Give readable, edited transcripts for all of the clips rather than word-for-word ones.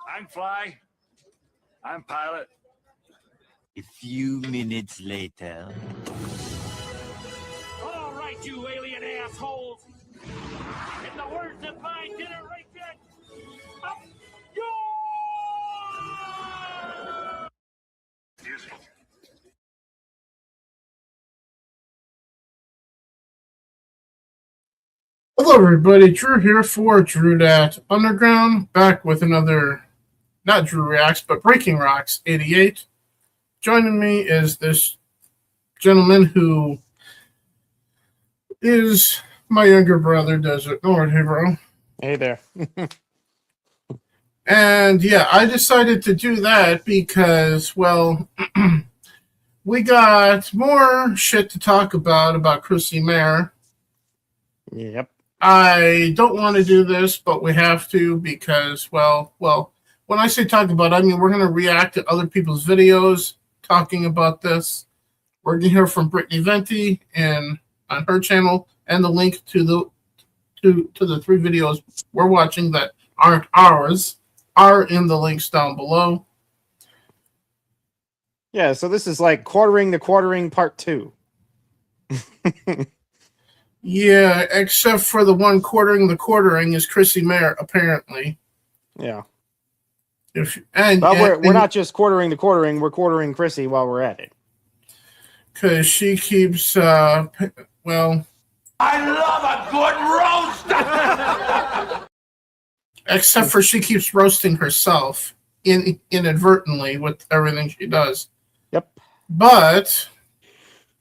I'm Fly. I'm Pilot. A few minutes later. All right, you alien assholes. In the words of my generation, up yours! Hello everybody, Drew here for Nerdrotic Underground, back with another, not Drew Reacts, but Breaking Rocks 88. Joining me is this gentleman who is my younger brother, Desert Nord. Hey bro. Hey there. And yeah, I decided to do that because, well, we got more shit to talk about Chrissie Mayr. Yep. I don't want to do this, but we have to because, well, when I say talk about, I mean we're going to react to other people's videos talking about this. We're going to hear from Brittany Venti and on her channel, and the link to the three videos we're watching that aren't ours are in the links down below. Yeah, so this is like quartering the quartering part 2. Yeah, except for the one quartering the quartering is Chrissie Mayr, apparently. Yeah. But we're not just quartering the quartering, we're quartering Chrissie while we're at it. Because she keeps, well... I love a good roast! Except for she keeps roasting herself inadvertently with everything she does. Yep. But,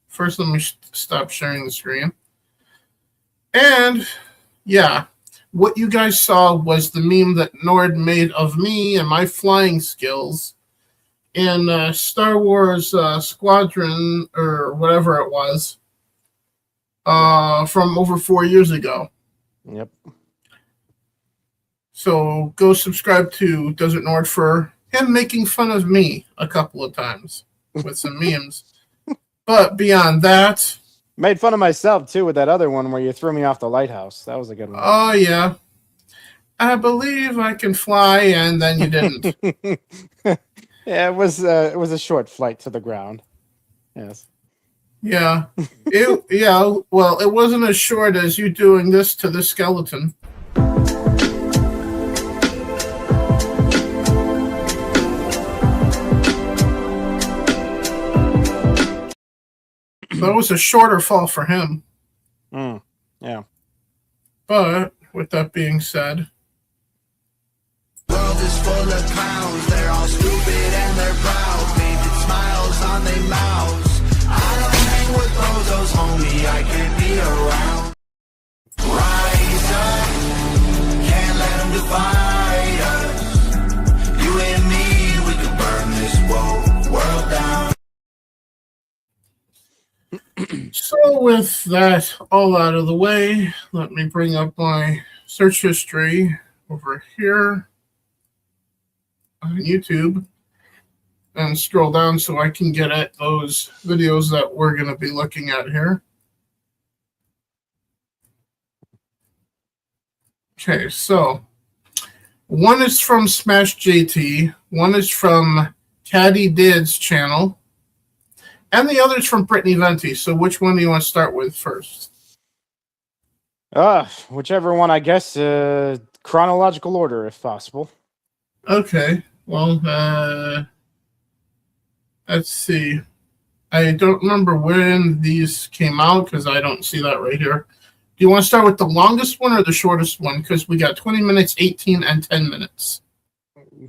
first let me stop sharing the screen. And, yeah, what you guys saw was the meme that Nord made of me and my flying skills in Star Wars Squadron, or whatever it was, from over 4 years ago. Yep. So go subscribe to Desert Nord for him making fun of me a couple of times with some memes. But beyond that... Made fun of myself, too, with that other one where you threw me off the lighthouse. That was a good one. Oh, yeah. I believe I can fly, and then you didn't. Yeah, it was a short flight to the ground. Yes. Yeah. Well, it wasn't as short as you doing this to the skeleton. That was a shorter fall for him. Yeah. But, with that being said... The world is full of clowns. They're all stupid and they're proud. Painted smiles on their mouths. I don't hang with bozos, homie. I can't be around. Rise up. Can't let them divide us. You and me, we can burn this world down. So with that all out of the way, let me bring up my search history over here on YouTube and scroll down so I can get at those videos that we're going to be looking at here. Okay, so one is from Smash JT, one is from Caddy Did's channel, and the other is from Brittany Venti. So which one do you want to start with first? Whichever one, I guess, chronological order, if possible. Okay, well, let's see. I don't remember when these came out because I don't see that right here. Do you want to start with the longest one or the shortest one? Because we got 20 minutes, 18, and 10 minutes.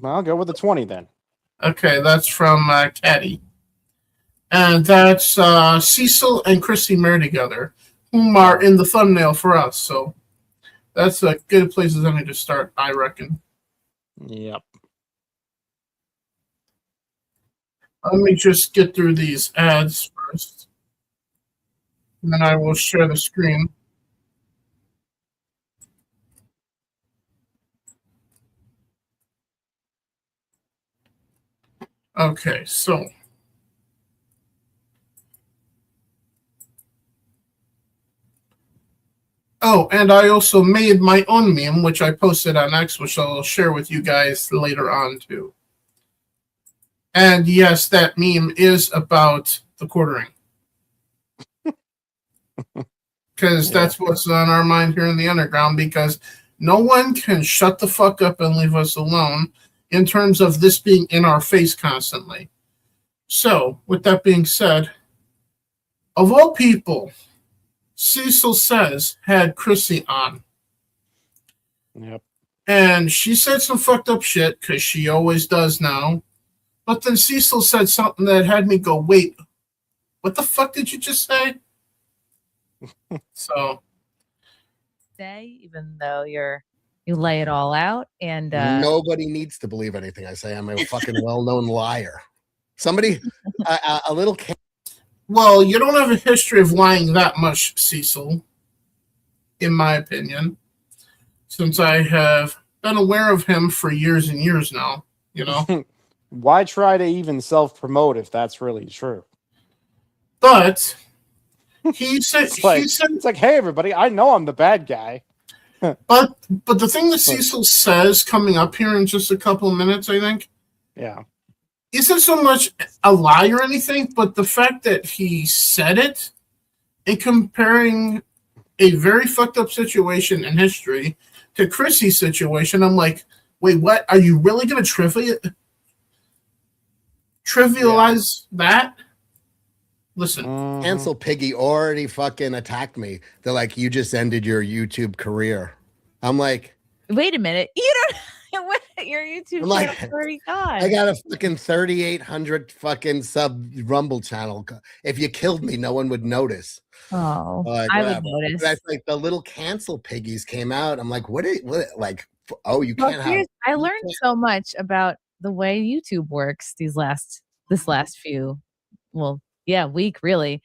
I'll go with the 20 then. Okay, that's from Caddy. And that's Ceceil and Chrissie Mayr together, whom are in the thumbnail for us. So that's a good place as any to start, I reckon. Yep. Let me just get through these ads first. And then I will share the screen. Okay, so Oh, and I also made my own meme, which I posted on X, which I'll share with you guys later on too. And yes, that meme is about the quartering. Because that's what's on our mind here in the underground, because no one can shut the fuck up and leave us alone in terms of this being in our face constantly. So, with that being said, of all people, Ceceil Says had Chrissie on. Yep. And she said some fucked up shit, because she always does now. But then Ceceil said something that had me go, wait, what the fuck did you just say? So, say, even though you lay it all out, and nobody needs to believe anything I say. I'm a fucking well-known liar. Somebody, a little. Well, you don't have a history of lying that much, Ceceil, in my opinion, since I have been aware of him for years and years now. You know, why try to even self-promote if that's really true? But he said, it's like, hey, everybody, I know I'm the bad guy. but the thing that Ceceil says coming up here in just a couple of minutes, I think, isn't so much a lie or anything, but the fact that he said it and comparing a very fucked up situation in history to Chrissie's situation, I'm like, wait, what? Are you really going to trivialize that? Listen, Cancel Piggy already fucking attacked me. They're like, you just ended your YouTube career. I'm like, wait a minute, you don't. What your YouTube like, channel already got? I got a fucking 3,800 fucking sub Rumble channel. If you killed me, no one would notice. Oh, I would notice. That's like the little cancel piggies came out. I'm like, what like? Oh, you can't have. I learned so much about the way YouTube works this last few, week really.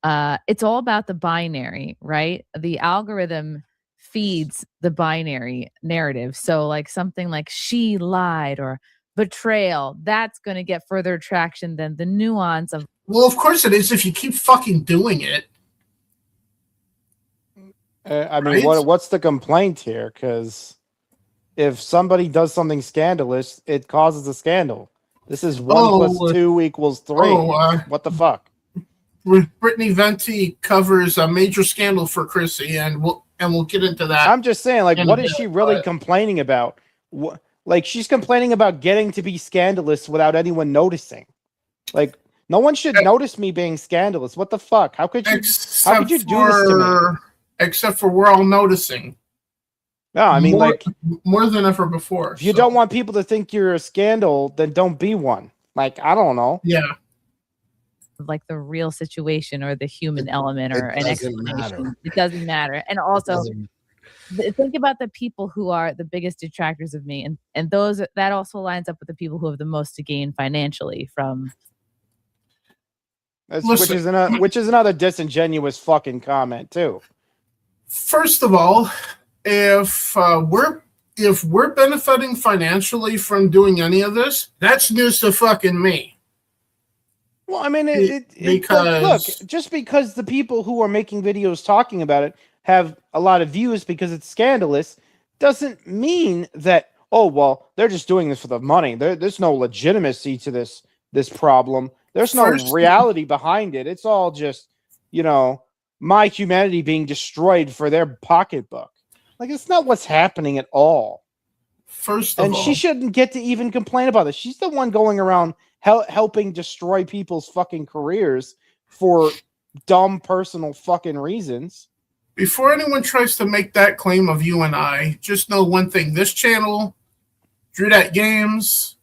It's all about the binary, right? The algorithm feeds the binary narrative. So like something like she lied or betrayal, that's going to get further traction than the nuance of. Well, of course it is if you keep fucking doing it. I mean, right? What's the complaint here? Because if somebody does something scandalous, it causes a scandal. This is 1 + 2 = 3. What the fuck? Brittany Venti covers a major scandal for Chrissie, and we'll get into that. I'm just saying, like, what is she really complaining about? Like, she's complaining about getting to be scandalous without anyone noticing. Like, no one should notice me being scandalous. What the fuck? How could you do this to me? Except for we're all noticing. No, I mean, more than ever before. If you don't want people to think you're a scandal, then don't be one. Like, I don't know. Yeah. Like the real situation or the human element or an explanation. It doesn't matter. And also think about the people who are the biggest detractors of me, and those that also lines up with the people who have the most to gain financially from. Which is another disingenuous fucking comment too. First of all, if we're benefiting financially from doing any of this, that's news to fucking me. Well, I mean, look, just because the people who are making videos talking about it have a lot of views because it's scandalous, doesn't mean that, oh, well, they're just doing this for the money. There's no legitimacy to this problem. There's no reality behind it. It's all just, my humanity being destroyed for their pocketbook. Like, it's not what's happening at all. And she shouldn't get to even complain about this. She's the one going around helping destroy people's fucking careers for dumb personal fucking reasons. Before anyone tries to make that claim of you and I, just know one thing. This channel, Drew Dat Games,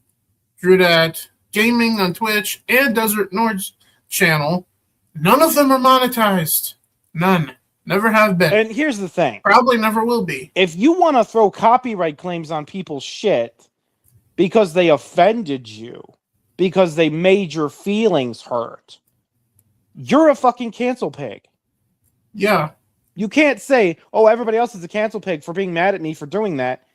Drew Dat Gaming on Twitch, and Desert Nord's channel, none of them are monetized. None. Never have been. And here's the thing. Probably never will be. If you want to throw copyright claims on people's shit because they offended you, because they made your feelings hurt, you're a fucking cancel pig. Yeah. You can't say, oh, everybody else is a cancel pig for being mad at me for doing that.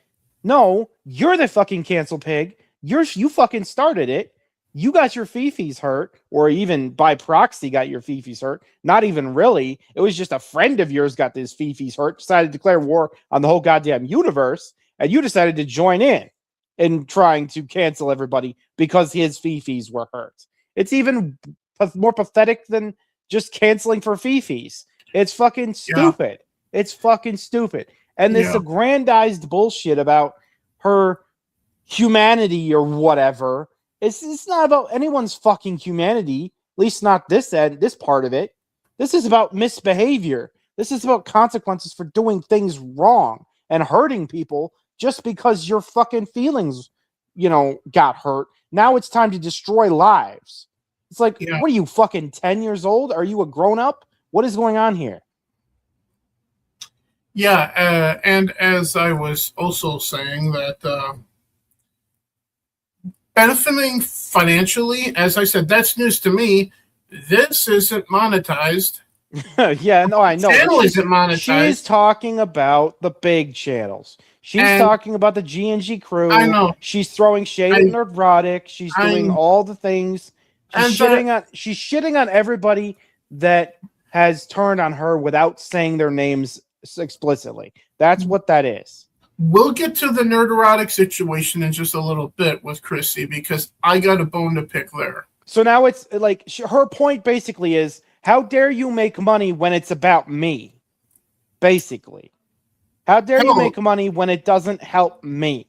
No, you're the fucking cancel pig. You fucking started it. You got your fifis hurt, or even by proxy got your fifis hurt. Not even really. It was just a friend of yours got his fifis hurt, decided to declare war on the whole goddamn universe, and you decided to join in trying to cancel everybody because his fifis were hurt. It's even more pathetic than just canceling for fifis. It's fucking stupid. Yeah. It's fucking stupid. And this aggrandized bullshit about her humanity or whatever, it's not about anyone's fucking humanity, at least not this part of it. This is about misbehavior. This is about consequences for doing things wrong and hurting people just because your fucking feelings, got hurt. Now it's time to destroy lives. It's like, what are you, fucking 10 years old? Are you a grown-up? What is going on here? Yeah, and as I was also saying that benefiting financially, as I said, that's news to me. This isn't monetized. Yeah, no, I know. Channel isn't monetized. She's talking about the big channels. She's talking about the G&G crew. I know. She's throwing shade at Nerdrotic. She's doing all the things. She's shitting on everybody that has turned on her without saying their names explicitly. That's what that is. We'll get to the Nerdrotic situation in just a little bit with Chrissy because I got a bone to pick there. So now it's like her point basically is, how dare you make money when it's about me? Basically. How dare you make money when it doesn't help me?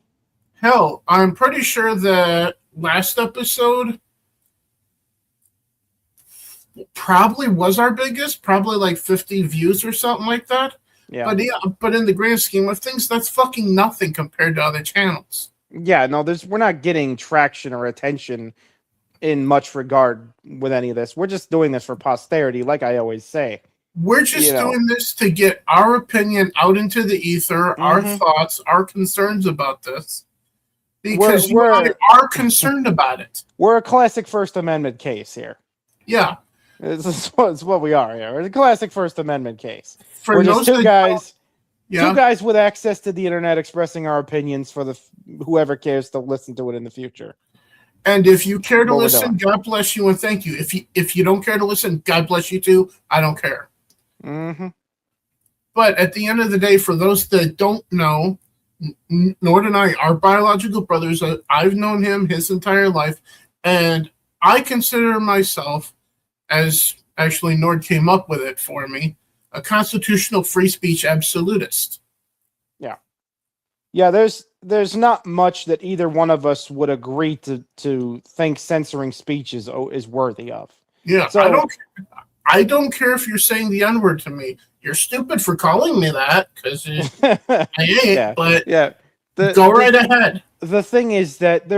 Hell, I'm pretty sure the last episode probably was our biggest, probably like 50 views or something like that. Yeah. But in the grand scheme of things, that's fucking nothing compared to other channels. Yeah, no, we're not getting traction or attention in much regard with any of this. We're just doing this for posterity, like I always say. We're just doing this to get our opinion out into the ether, our thoughts, our concerns about this. Because you are concerned about it. We're a classic First Amendment case here. Yeah. It's what we are here. We're a classic First Amendment case. For we're just two guys with access to the internet expressing our opinions for whoever cares to listen to it in the future. And if you care to listen, God bless you and thank you. If you don't care to listen, God bless you too. I don't care. Mm-hmm. But at the end of the day, for those that don't know, Nord and I are biological brothers. I've known him his entire life, and I consider myself, as actually Nord came up with it for me, a constitutional free speech absolutist. Yeah. Yeah, there's not much that either one of us would agree to think censoring speech is worthy of. Yeah, so, I don't care if you're saying the N-word to me. You're stupid for calling me that, because I ain't, but go right ahead. The thing is that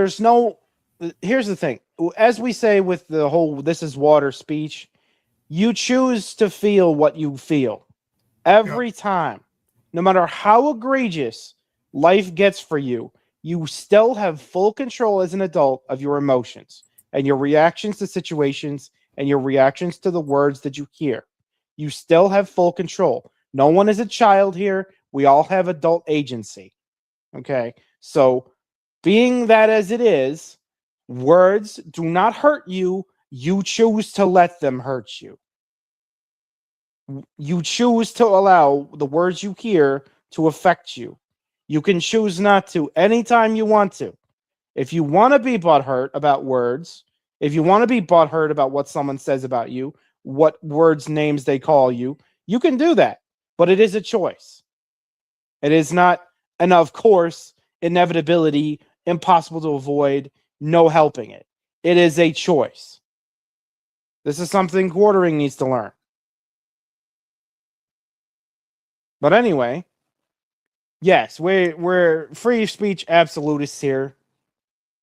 here's the thing. As we say with the whole "this is water" speech, you choose to feel what you feel. Every time. No matter how egregious life gets for you, you still have full control as an adult of your emotions and your reactions to situations and your reactions to the words that you hear. You still have full control. No one is a child here. We all have adult agency. Okay? So, being that as it is, words do not hurt you. You choose to let them hurt you. You choose to allow the words you hear to affect you. You can choose not to anytime you want to. If you want to be butthurt about words, if you want to be butthurt about what someone says about you, what words, names they call you, you can do that. But it is a choice. It is not an of course, inevitability, impossible to avoid, no helping it. It is a choice. This is something Quartering needs to learn. But anyway, yes, we're free speech absolutists here.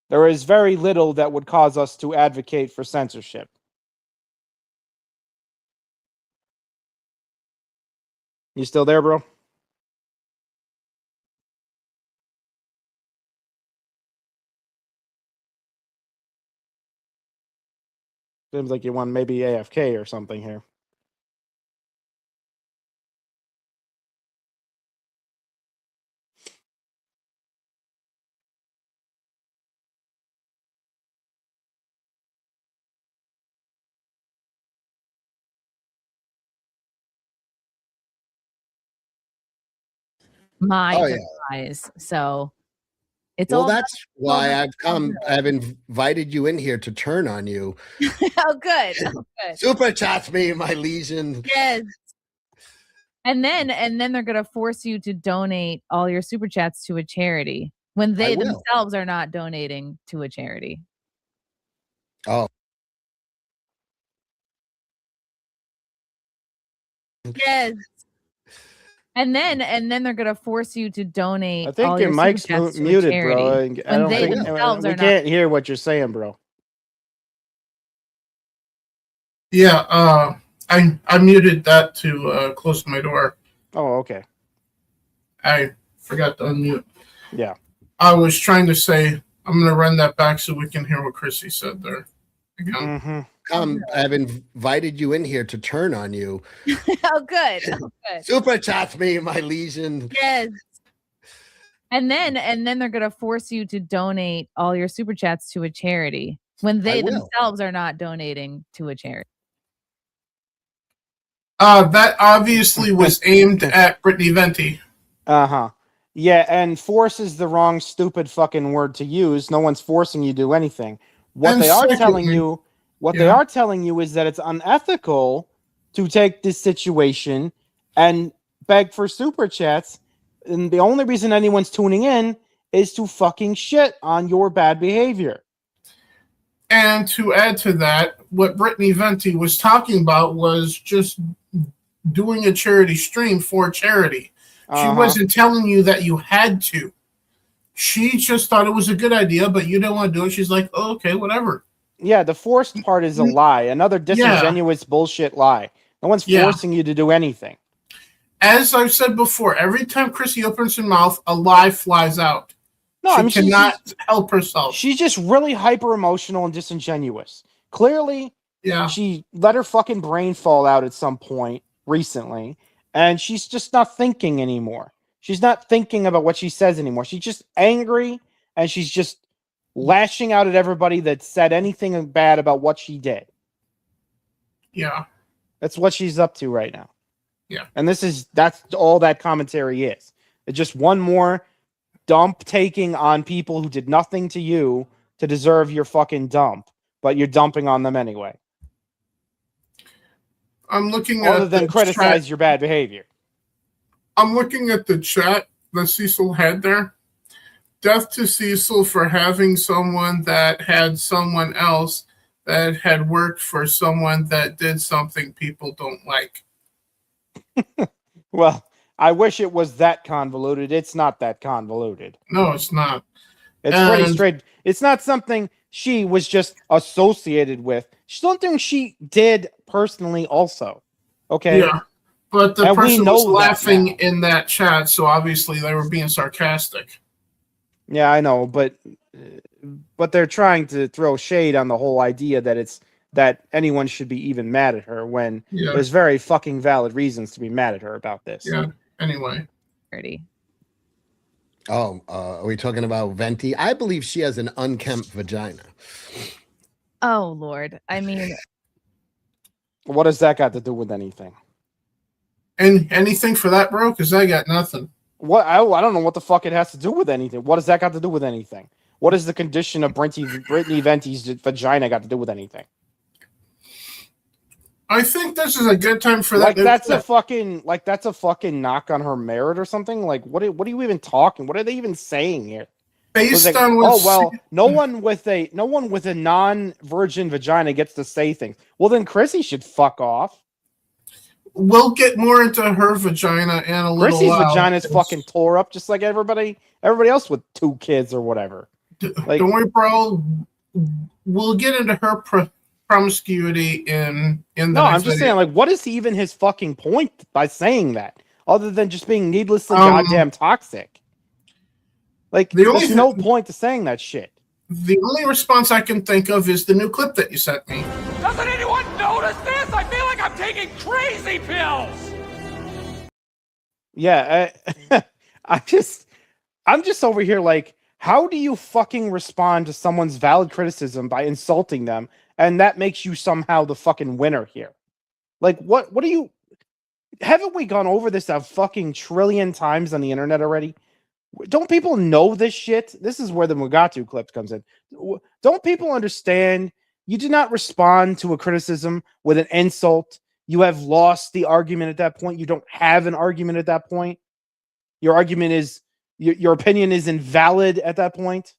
There is very little that would cause us to advocate for censorship. You still there, bro? Seems like you want maybe AFK or something here. my Oh, yeah. demise. So it's Well, all that's why I've invited you in here to turn on you. oh, good. Oh, good. Super chats me, my legion. Yes. And then they're gonna force you to donate all your super chats to a charity when they themselves are not donating to a charity. Oh. Yes. And then they're gonna force you to donate. I think all your your mic's super chats to a muted, charity bro. I when don't they think themselves we are can't hear what you're saying, bro. Yeah, I muted that to close my door. Oh, okay. I forgot to unmute. Yeah. I was trying to say I'm going to run that back so we can hear what Chrissie said there again. I've invited you in here to turn on you. Oh, good. Oh, good. Super chats me, my legion. Yes. And then they're gonna force you to donate all your super chats to a charity when they themselves are not donating to a charity. That obviously was aimed at Brittany Venti. Uh-huh. Yeah, and force is the wrong stupid fucking word to use. No one's forcing you to do anything. What they are telling you is that it's unethical to take this situation and beg for super chats. And the only reason anyone's tuning in is to fucking shit on your bad behavior. And to add to that, what Brittany Venti was talking about was just doing a charity stream for charity. She wasn't telling you that you had to. She just thought it was a good idea, but you didn't want to do it. She's like, oh, okay, whatever. Yeah, the forced part is a lie. Another disingenuous bullshit lie. No one's forcing you to do anything. As I've said before, every time Chrissie opens her mouth, a lie flies out. No, she cannot help herself. She's just really hyper emotional and disingenuous. Clearly, she let her fucking brain fall out at some point recently, and she's just not thinking anymore. She's not thinking about what she says anymore. She's just angry, and she's just lashing out at everybody that said anything bad about what she did. Yeah. That's what she's up to right now. Yeah. And that's all that commentary is. It's just one more dump taking on people who did nothing to you to deserve your fucking dump, but you're dumping on them anyway. I'm looking other than criticize your bad behavior. I'm looking at the chat that Ceceil had there. Death to Ceceil for having someone that had someone else that had worked for someone that did something people don't like. Well, I wish it was that convoluted. It's not that convoluted. No, it's not. It's pretty straight. It's not something she was just associated with. Something she did personally also. Okay? Yeah. But the person was laughing in that chat, so obviously they were being sarcastic. Yeah, I know, but they're trying to throw shade on the whole idea that anyone should be even mad at her when there's very fucking valid reasons to be mad at her about this. Yeah. Anyway. Oh, are we talking about Venti? I believe she has an unkempt vagina. Oh, Lord. I mean, what does that got to do with anything? And anything for that, bro? Because I got nothing. What? I don't know what the fuck it has to do with anything. What does that got to do with anything? What is the condition of Brittany Venti's vagina got to do with anything? I think this is a good time for that. That's a fucking knock on her merit or something. Like, what are you even talking? What are they even saying here? Based on what? No one with a non-virgin vagina gets to say things. Well, then Chrissie should fuck off. We'll get more into her vagina in a little while. Chrissie's vagina is fucking tore up, just like everybody else with 2 kids or whatever. Don't worry, bro. We'll get into her promiscuity in the No, I'm just saying, like, what is even his fucking point by saying that, other than just being needlessly goddamn toxic? Like, there's no point to saying that shit. The only response I can think of is the new clip that you sent me. Doesn't anyone notice this? I feel like I'm taking crazy pills. Yeah, I'm just over here like, how do you fucking respond to someone's valid criticism by insulting them, and that makes you somehow the fucking winner here? Like, what are you? Haven't we gone over this a fucking trillion times on the internet already? Don't people know this shit? This is where the Mugatu clip comes in. Don't people understand? You do not respond to a criticism with an insult. You have lost the argument at that point. You don't have an argument at that point. Your argument is, your opinion is invalid at that point.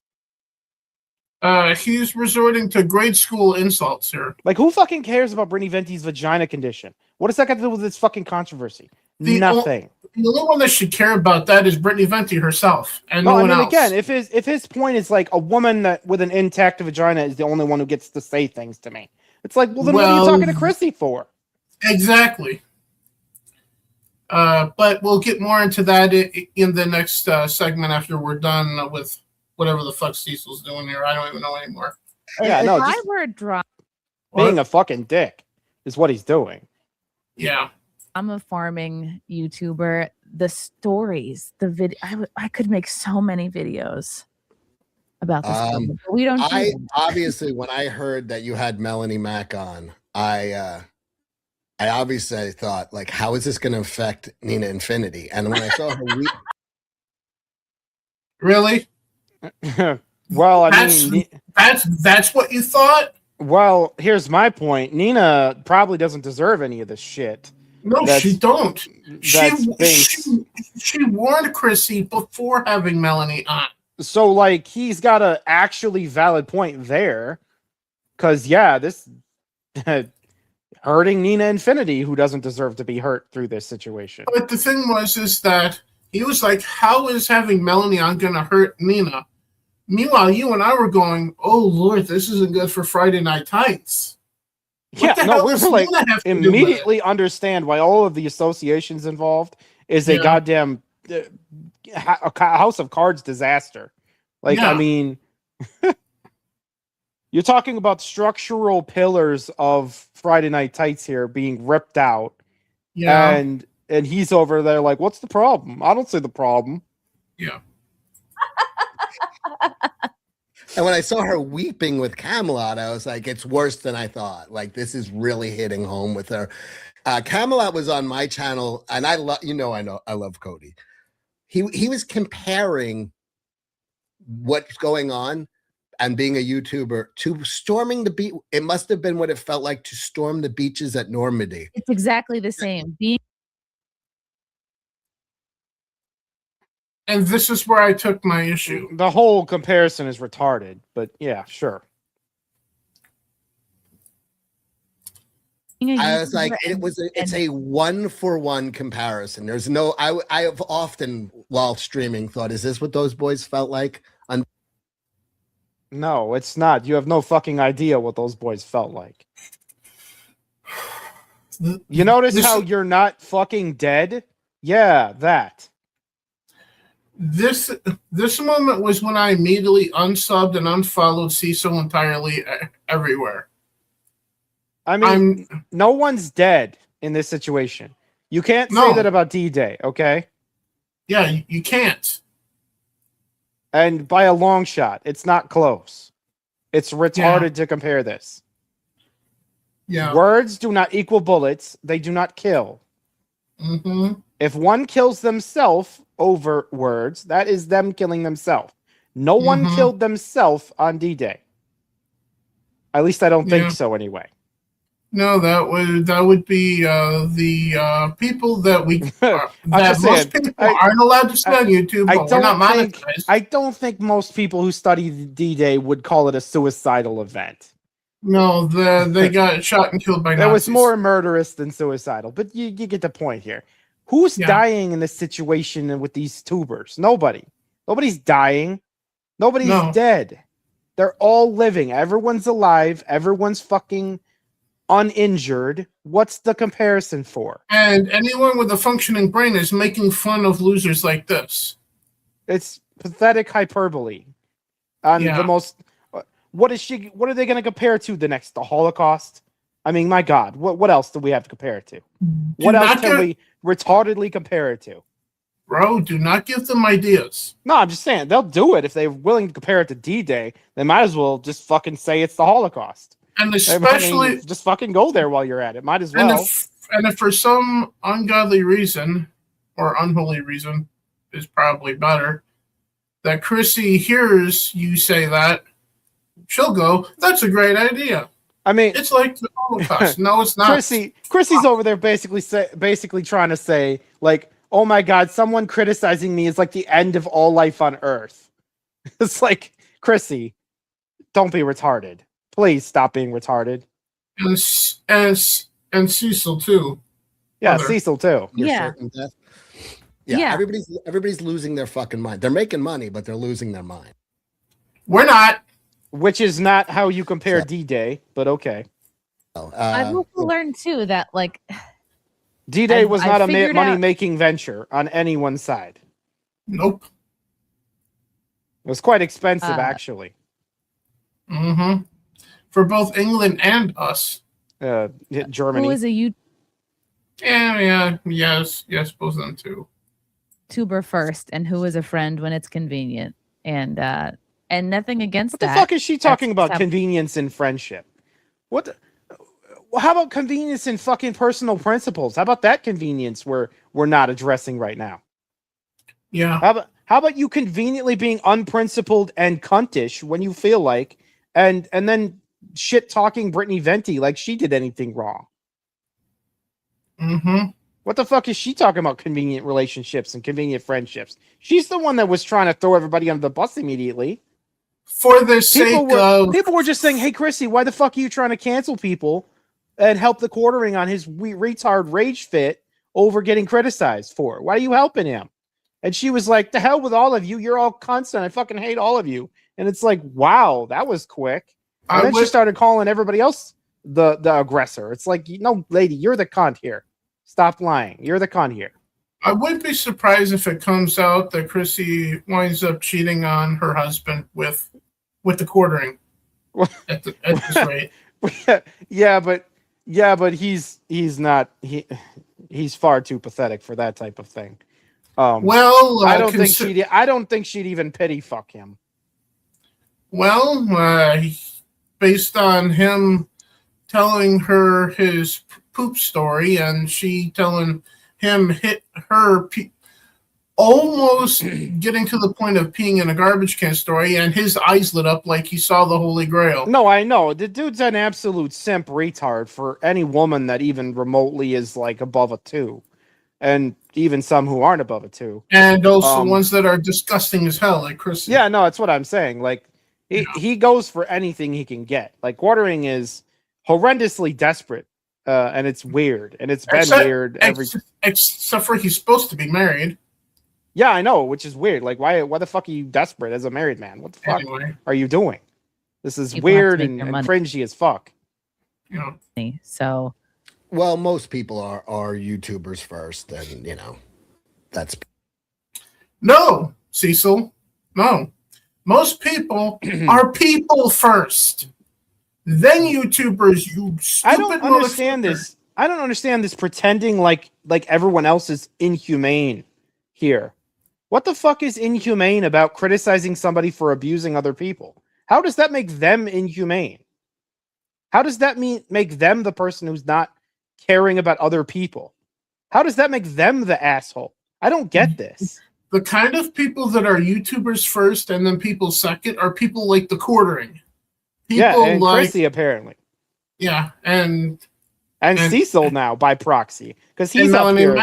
He's resorting to grade school insults here. Like, who fucking cares about Brittany Venti's vagina condition? What does that got to do with this fucking controversy? Nothing. The only one that should care about that is Brittany Venti herself, and no one else. Again, if his point is like a woman that with an intact vagina is the only one who gets to say things to me, it's like, well, then what are you talking to Chrissie for? Exactly. But we'll get more into that in the next segment after we're done with whatever the fuck Cecil's doing here. I don't even know anymore. Yeah, no, I were drunk. Being a fucking dick is what he's doing. Yeah. I'm a farming YouTuber. The stories, the video, I could make so many videos about this. We don't. Obviously, when I heard that you had Melanie Mack on, I obviously thought, like, how is this going to affect Nina Infinity? And when I saw her, really? Well, mean, that's what you thought. Well, here's my point. Nina probably doesn't deserve any of this shit. No, she don't. She warned Chrissie before having Melanie on. So, like, he's got a actually valid point there. Because, yeah, this hurting Nina Infinity, who doesn't deserve to be hurt through this situation. But the thing is that he was like, how is having Melanie on going to hurt Nina? Meanwhile, you and I were going, oh, Lord, this isn't good for Friday Night Tights. Yeah, no, we're like immediately understand why all of the associations involved is a goddamn a House of Cards disaster. Like, I mean, you're talking about structural pillars of Friday Night Tights here being ripped out. Yeah. And he's over there like, what's the problem? I don't see the problem. Yeah. And when I saw her weeping with Camelot, I was like, it's worse than I thought. Like, this is really hitting home with her. Camelot was on my channel, and I love Cody. He was comparing what's going on and being a YouTuber to storming the beach. It must have been what it felt like to storm the beaches at Normandy. It's exactly the same. And this is where I took my issue. The whole comparison is retarded, but yeah, sure. I was like, it's a 1-for-1 comparison. There's no, I have often while streaming thought, is this what those boys felt like? No, it's not. You have no fucking idea what those boys felt like. You notice how you're not fucking dead? Yeah, that. This moment was when I immediately unsubbed and unfollowed Cecil entirely everywhere. I mean, no one's dead in this situation. You can't say that about D-Day, okay? Yeah, you can't. And by a long shot, it's not close. It's retarded to compare this. Yeah. Words do not equal bullets. They do not kill. Mm-hmm. If one kills themselves over words, that is them killing themselves. No one killed themselves on D-Day. At least I don't think so anyway. No, that would be the people that we most people aren't allowed to see on YouTube. But we're not monetized. I don't think most people who study D-Day would call it a suicidal event. No, they got shot and killed by Nazis. That was more murderous than suicidal, but you get the point here. Who's dying in this situation with these tubers? Nobody. Nobody's dying. Nobody's dead. They're all living. Everyone's alive. Everyone's fucking uninjured. What's the comparison for? And anyone with a functioning brain is making fun of losers like this. It's pathetic hyperbole. On the most. What are they going to compare to the next? The Holocaust? I mean, my God. What else do we have to compare it to? What else can we retardedly compare it to? Bro, do not give them ideas. No, I'm just saying they'll do it if they're willing to compare it to D-Day. They might as well just fucking say it's the Holocaust. And especially just fucking go there while you're at it. Might as well. if for some ungodly reason or unholy reason is probably better, that Chrissie hears you say that, she'll go, "That's a great idea." I mean, it's like the Holocaust. No, it's not. Chrissie's over there basically trying to say, like, oh my God, someone criticizing me is like the end of all life on Earth. It's like, Chrissie, don't be retarded. Please stop being retarded. And Ceceil too. Yeah, Ceceil too. Yeah. Yeah. Everybody's losing their fucking mind. They're making money, but they're losing their mind. We're not. Which is not how you compare D-Day, but okay. I've also learned too that like D-Day was not a money-making venture on anyone's side. Nope. It was quite expensive, actually. Mm-hmm. For both England and us. Germany. Who was a yes, both of them too. YouTuber first, and who is a friend when it's convenient, and nothing against that. What the fuck is she talking about? Convenience and friendship. How about convenience and fucking personal principles? How about that convenience we're not addressing right now? Yeah. How about you conveniently being unprincipled and cuntish when you feel like, and then shit talking Brittany Venti like she did anything wrong? Mm-hmm. What the fuck is she talking about? Convenient relationships and convenient friendships. She's the one that was trying to throw everybody under the bus immediately. For the sake of... People were just saying, hey, Chrissie, why the fuck are you trying to cancel people and help the Quartering on his retard rage fit over getting criticized for it? Why are you helping him? And she was like, the hell with all of you. You're all constant. I fucking hate all of you. And it's like, wow, that was quick. And then she started calling everybody else the aggressor. It's like, no, lady, you're the cunt here. Stop lying. You're the cunt here. I wouldn't be surprised if it comes out that Chrissie winds up cheating on her husband with the Quartering at this rate. Yeah, but he's not he's far too pathetic for that type of thing. I don't think she'd even pity fuck him. Well, based on him telling her his poop story and she telling him hit her almost getting to the point of peeing in a garbage can story, and his eyes lit up like he saw the Holy Grail. No, I know. The dude's an absolute simp retard for any woman that even remotely is like above a 2. And even some who aren't above a 2. And also ones that are disgusting as hell, like Chrissie. Yeah, no, that's what I'm saying. Like, he goes for anything he can get. Like, Quartering is horrendously desperate, and it's weird. And it's been weird except for he's supposed to be married. Yeah, I know, which is weird. Like, why the fuck are you desperate as a married man? What the fuck are you doing? This is weird and cringy as fuck. Yeah. So... Well, most people are YouTubers first, and that's no, Ceceil. No, most people are people first, then YouTubers. You stupid. I don't understand this. I don't understand this pretending like everyone else is inhumane here. What the fuck is inhumane about criticizing somebody for abusing other people? How does that make them inhumane? How does that make them the person who's not caring about other people? How does that make them the asshole? I don't get this. The kind of people that are YouTubers first and then people second are people like the Quartering. People and like Chrissie apparently. Yeah, and Ceceil now by proxy, because he's up here.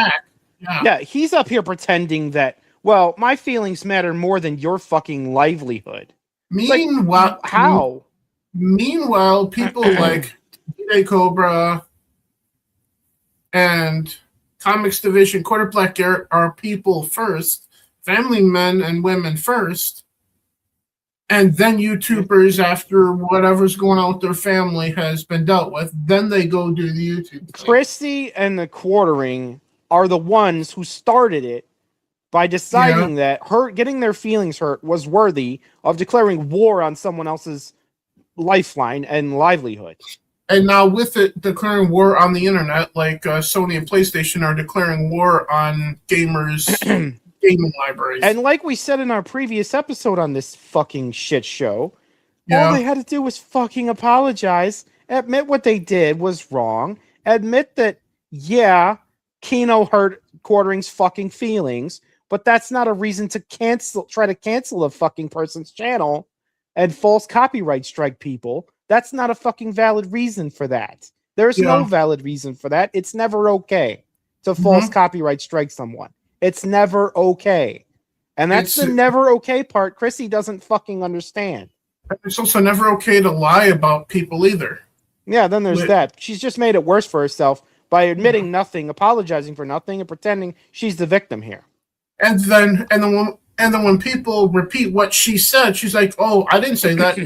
Yeah, he's up here pretending that, well, my feelings matter more than your fucking livelihood. Meanwhile, how? Meanwhile, people like D-Day Cobra and Comics Division, Quarter Black Garrett are people first, family men and women first, and then YouTubers after whatever's going on with their family has been dealt with. Then they go do the YouTube thing. Chrissie and the Quartering are the ones who started it by deciding that getting their feelings hurt was worthy of declaring war on someone else's lifeline and livelihood. And now with it declaring war on the internet, like Sony and PlayStation are declaring war on gamers' gaming libraries. And like we said in our previous episode on this fucking shit show, all they had to do was fucking apologize, admit what they did was wrong, admit that yeah, Kino hurt Quartering's fucking feelings, but that's not a reason to try to cancel a fucking person's channel and false copyright strike people. That's not a fucking valid reason for that. There's no valid reason for that. It's never okay to false copyright strike someone. It's never okay. And that's the never okay part Chrissy doesn't fucking understand. It's also never okay to lie about people either. Yeah, then there's that. She's just made it worse for herself by admitting nothing, apologizing for nothing, and pretending she's the victim here. And then when people repeat what she said, she's like, "Oh, I didn't say that,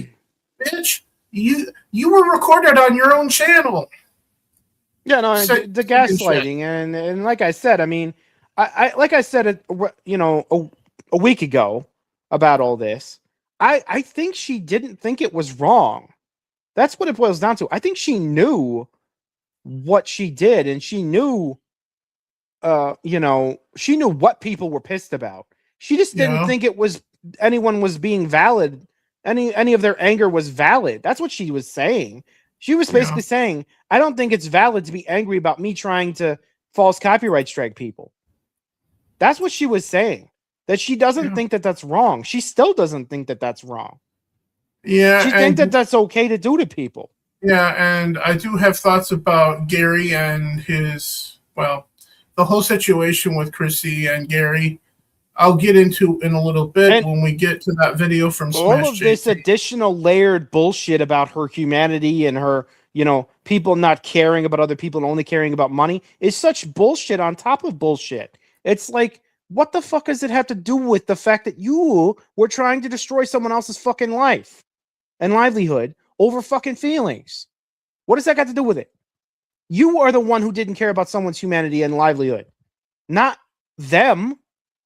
bitch. You were recorded on your own channel." Yeah, no, the gaslighting, and like I said, I mean, I like I said, a week ago about all this. I think she didn't think it was wrong. That's what it boils down to. I think she knew what she did, and she knew, she knew what people were pissed about. She just didn't think anyone was being valid. Any of their anger was valid. That's what she was saying. She was basically saying, I don't think it's valid to be angry about me trying to false copyright strike people. That's what she was saying. That she doesn't think that that's wrong. She still doesn't think that that's wrong. Yeah. She thinks that that's okay to do to people. Yeah, and I do have thoughts about Gary and the whole situation with Chrissy and Gary. I'll get into in a little bit when we get to that video from Smash all of this additional layered bullshit about her humanity and her, people not caring about other people and only caring about money is such bullshit on top of bullshit. It's like, what the fuck does it have to do with the fact that you were trying to destroy someone else's fucking life and livelihood over fucking feelings? What does that got to do with it? You are the one who didn't care about someone's humanity and livelihood, not them.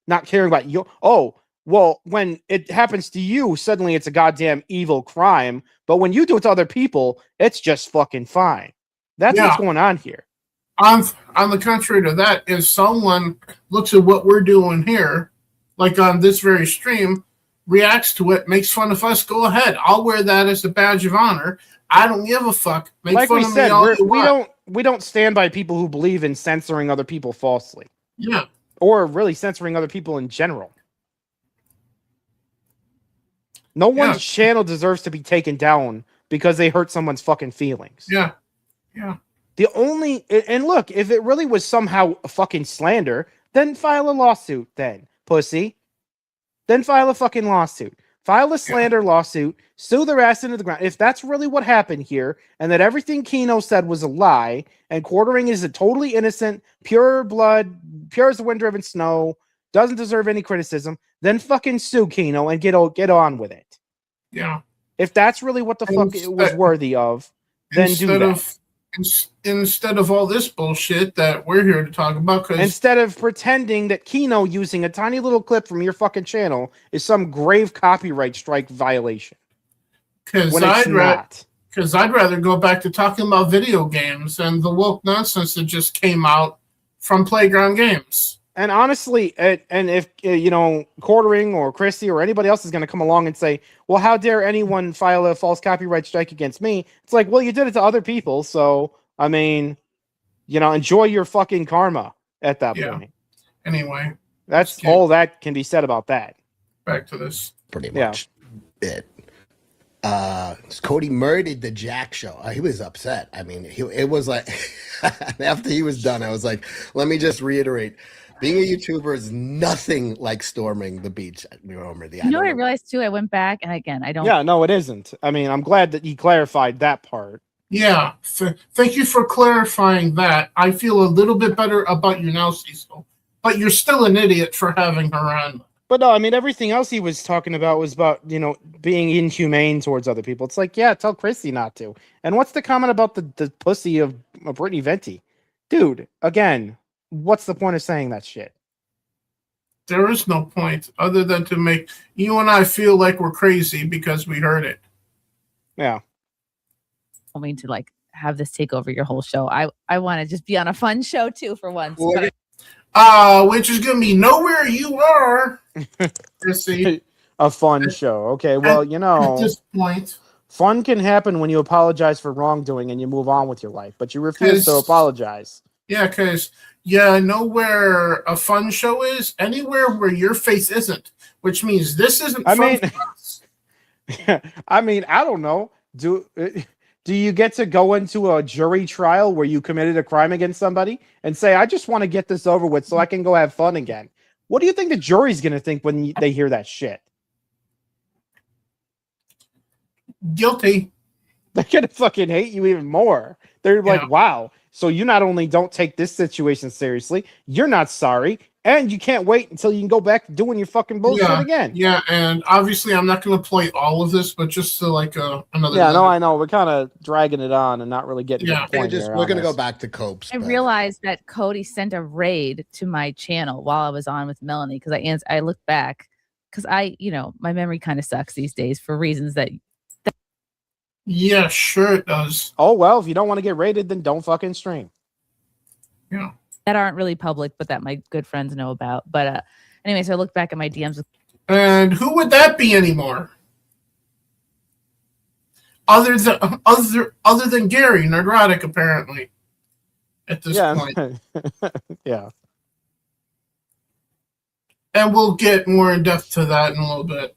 Not caring about you. Oh, well, when it happens to you, suddenly it's a goddamn evil crime. But when you do it to other people, it's just fucking fine. That's what's going on here. On the contrary to that, if someone looks at what we're doing here, like on this very stream, reacts to it, makes fun of us, go ahead. I'll wear that as a badge of honor. I don't give a fuck. Make like fun we of said, me all you want. we don't stand by people who believe in censoring other people falsely. Yeah. Or really censoring other people in general. No one's channel deserves to be taken down because they hurt someone's fucking feelings. Yeah. Yeah. And look, if it really was somehow a fucking slander, then file a lawsuit then, pussy. Then file a fucking lawsuit. File a slander lawsuit, sue their ass into the ground. If that's really what happened here, and that everything Kino said was a lie, and Quartering is a totally innocent, pure blood, pure as the wind-driven snow, doesn't deserve any criticism, then fucking sue Kino and get on with it. Yeah. If that's really what the fuck it was worthy of, then do that. Instead of all this bullshit that we're here to talk about, instead of pretending that Kino using a tiny little clip from your fucking channel is some grave copyright strike violation. Because I'd rather go back to talking about video games and the woke nonsense that just came out from Playground Games. And honestly, and if Quartering or Chrissy or anybody else is going to come along and say, well, how dare anyone file a false copyright strike against me? It's like, well, you did it to other people. So, I mean, enjoy your fucking karma at that point. Anyway. That's all that can be said about that. Back to this. Pretty much it. Cody murdered the Jack show. He was upset. I mean, it was like, after he was done, I was like, let me just reiterate. Being a YouTuber is nothing like storming the beach. I realized too. I went back and again, I don't. Yeah, no, it isn't. I mean, I'm glad that he clarified that part. Yeah, thank you for clarifying that. I feel a little bit better about you now, Ceceil. But you're still an idiot for having her on. But no, I mean, everything else he was talking about was about, being inhumane towards other people. It's like, yeah, tell Chrissy not to. And what's the comment about the pussy of Brittany Venti? Dude, again, what's the point of saying that shit? There is no point other than to make you and I feel like we're crazy because we heard it. Yeah. I mean, to have this take over your whole show. I want to just be on a fun show too for once. Which is going to be Nowhere You Are. Chrissy. A fun show. Okay, well, at this point, fun can happen when you apologize for wrongdoing and you move on with your life, but you refuse to apologize. Yeah, because you know where a fun show is? Anywhere where your face isn't, which means this isn't fun for us. I mean, I don't know. Do you get to go into a jury trial where you committed a crime against somebody and say, I just want to get this over with so I can go have fun again? What do you think the jury's going to think when they hear that shit? Guilty. They're going to fucking hate you even more. They're like, wow. So you not only don't take this situation seriously, you're not sorry, and you can't wait until you can go back to doing your fucking bullshit again. Yeah, and obviously I'm not going to play all of this, but just to like another. Yeah, no, I know. We're kind of dragging it on and not really getting to the point. We're going to go back to Copes. I realized that Cody sent a raid to my channel while I was on with Melanie because I looked back because my memory kind of sucks these days for reasons that. Yeah, sure it does. Oh, well, if you don't want to get raided, then don't fucking stream. Yeah. That aren't really public, but that my good friends know about. But anyway, so I looked back at my DMs. And who would that be anymore? Other than Gary, Nerdrotic, apparently. At this point. Yeah. And we'll get more in depth to that in a little bit.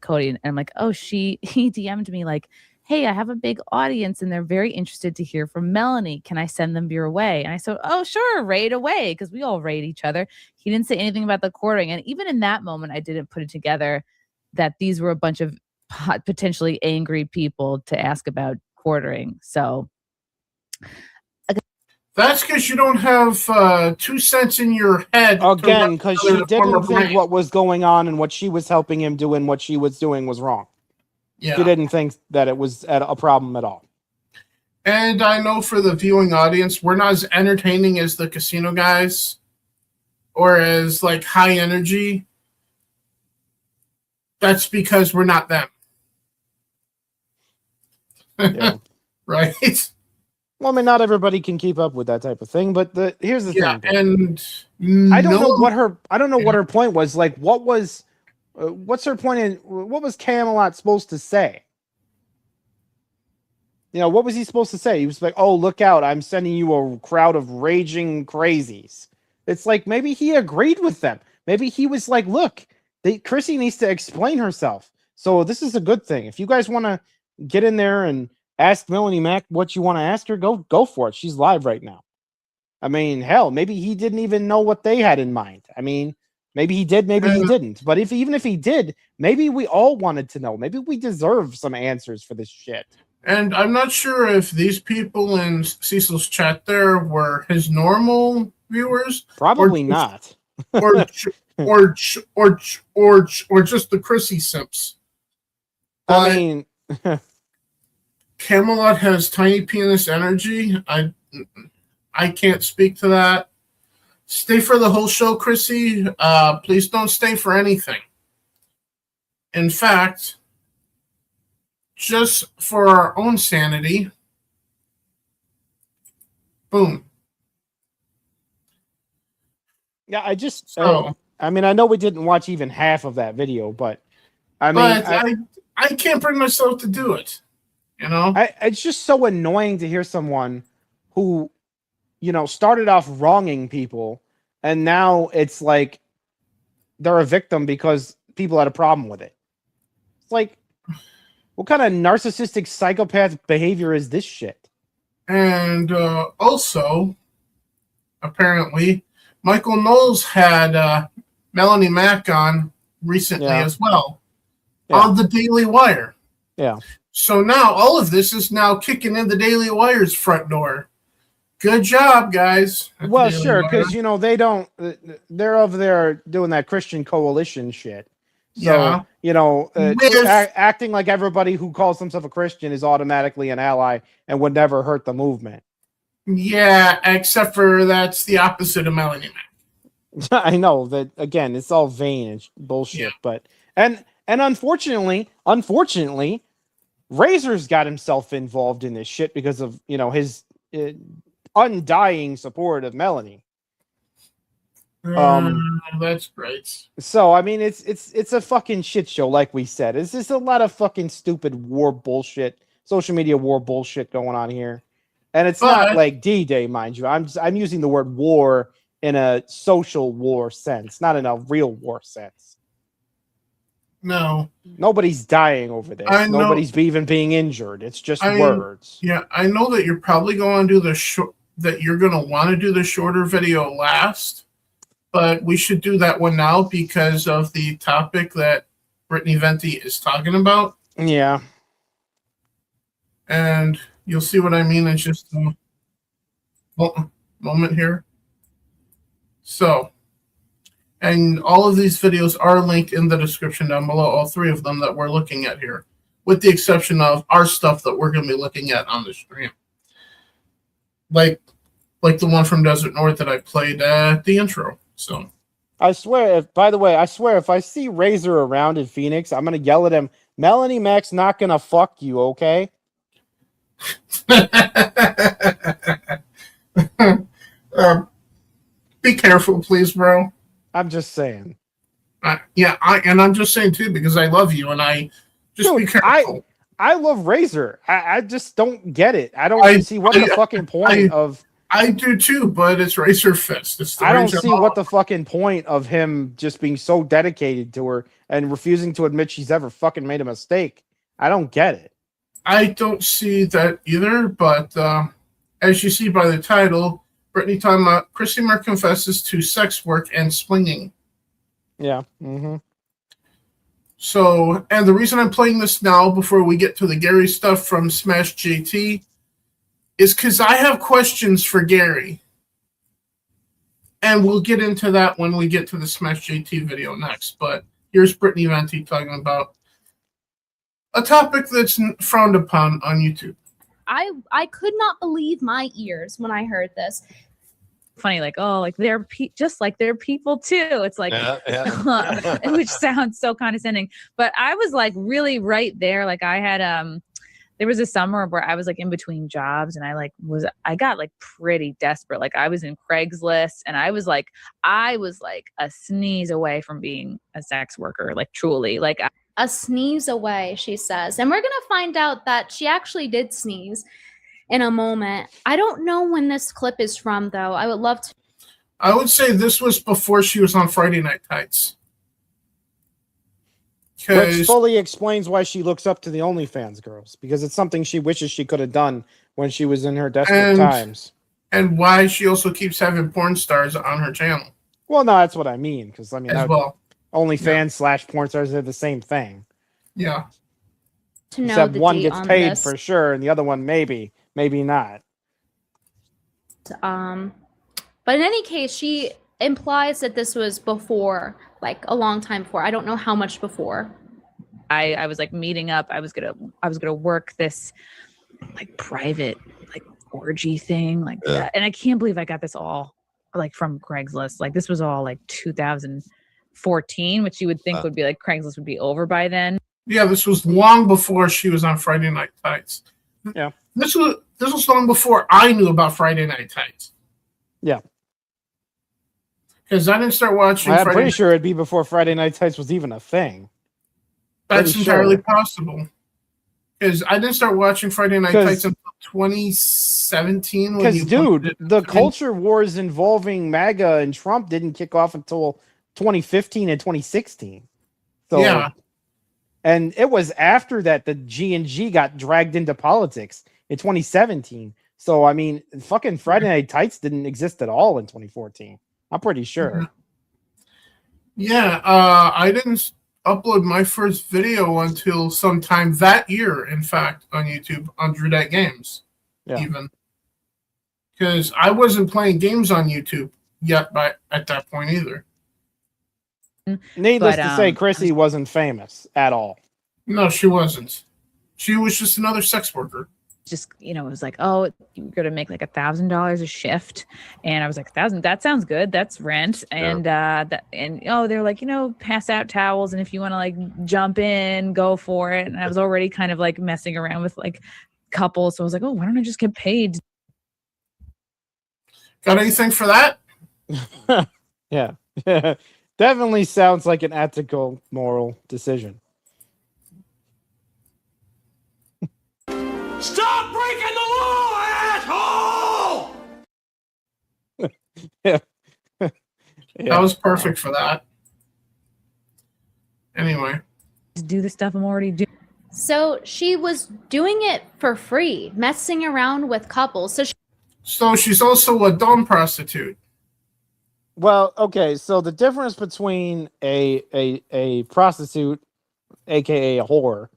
Cody, and I'm like, oh, he DM'd me like, hey, I have a big audience and they're very interested to hear from Melanie. Can I send them your way? And I said, oh, sure, raid away, because we all raid each other. He didn't say anything about the quartering. And even in that moment, I didn't put it together that these were a bunch of potentially angry people to ask about quartering. So that's because you don't have 2 cents in your head. Again, because she didn't think what was going on and what she was helping him do and what she was doing was wrong. Yeah. She didn't think that it was a problem at all. And I know for the viewing audience, we're not as entertaining as the casino guys or as like high energy. That's because we're not them. Yeah. Right? Well, I mean, not everybody can keep up with that type of thing, but here's the thing. And I don't know what her point was. Like, what's her point in what was Camelot supposed to say? What was he supposed to say? He was like, oh, look out, I'm sending you a crowd of raging crazies. It's like, maybe he agreed with them. Maybe he was like, look, Chrissy needs to explain herself. So this is a good thing. If you guys want to get in there and ask Melanie Mac what you want to ask her, go for it. She's live right now. I mean, hell, maybe he didn't even know what they had in mind. I mean, maybe he did, maybe he didn't. But even if he did, maybe we all wanted to know. Maybe we deserve some answers for this shit. And I'm not sure if these people in Cecil's chat there were his normal viewers. Probably not. or just the Chrissy simps. I mean, Camelot has tiny penis energy. I can't speak to that. Stay for the whole show, Chrissy. Please don't stay for anything. In fact, just for our own sanity, boom. Yeah, I mean, I know we didn't watch even half of that video, but I can't bring myself to do it. It's just so annoying to hear someone who, started off wronging people, and now it's like they're a victim because people had a problem with it. It's like, what kind of narcissistic psychopath behavior is this shit? And also, apparently, Michael Knowles had Melanie Mac on recently as well on the Daily Wire. Yeah. So now all of this is now kicking in the Daily Wire's front door. Good job, guys. Well, sure, because they're over there doing that Christian coalition shit. So, acting like everybody who calls themselves a Christian is automatically an ally and would never hurt the movement. Yeah, except for that's the opposite of Melanie Mac. I know that, again, it's all vain and bullshit. But and unfortunately, Razor's got himself involved in this shit because of his undying support of Melanie. That's great. So I mean, it's a fucking shit show, like we said. It's just a lot of fucking stupid war bullshit, social media war bullshit going on here. And it's not like D-Day, mind you. I'm using the word war in a social war sense, not in a real war sense. No. Nobody's dying over this. Nobody's even being injured. It's just words. Yeah, I know that you're probably going to do that you're going to want to do the shorter video last, but we should do that one now because of the topic that Brittany Venti is talking about. Yeah. And you'll see what I mean in just a moment here. So, and all of these videos are linked in the description down below, all three of them that we're looking at here, with the exception of our stuff that we're going to be looking at on the stream. Like the one from Desert North that I played at the intro. So, I swear, if I see Razor around in Phoenix, I'm going to yell at him, Melanie Mac's not going to fuck you, okay? Be careful, please, bro. I'm just saying. I'm just saying too because I love you and I just be careful. I love Razor. I just don't get it. I don't see what the fucking point of. I do too, but it's Razor Fist. I don't see what the fucking point of him just being so dedicated to her and refusing to admit she's ever fucking made a mistake. I don't get it. I don't see that either, but as you see by the title, Brittany talking about Chrissie Mayr confesses to sex work and splinging. Yeah. Mm-hmm. So, and the reason I'm playing this now before we get to the Gary stuff from Smash JT is because I have questions for Gary. And we'll get into that when we get to the Smash JT video next. But here's Brittany Venti talking about a topic that's frowned upon on YouTube. I could not believe my ears when I heard this. Funny, like, oh, like they're just like they're people too. It's like, which sounds so condescending. But I was like really right there. Like I had there was a summer where I was like in between jobs and I got like pretty desperate. Like I was in Craigslist and I was like a sneeze away from being a sex worker, like truly. Like a sneeze away, she says. And we're going to find out that she actually did sneeze in a moment. I don't know when this clip is from, though. I would love to. I would say this was before she was on Friday Night Tights. Which fully explains why she looks up to the OnlyFans girls, because it's something she wishes she could have done when she was in her desperate times. And why she also keeps having porn stars on her channel. Well, no, that's what I mean. Because, I mean, OnlyFans / porn stars are the same thing. Yeah. Except one gets paid for sure, and the other one maybe not. But in any case, she implies that this was before, like a long time before. I don't know how much before. I was like meeting up. I was gonna work this like private like orgy thing like that, and I can't believe I got this all like from Craigslist. Like this was all like 2014, which you would think would be like Craigslist would be over by then. Yeah, this was long before she was on Friday Night Tights. Yeah, this was long before I knew about Friday Night Tights. Yeah, because I didn't start watching. I'm pretty sure it'd be before Friday Night Tights was even a thing. That's entirely possible. Because I didn't start watching Friday Night Tights until 2017. Because, dude, the culture wars involving MAGA and Trump didn't kick off until 2015 and 2016. So, yeah. And it was after that the G&G got dragged into politics in 2017. So, I mean, fucking Friday Night Tights didn't exist at all in 2014. I'm pretty sure. Yeah, I didn't upload my first video until sometime that year, in fact, on YouTube, on Nerdrotic Games, even. Because I wasn't playing games on YouTube yet at that point either. Needless to say, Chrissie wasn't famous at all. No, she wasn't. She was just another sex worker. Just, you know, it was like, oh, you're gonna make like $1,000 a shift, and I was like, 1,000, that sounds good, that's rent. And they're like, you know, pass out towels, and if you want to like jump in, go for it. And I was already kind of like messing around with like couples, so I was like, oh, why don't I just get paid? Got anything for that? Yeah. Definitely sounds like an ethical, moral decision. Stop breaking the law, asshole! That was perfect for that. Anyway. To do the stuff I'm already doing. So she was doing it for free, messing around with couples. So she's also a dumb prostitute. Well, okay, so the difference between a prostitute, aka a whore,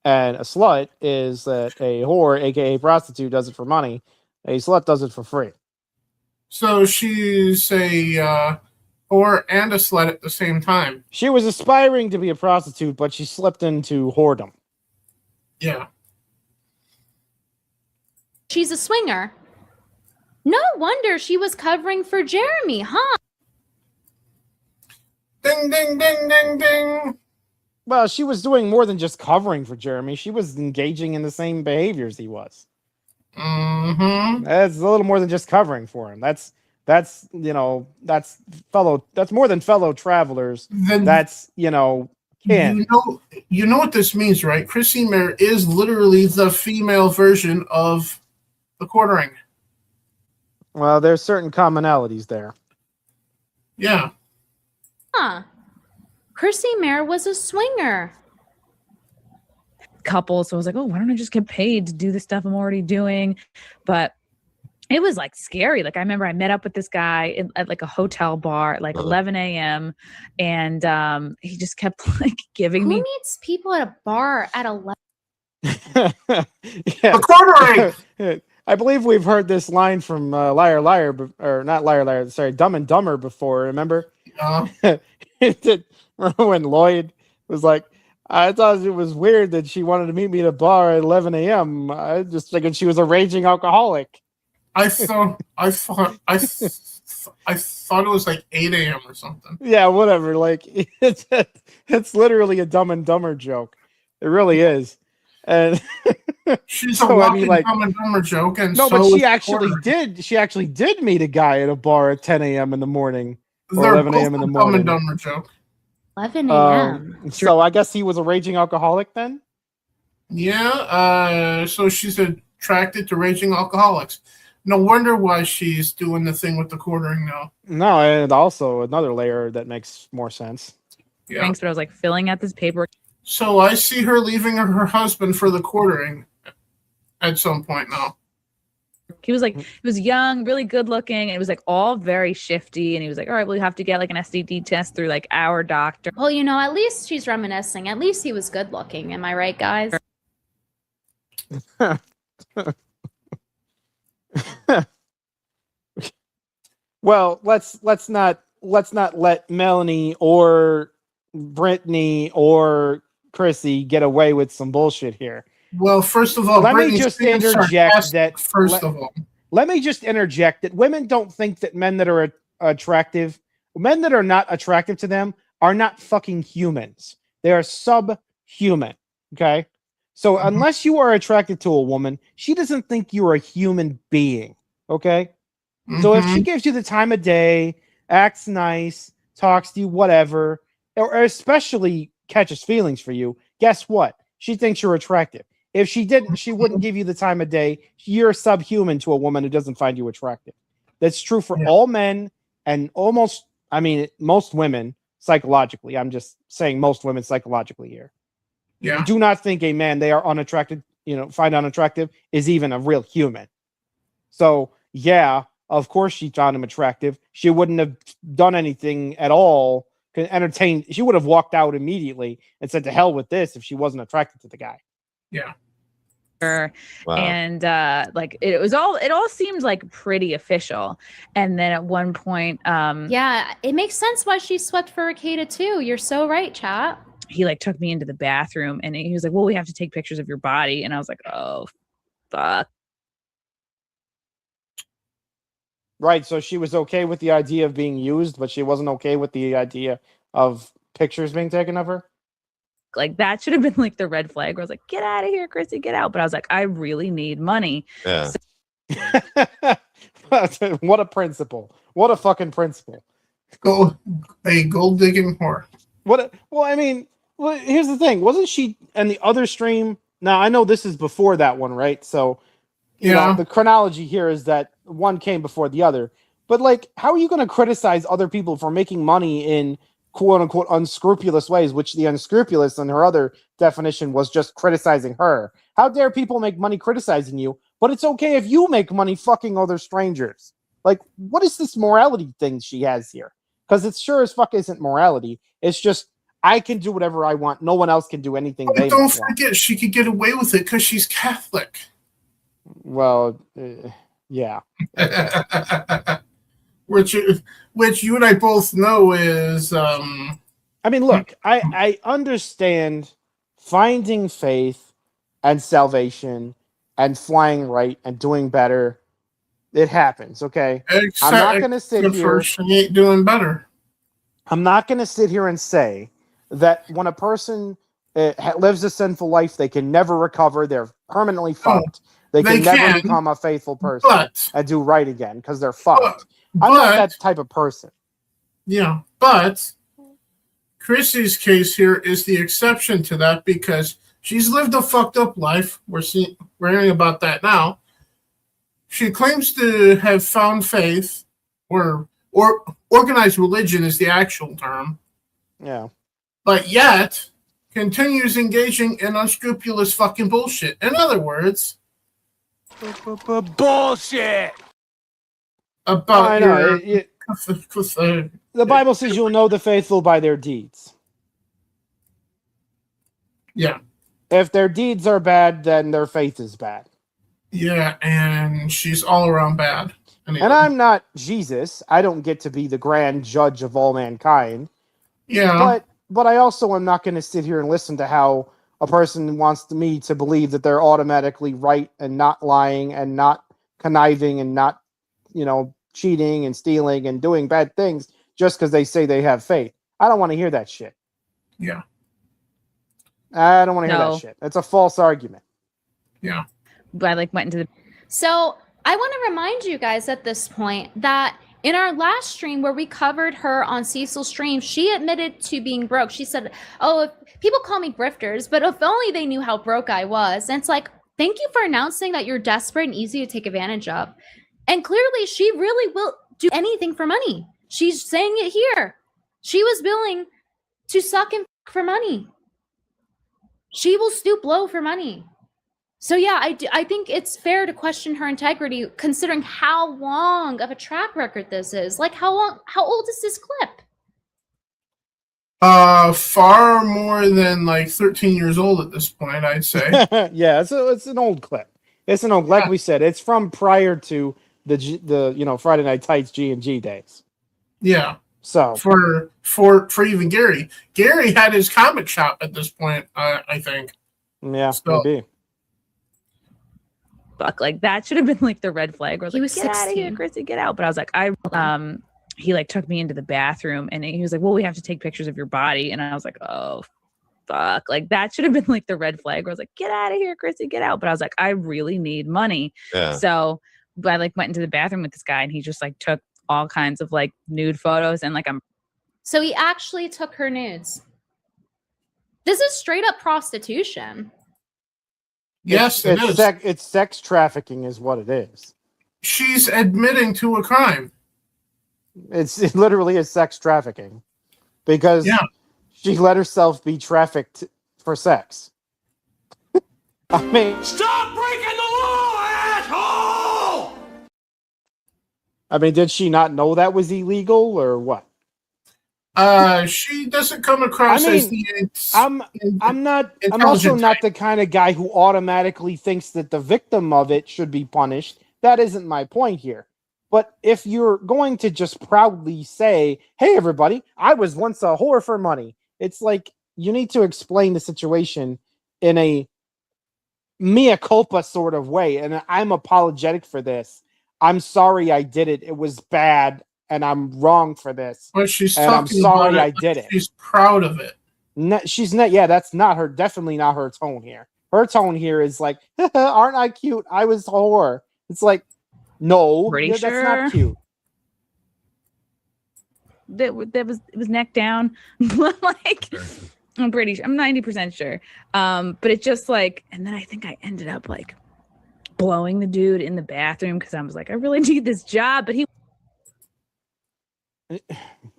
and a slut is that a whore, aka prostitute, does it for money. A slut does it for free. So she's a whore and a slut at the same time. She was aspiring to be a prostitute, but she slipped into whoredom. Yeah. She's a swinger. No wonder she was covering for Jeremy, huh? Ding, ding, ding, ding, ding. Well, she was doing more than just covering for Jeremy. She was engaging in the same behaviors he was. Mm-hmm. That's a little more than just covering for him. That's more than fellow travelers. That's kin. You know what this means, right? Chrissie Mayr is literally the female version of the quartering. Well, there's certain commonalities there. Yeah. Huh. Chrissie Mayr was a swinger. Couple, so I was like, oh, why don't I just get paid to do the stuff I'm already doing? But it was like scary. Like I remember I met up with this guy at like a hotel bar at like 11 a.m. and he just kept like giving me. Who meets people at a bar at 11? Yeah. A quartering. I believe we've heard this line from Liar Liar, or not Liar Liar, sorry, Dumb and Dumber before, remember? Remember when Lloyd was like, I thought it was weird that she wanted to meet me at a bar at 11 a.m. I just figured she was a raging alcoholic. I thought it was like 8 a.m. or something. Yeah, whatever. Like it's literally a Dumb and Dumber joke. It really is. And she's a walking Dumb and Dumber joke. And no, so but she actually did. She actually did meet a guy at a bar at 10 a.m. in the morning. Or 11 a.m. in the morning. Dumb and Dumber joke. 11 a.m. So I guess he was a raging alcoholic then? Yeah. So she's attracted to raging alcoholics. No wonder why she's doing the thing with the quartering now. No, and also another layer that makes more sense. Yeah. Thanks, but I was like filling out this paperwork. So I see her leaving her husband for the quartering at some point now. He was like, he was young, really good looking, and it was like all very shifty. And he was like, all right, well, you have to get like an STD test through like our doctor. Well, at least she's reminiscing. At least he was good looking. Am I right, guys? Well, let's not let Melanie or Brittany or Chrissy get away with some bullshit here. Well, first of all, let me just interject that. Let me just interject that women don't think that men that are attractive, men that are not attractive to them, are not fucking humans. They are subhuman. Okay, so unless you are attracted to a woman, she doesn't think you're a human being. Okay, so if she gives you the time of day, acts nice, talks to you, whatever, or especially catches feelings for you, guess what? She thinks you're attractive. If she didn't, she wouldn't give you the time of day. You're subhuman to a woman who doesn't find you attractive. That's true for all men and most women psychologically. I'm just saying most women psychologically here. Yeah. Do not think a man they are unattracted, find unattractive is even a real human. So, yeah, of course she found him attractive. She wouldn't have done anything at all. She would have walked out immediately and said to hell with this if she wasn't attracted to the guy. Yeah. Wow. And it all seemed like pretty official. And then at one point, yeah, it makes sense why she swept for Akeda too. You're so right, chat. He like took me into the bathroom and he was like, well, we have to take pictures of your body. And I was like, oh, fuck. Right. So she was okay with the idea of being used, but she wasn't okay with the idea of pictures being taken of her. Like that should have been like the red flag where I was like, get out of here, Chrissy, get out. But I was like, I really need money. Yeah. What a principle. What a fucking principle. A gold digging whore. Here's the thing. Wasn't she in the other stream? Now, I know this is before that one, right? So, you know, the chronology here is that one came before the other. But like, how are you going to criticize other people for making money in quote unquote unscrupulous ways, which the unscrupulous in her other definition was just criticizing her? How dare people make money criticizing you, but it's okay if you make money fucking other strangers? Like, what is this morality thing she has here? Because it sure as fuck isn't morality. It's just, I can do whatever I want. No one else can do anything But they don't want. forget, she could get away with it because she's Catholic. Well, yeah. which you and I both know is. I mean, look, I understand finding faith and salvation and flying right and doing better. It happens, okay? I'm not going to sit here. She ain't doing better. I'm not going to sit here and say that when a person lives a sinful life, they can never recover. They're permanently fucked. They can never become a faithful person and do right again because they're fucked. I'm not that type of person. Yeah, but Chrissie's case here is the exception to that because she's lived a fucked up life. We're hearing about that now. She claims to have found faith, or organized religion is the actual term. Yeah. But yet continues engaging in unscrupulous fucking bullshit. In other words, bullshit. About the Bible says you'll know the faithful by their deeds. Yeah. If their deeds are bad, then their faith is bad. Yeah, and she's all around bad. Anyway. And I'm not Jesus. I don't get to be the grand judge of all mankind. Yeah. But I also am not going to sit here and listen to how a person wants me to believe that they're automatically right and not lying and not conniving and not, cheating and stealing and doing bad things just because they say they have faith. I don't want to hear that shit. Yeah. I don't want to hear that shit. It's a false argument. Yeah. But I went into the. So I want to remind you guys at this point that in our last stream where we covered her on Cecil's stream, she admitted to being broke. She said, "Oh, people call me grifters, but if only they knew how broke I was." And it's like, thank you for announcing that you're desperate and easy to take advantage of. And clearly she really will do anything for money. She's saying it here. She was willing to suck and for money. She will stoop low for money. So yeah, I think it's fair to question her integrity considering how long of a track record this is. Like how old is this clip? Far more than 13 years old at this point, I'd say. Yeah, it's an old clip. It's an old, like we said, it's from prior to the Friday Night Tights G&G days. Yeah. So for even Gary had his comic shop at this point, I think. Yeah, maybe. Fuck, that should have been the red flag. Where I was he was get out of here, Chrissy, get out. But I was he took me into the bathroom and he was like, well, we have to take pictures of your body. And I was like, oh, fuck. That should have been the red flag where I was like, get out of here, Chrissy, get out. But I was like, I really need money. Yeah. So I went into the bathroom with this guy and he just took all kinds of nude photos and So he actually took her nudes. This is straight up prostitution. Yes, it's sex trafficking is what it is. She's admitting to a crime. It literally is sex trafficking because she let herself be trafficked for sex. I mean, stop breaking the law, asshole! I mean, did she not know that was illegal or what? She doesn't come across as I'm also not the kind of guy who automatically thinks that the victim of it should be punished. That isn't my point here. But if you're going to just proudly say, hey, everybody, I was once a whore for money, it's you need to explain the situation in a mea culpa sort of way. And I'm apologetic for this. I'm sorry I did it. It was bad. And I'm wrong for this. Well, she's and I'm sorry I did it. She's proud of it. She's not. Yeah, that's not her. Definitely not her tone here. Her tone here is aren't I cute? I was a whore. It's no, that's not cute. It was neck down. I'm pretty sure. I'm 90% sure. But it's just and then I think I ended up blowing the dude in the bathroom because I was I really need this job, but he.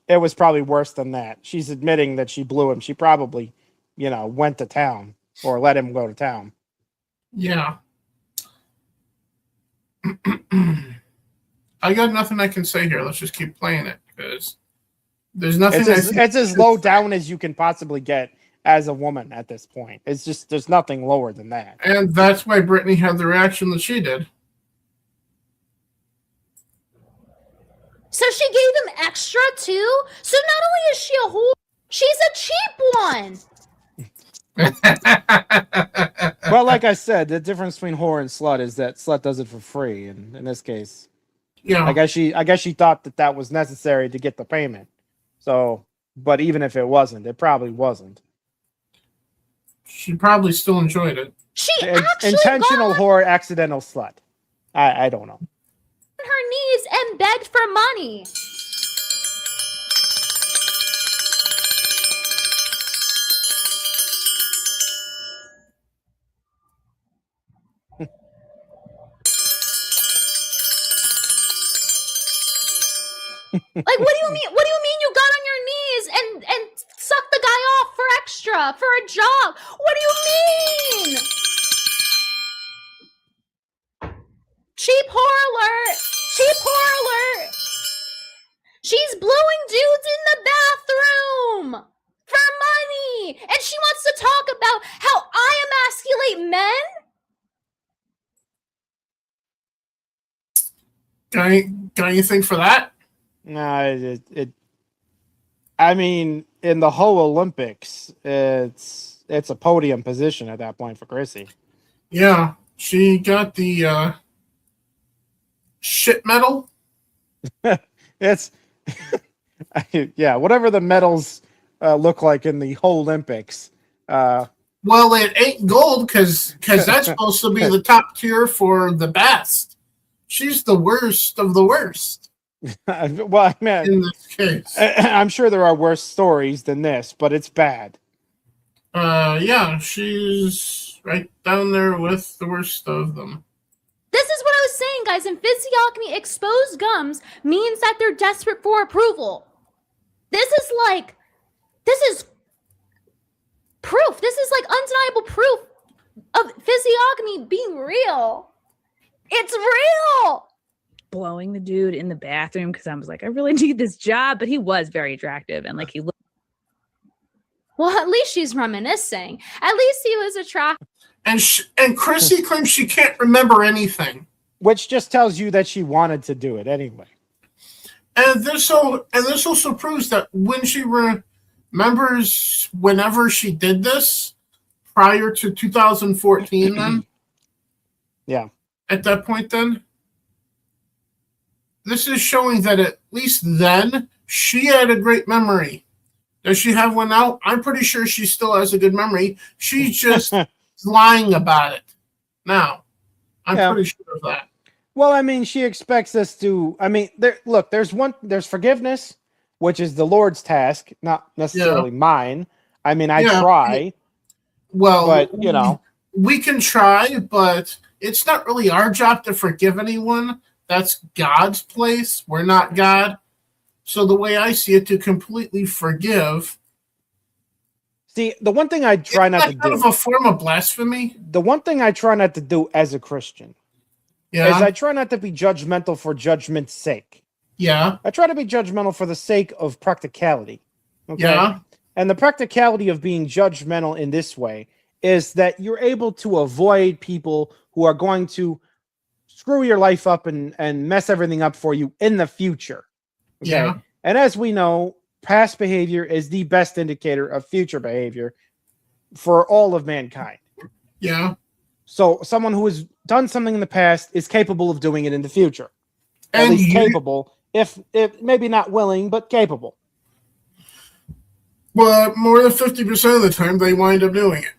it was probably worse than that. She's admitting that she blew him. She probably, went to town or let him go to town. Yeah. I got nothing I can say here. Let's just keep playing it because there's nothing. It's as low down as you can possibly get as a woman at this point. It's just there's nothing lower than that. And that's why Brittany had the reaction that she did. So she gave him extra too? So not only is she a whore, she's a cheap one. Well, like I said, the difference between whore and slut is that slut does it for free, and in this case, yeah, I guess she thought that was necessary to get the payment. So, but even if it wasn't, it probably wasn't. She probably still enjoyed it. She actually intentional whore, accidental slut. I don't know. Her knees and begged for money. Like, what do you mean? What do you mean you got on your knees and sucked the guy off for extra for a job? What do you mean? Cheap whore alert! Cheap whore alert! She's blowing dudes in the bathroom for money, and she wants to talk about how I emasculate men. Got anything for that? No, I mean, in the whole Olympics, it's a podium position at that point for Chrissie. Yeah, she got the shit medal. It's yeah, whatever the medals look like in the whole Olympics. Well, it ain't gold because that's supposed to be the top tier for the best. She's the worst of the worst. Well, I mean, in this case, I'm sure there are worse stories than this, but it's bad. Yeah, she's right down there with the worst of them. This is what I was saying, guys. In physiognomy, exposed gums means that they're desperate for approval. This is proof. This is like undeniable proof of physiognomy being real. It's real. Blowing the dude in the bathroom because I was like, I really need this job, but he was very attractive and like he looked. Well, at least she's reminiscing. At least he was attractive. And Chrissie claims she can't remember anything, which just tells you that she wanted to do it anyway. And this also proves that when she remembers whenever she did this prior to 2014, then yeah, at that point, then this is showing that at least then she had a great memory. Does she have one now? I'm pretty sure she still has a good memory. She's just lying about it now. I'm pretty sure of that. Well, I mean, she expects us to. I mean, there's forgiveness, which is the Lord's task, not necessarily mine. I mean, I try. Well, but we can try, but it's not really our job to forgive anyone. That's God's place. We're not God. So the way I see it, to completely forgive. See, the one thing I try not to do. Kind of a form of blasphemy. The one thing I try not to do as a Christian is I try not to be judgmental for judgment's sake. Yeah. I try to be judgmental for the sake of practicality. Okay? Yeah. And the practicality of being judgmental in this way is that you're able to avoid people who are going to screw your life up and mess everything up for you in the future. Okay? Yeah. And as we know, past behavior is the best indicator of future behavior for all of mankind. Yeah. So someone who has done something in the past is capable of doing it in the future. At And least capable, if maybe not willing, but capable. But more than 50% of the time, they wind up doing it.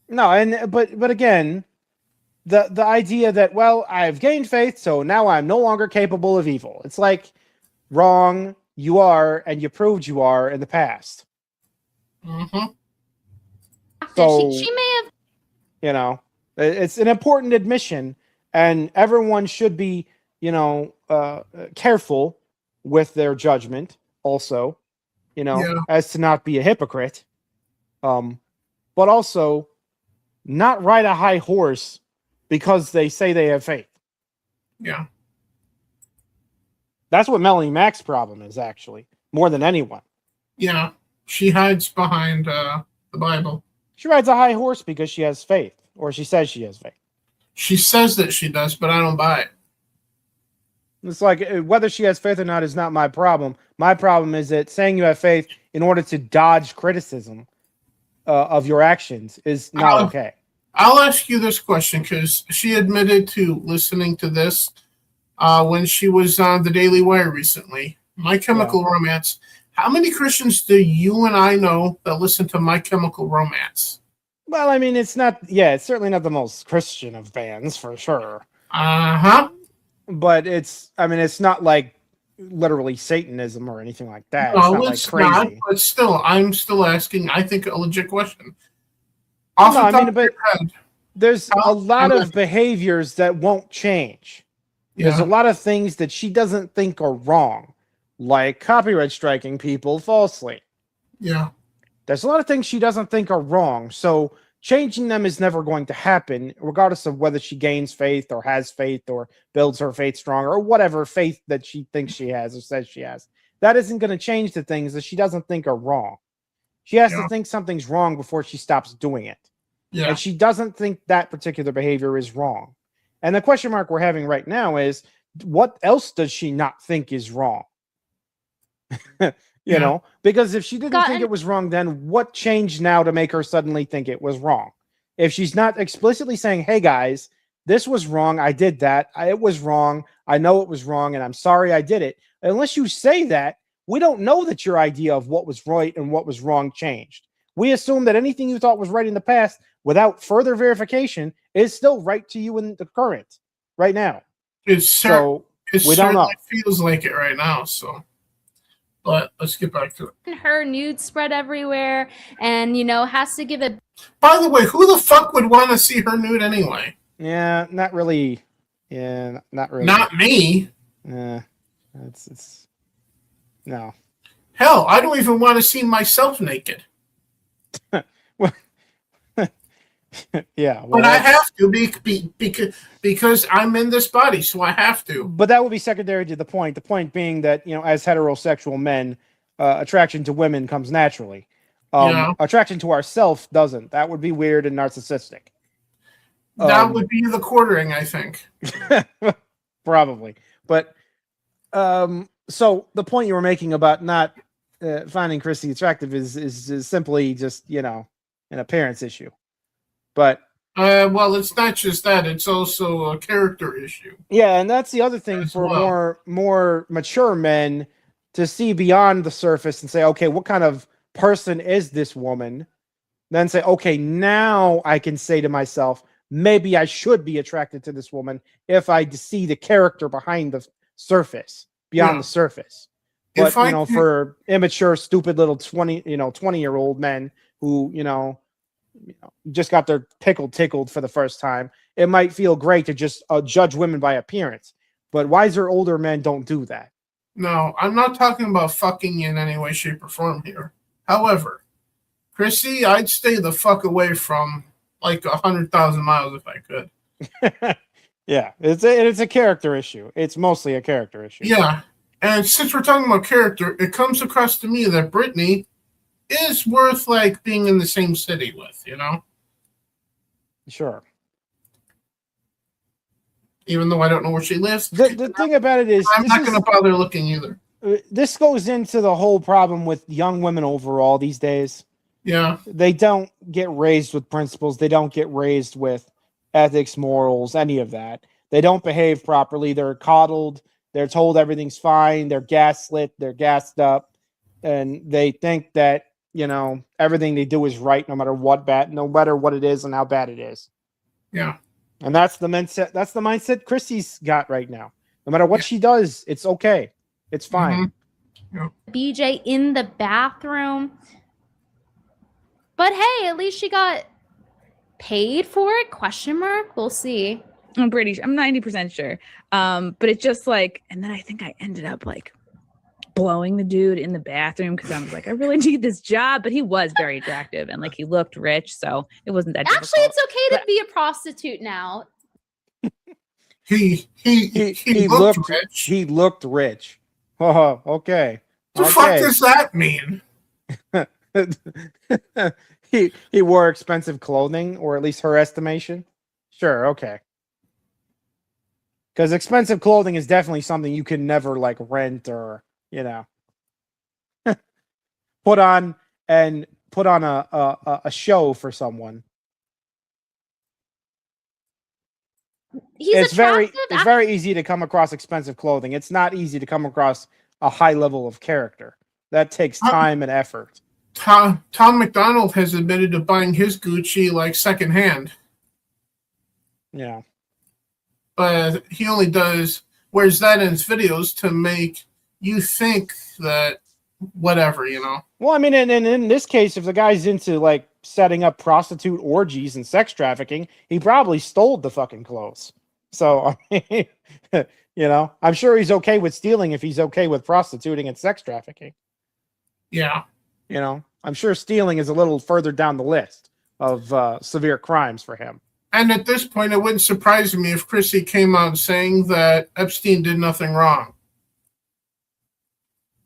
No, but again, the idea that, well, I've gained faith, so now I'm no longer capable of evil. It's like, wrong, you are, and you proved you are in the past. Mm-hmm. So she may have, it's an important admission, and everyone should be, careful with their judgment also, as to not be a hypocrite. But also not ride a high horse because they say they have faith. Yeah. That's what Melanie Mack's problem is, actually, more than anyone. Yeah. She hides behind the Bible. She rides a high horse because she has faith, or she says she has faith. She says that she does, but I don't buy it. It's like whether she has faith or not is not my problem. My problem is that saying you have faith in order to dodge criticism of your actions is not okay. I'll ask you this question because she admitted to listening to this when she was on the Daily Wire recently. My Chemical Romance. How many Christians do you and I know that listen to My Chemical Romance? Well, I mean, it's certainly not the most Christian of bands, for sure. Uh-huh. But it's not like literally Satanism or anything like that. No, it's not like crazy. Not, but still, I'm still asking, I think, a legit question. There's a lot of behaviors that won't change. Yeah. There's a lot of things that she doesn't think are wrong, like copyright striking people falsely. Yeah. There's a lot of things she doesn't think are wrong, so changing them is never going to happen, regardless of whether she gains faith or has faith or builds her faith stronger or whatever faith that she thinks she has or says she has. That isn't going to change the things that she doesn't think are wrong. She has to think something's wrong before she stops doing it. Yeah. And she doesn't think that particular behavior is wrong. And the question mark we're having right now is, what else does she not think is wrong? You know, because if she didn't think it was wrong, then what changed now to make her suddenly think it was wrong? If she's not explicitly saying, hey guys, this was wrong, I did that, it was wrong, I know it was wrong, and I'm sorry I did it. Unless you say that, we don't know that your idea of what was right and what was wrong changed. We assume that anything you thought was right in the past, without further verification, is still right to you in the current, right now. It certainly feels like it right now, so... But let's get back to it. Her nude spread everywhere and, has to give it. By the way, who the fuck would want to see her nude anyway? Yeah, not really. Yeah, not really. Not me. Yeah, it's no. Hell, I don't even want to see myself naked. Yeah, but I have to because I'm in this body, so I have to. But that would be secondary to the point. The point being that, as heterosexual men, attraction to women comes naturally. Attraction to ourselves doesn't. That would be weird and narcissistic. That would be the quartering, I think. Probably. But so the point you were making about not finding Chrissie attractive is simply just, an appearance issue. But well, it's not just that; it's also a character issue. Yeah, and that's the other thing for more mature men to see beyond the surface and say, okay, what kind of person is this woman? Then say, okay, now I can say to myself, maybe I should be attracted to this woman if I see the character behind the surface, beyond the surface. But for immature, stupid little 20-year-old men who just got their pickle tickled for the first time, it might feel great to just judge women by appearance. But wiser older men don't do that. No, I'm not talking about fucking in any way, shape, or form here. However, Chrissie, I'd stay the fuck away from like 100,000 miles if I could. Yeah, it's a character issue. It's mostly a character issue. Yeah, and since we're talking about character, it comes across to me that Brittany is worth like being in the same city with, Sure. Even though I don't know where she lives. The thing about it is, I'm not going to bother looking either. This goes into the whole problem with young women overall these days. Yeah. They don't get raised with principles. They don't get raised with ethics, morals, any of that. They don't behave properly. They're coddled. They're told everything's fine. They're gaslit. They're gassed up. And they think that, everything they do is right, no matter what it is and how bad it is. Yeah. And that's the mindset. That's the mindset Chrissie's got right now. No matter what she does, it's okay. It's fine. Mm-hmm. Yeah. BJ in the bathroom. But hey, at least she got paid for it? ? We'll see. I'm pretty sure. I'm 90% sure. But it's just like, and then I think I ended up like blowing the dude in the bathroom because I was like, I really need this job. But he was very attractive and like he looked rich, so it wasn't that Actually, difficult. it's okay to be a prostitute now. He looked rich. He looked rich. Oh, okay. The fuck does that mean? he wore expensive clothing, or at least her estimation. Sure, okay. Because expensive clothing is definitely something you can never like rent or, you know, put on a show for someone. It's very easy to come across expensive clothing. It's not easy to come across a high level of character. That takes time and effort. Tom McDonald has admitted to buying his Gucci like secondhand. Yeah. But he only wears that in his videos to make you think that whatever, you know. Well, I mean, and in this case, if the guy's into like setting up prostitute orgies and sex trafficking, he probably stole the fucking clothes. So, I mean, you know, I'm sure he's okay with stealing if he's okay with prostituting and sex trafficking. Yeah. You know, I'm sure stealing is a little further down the list of severe crimes for him. And at this point, it wouldn't surprise me if Chrissie came out saying that Epstein did nothing wrong.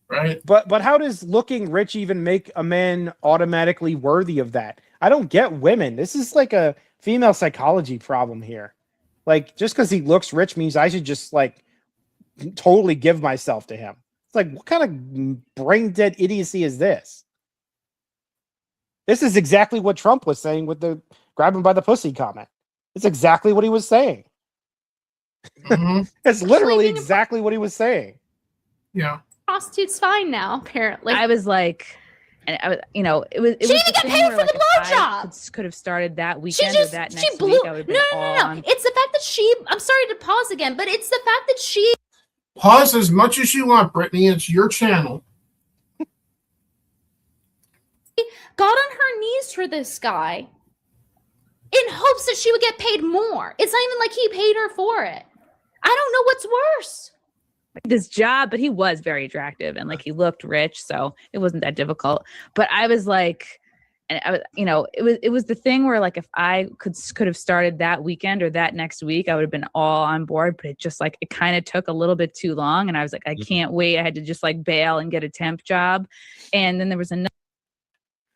Right? But how does looking rich even make a man automatically worthy of that? I don't get women. This is like a female psychology problem here. Like, just because he looks rich means I should just like totally give myself to him. It's like, what kind of brain dead idiocy is this? This is exactly what Trump was saying with the grab him by the pussy comment. It's exactly what he was saying. Mm-hmm. It's literally exactly what he was saying. Yeah. Prostitute's fine now, apparently. I was like, and I was, you know, it was. She didn't get paid for the blowjob. Could have started that weekend or that next week. I would have been No. It's the fact that I'm sorry to pause again, but it's the fact that she pause as much as you want, Brittany. It's your channel. got on her knees for this guy in hopes that she would get paid more. It's not even like he paid her for it. I don't know what's worse. This job, but he was very attractive and like he looked rich, so it wasn't that difficult. But I was like, and I was, you know, it was the thing where like if I could have started that weekend or that next week, I would have been all on board. But it just like it kind of took a little bit too long, and I was like, I can't wait. I had to just like bail and get a temp job, and then there was another.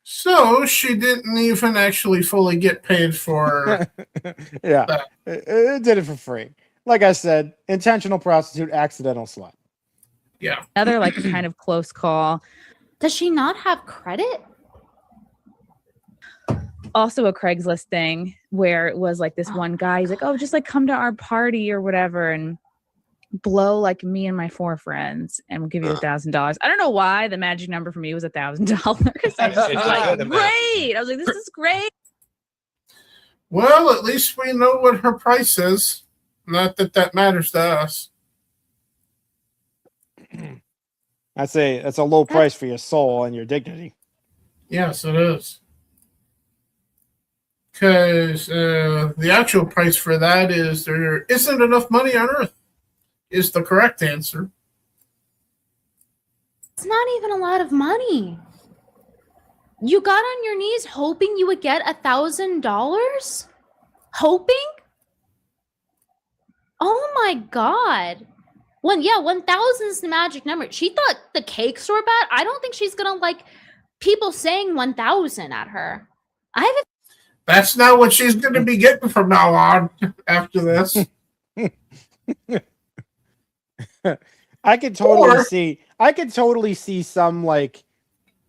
So she didn't even actually fully get paid for. Yeah, it did it for free. Like I said, intentional prostitute, accidental slut. Yeah. Another like kind of close call. Does she not have credit? Also a Craigslist thing where it was like this one guy, he's like, oh, just like come to our party or whatever and blow like me and my 4 friends and we'll give you $1,000. I don't know why the magic number for me was $1,000. I was like, great. I was like, this is great. Well, at least we know what her price is. Not that that matters to us. That's a low price for your soul and your dignity. Yes, it is. Because the actual price for that is there isn't enough money on earth, is the correct answer. It's not even a lot of money. You got on your knees hoping you would get $1,000? Hoping? Oh my God. 1,000 is the magic number. She thought the cakes were bad. I don't think she's going to like people saying 1,000 at her. That's not what she's going to be getting from now on after this. I could totally see some like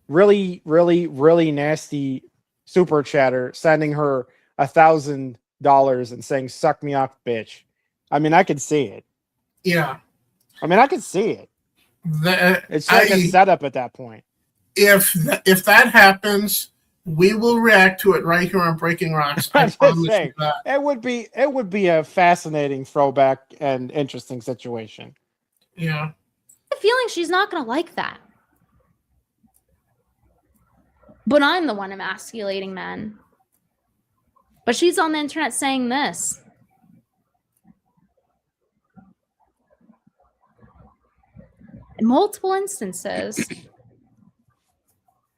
really, really, really nasty super chatter sending her $1,000 and saying, suck me off, bitch. I mean, I could see it. Yeah. I mean, I could see it. It's like a setup at that point. If that happens, we will react to it right here on Breaking Rocks. I promise you that. It would be a fascinating throwback and interesting situation. Yeah. I have a feeling she's not going to like that. But I'm the one emasculating men. But she's on the internet saying this. multiple instances.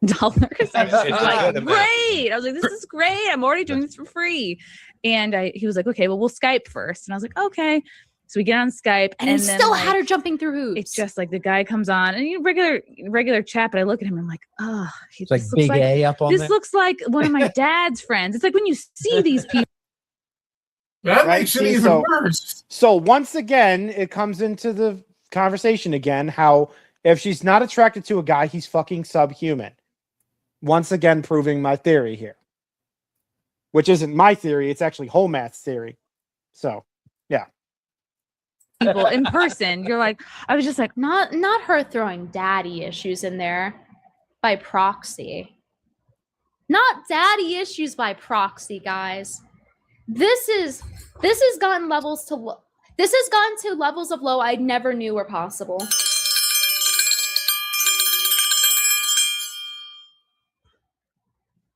dollars. I was It's like, good, man. great. I was like, this is great. I'm already doing this for free. And he was like, okay, well, we'll Skype first. And I was like, okay. So we get on Skype, And then, still like, had her jumping through hoops. it's just like the guy comes on and regular chat, but I look at him and I'm like, oh, It's like big A up on this there. looks like one of my dad's friends. It's like when you see these people. That Right, makes it see, even so- worse. So once again, it comes into the conversation again, how if she's not attracted to a guy, he's fucking subhuman. Once again, proving my theory here. Which isn't my theory, it's actually Holmath's theory. So, yeah. People in person, you're like, I was just like, Not her throwing daddy issues in there by proxy. Not daddy issues by proxy, guys. This has gotten levels to this has gone to levels of low I never knew were possible.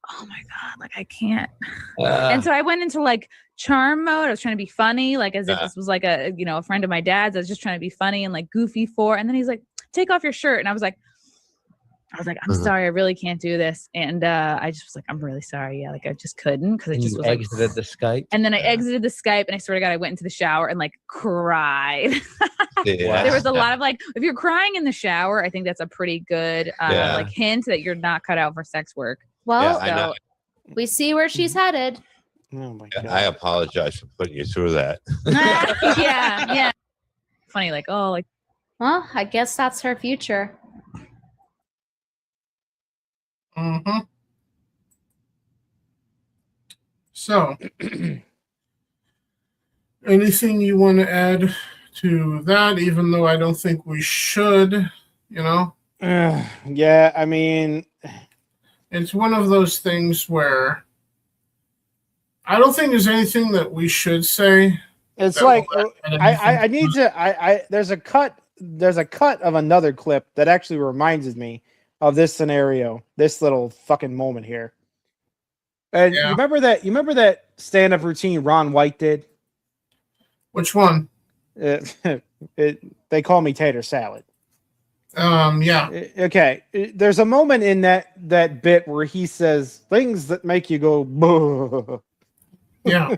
oh my god, like I can't. And so I went into like charm mode. I was trying to be funny, like as if this was like a a friend of my dad's. I was just trying to be funny and like goofy for. And then he's like, take off your shirt, and I was like, I'm sorry, I really can't do this. And I just was like, I'm really sorry. Yeah, like I just couldn't because I And just you was like. exited the Skype. And then I exited the Skype, and I swear to God, I went into the shower and like cried. Yeah. There was a lot of like, if you're crying in the shower, I think that's a pretty good like hint that you're not cut out for sex work. Well, I know. we see where she's headed. Oh my god. I apologize for putting you through that. yeah. Funny, like, oh, like, Well, I guess that's her future. Mm-hmm. So, anything you want to add to that, even though I don't think we should, Yeah, I mean, it's one of those things where I don't think there's anything that we should say. it's that like will add I anything. need to there's a cut of another clip that actually reminds me of this scenario, this little fucking moment here. And Yeah. you remember that stand-up routine Ron White did? Which one? They call me Tater Salad. Yeah. Okay. There's a moment in that bit where he says things that make you go, "Boo." Yeah.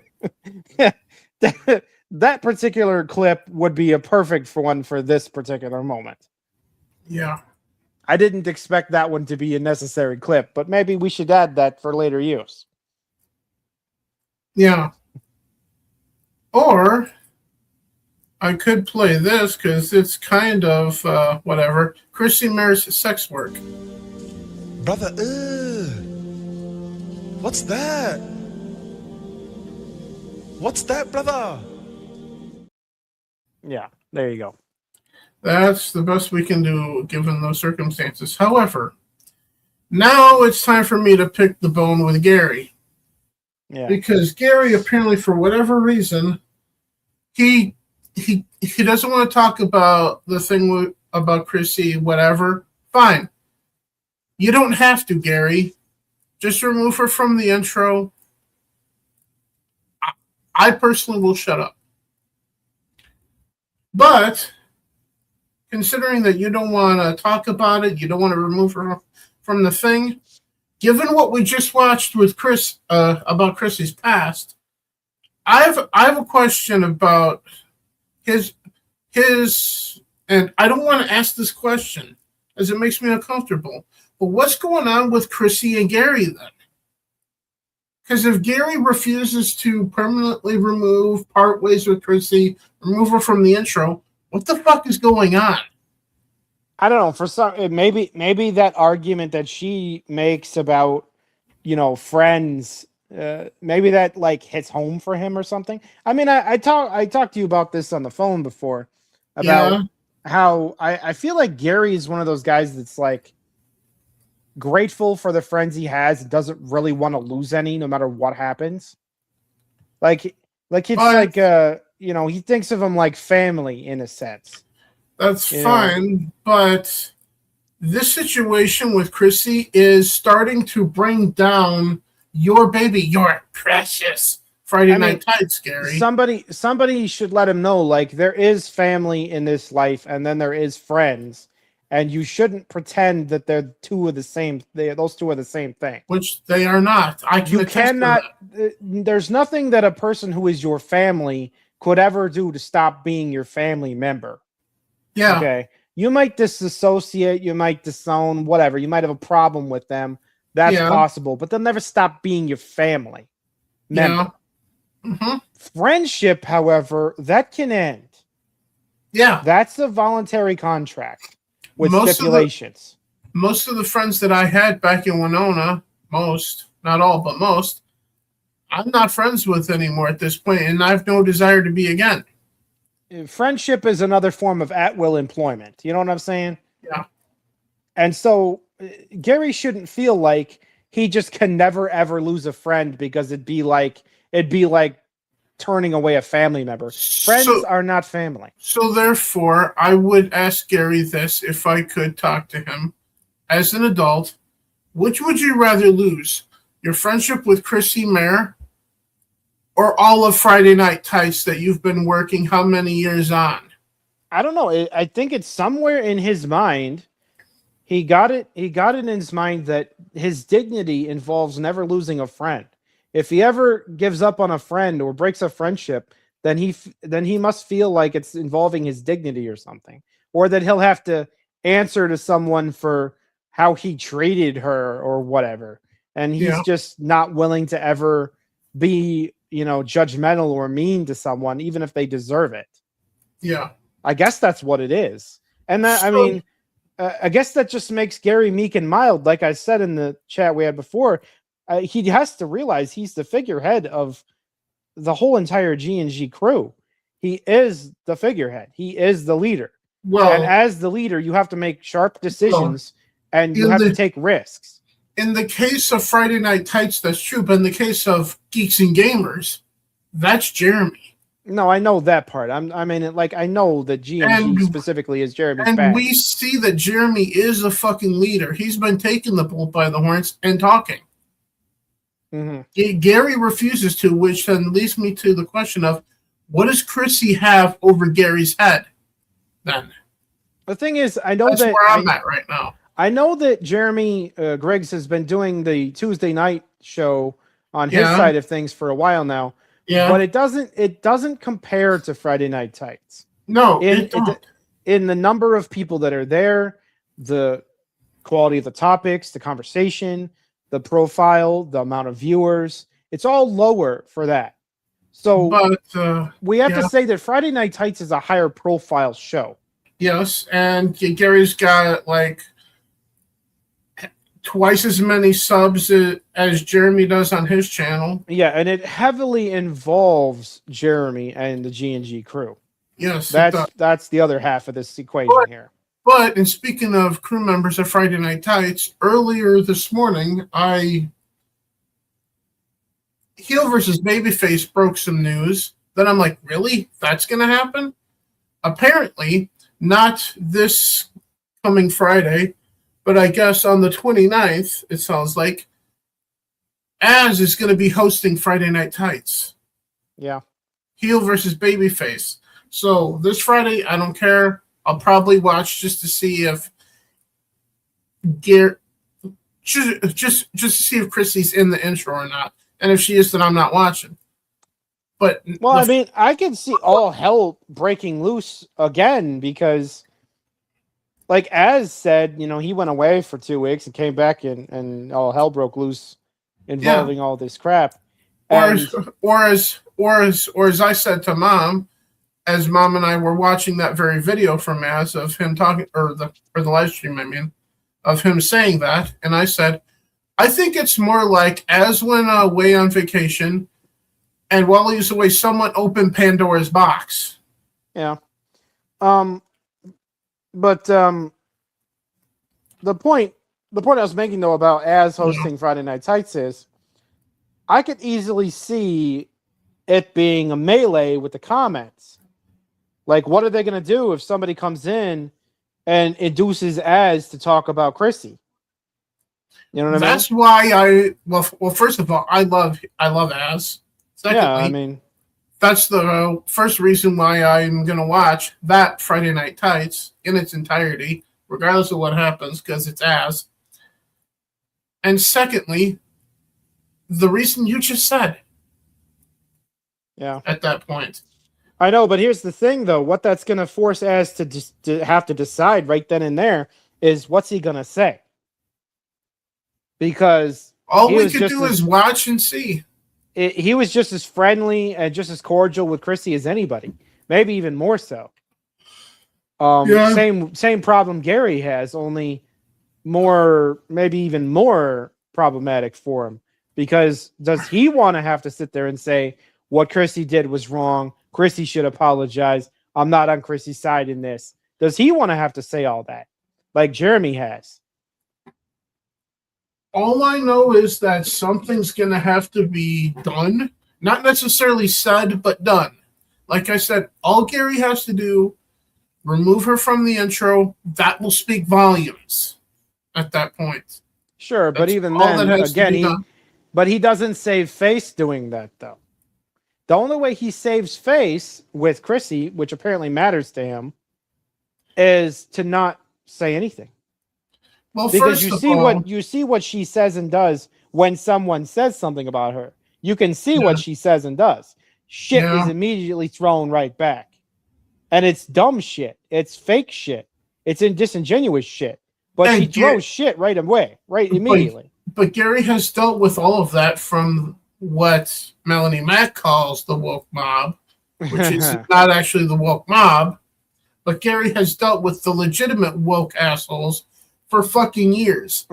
That particular clip would be a perfect one for this particular moment. Yeah. I didn't expect that one to be a necessary clip, but maybe we should add that for later use. Yeah. Or I could play this because it's kind of whatever. Chrissie Mayr's sex work. Brother, what's that? What's that, brother? Yeah, there you go. That's the best we can do given those circumstances. However, now it's time for me to pick the bone with Gary. Yeah. Because Gary, apparently, for whatever reason, he doesn't want to talk about the thing about Chrissie, whatever. Fine. You don't have to, Gary. Just remove her from the intro. I personally will shut up. But considering that you don't want to talk about it, you don't want to remove her from the thing, given what we just watched with Chris about Chrissie's past, I have a question about his and I don't want to ask this question as it makes me uncomfortable. But what's going on with Chrissie and Gary then? Because if Gary refuses to permanently part ways with Chrissie, remove her from the intro, what the fuck is going on? I don't know. For some, maybe that argument that she makes about, friends, maybe that like hits home for him or something. I mean, I talked to you about this on the phone before about how I feel like Gary is one of those guys that's like grateful for the friends he has and doesn't really want to lose any no matter what happens. Like it's like he thinks of them like family in a sense. That's fine, but this situation with Chrissie is starting to bring down your baby, your precious Friday Night Tights, Gary. Somebody should let him know, like, there is family in this life, and then there is friends, and you shouldn't pretend that they're two of the same. Those two are the same thing. Which they are not. You cannot. There's nothing that a person who is your family could ever do to stop being your family member. Yeah. Okay. You might disassociate. You might disown. Whatever. You might have a problem with them. That's possible, but they'll never stop being your family member. Yeah. Mm-hmm. Friendship, however, that can end. Yeah. That's a voluntary contract with stipulations. Most of the friends that I had back in Winona, most, not all, but most, I'm not friends with anymore at this point, and I have no desire to be again. Friendship is another form of at-will employment. You know what I'm saying? Yeah. And so Gary shouldn't feel like he just can never ever lose a friend because it'd be like turning away a family member. Friends are not family. So therefore, I would ask Gary this if I could talk to him as an adult. Which would you rather lose? Your friendship with Chrissie Mayr or all of Friday Night Tights that you've been working how many years on? I don't know. I think it's somewhere in his mind. He got it in his mind that his dignity involves never losing a friend. If he ever gives up on a friend or breaks a friendship, then he must feel like it's involving his dignity or something, or that he'll have to answer to someone for how he treated her or whatever. And he's just not willing to ever be, judgmental or mean to someone, even if they deserve it. Yeah. I guess that's what it is. And that, I guess that just makes Gary meek and mild. Like I said in the chat we had before, he has to realize he's the figurehead of the whole entire G&G crew. He is the figurehead. He is the leader. Well, and as the leader, you have to make sharp decisions and you have to take risks. In the case of Friday Night Tights, that's true. But in the case of Geeks and Gamers, that's Jeremy. No, I know that part. I know that G&G specifically is Jeremy's back. And we see that Jeremy is a fucking leader. He's been taking the bull by the horns and talking. Mm-hmm. Gary refuses to, which then leads me to the question of, what does Chrissie have over Gary's head? Then the thing is, I know that's where I'm at right now. I know that Jeremy Griggs has been doing the Tuesday night show on his side of things for a while now. Yeah, but it doesn't compare to Friday Night Tights. No, in the number of people that are there, the quality of the topics, the conversation, the profile, the amount of viewers, it's all lower for that. So we have to say that Friday Night Tights is a higher profile show. Yes, and Gary's got like twice as many subs as Jeremy does on his channel. Yeah, and it heavily involves Jeremy and the G&G crew. Yes, that's the other half of this equation here. But, and speaking of crew members of Friday Night Tights, earlier this morning, Heel versus Babyface broke some news that I'm like, really? That's going to happen? Apparently, not this coming Friday, but I guess on the 29th, it sounds like, Az is going to be hosting Friday Night Tights. Yeah. Heel versus Babyface. So this Friday, I don't care. I'll probably watch just to see if just to see if Chrissie's in the intro or not. And if she is, then I'm not watching. But I can see all hell breaking loose again because, like Az said, he went away for 2 weeks and came back and all hell broke loose involving all this crap. Or as I said to Mom, as Mom and I were watching that very video from Az of him talking, or the live stream, of him saying that, and I said, I think it's more like Az went away on vacation, and while he was away, someone opened Pandora's box. Yeah. But the point I was making though about Az hosting Friday Night Tights is, I could easily see it being a melee with the comments. Like, what are they going to do if somebody comes in and induces Az to talk about Chrissie? You know what I mean? That's why well, first of all, I love Az. Secondly, that's the first reason why I'm going to watch that Friday Night Tights in its entirety regardless of what happens, because it's as. And secondly, the reason you just said. Yeah. At that point. I know, but here's the thing, though. What that's going to force Az to have to decide right then and there is what's he going to say. Because all we could do is watch and see. He was just as friendly and just as cordial with Chrissie as anybody. Maybe even more so. Same problem Gary has, only more, maybe even more problematic for him. Because does he want to have to sit there and say what Chrissie did was wrong? Chrissie should apologize. I'm not on Chrissie's side in this. Does he want to have to say all that? Like Jeremy has. All I know is that something's going to have to be done. Not necessarily said, but done. Like I said, all Gary has to do, remove her from the intro. That will speak volumes at that point. Sure, but even then, again, he doesn't save face doing that, though. The only way he saves face with Chrissie, which apparently matters to him, is to not say anything. Well, because you see what she says and does when someone says something about her. You can see what she says and does. Shit is immediately thrown right back. And it's dumb shit. It's fake shit. It's disingenuous shit. But she throws shit right away, right immediately. But Gary has dealt with all of that from what Melanie Mack calls the woke mob, which is not actually the woke mob. But Gary has dealt with the legitimate woke assholes for fucking years.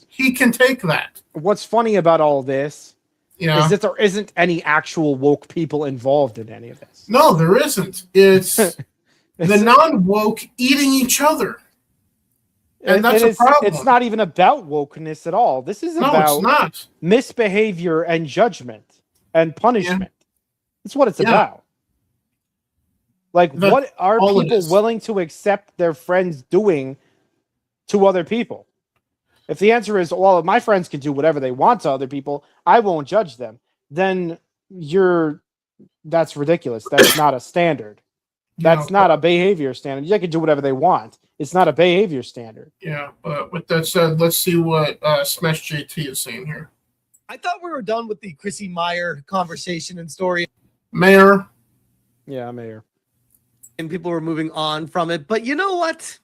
He can take that. What's funny about all this is that there isn't any actual woke people involved in any of this. No, there isn't. It's the non-woke eating each other. And that's a problem. It's not even about wokeness at all. This is about misbehavior and judgment and punishment. That's what it's about. Like, what are people willing to accept their friends doing to other people? If the answer is, well, if my friends can do whatever they want to other people, I won't judge them, then that's ridiculous. That's not a standard. That's not a behavior standard. They can do whatever they want. It's not a behavior standard. Yeah, but with that said, let's see what Smash JT is saying here. I thought we were done with the Chrissie Mayr conversation and story. Mayr. Yeah, Mayr. And people were moving on from it. But you know what?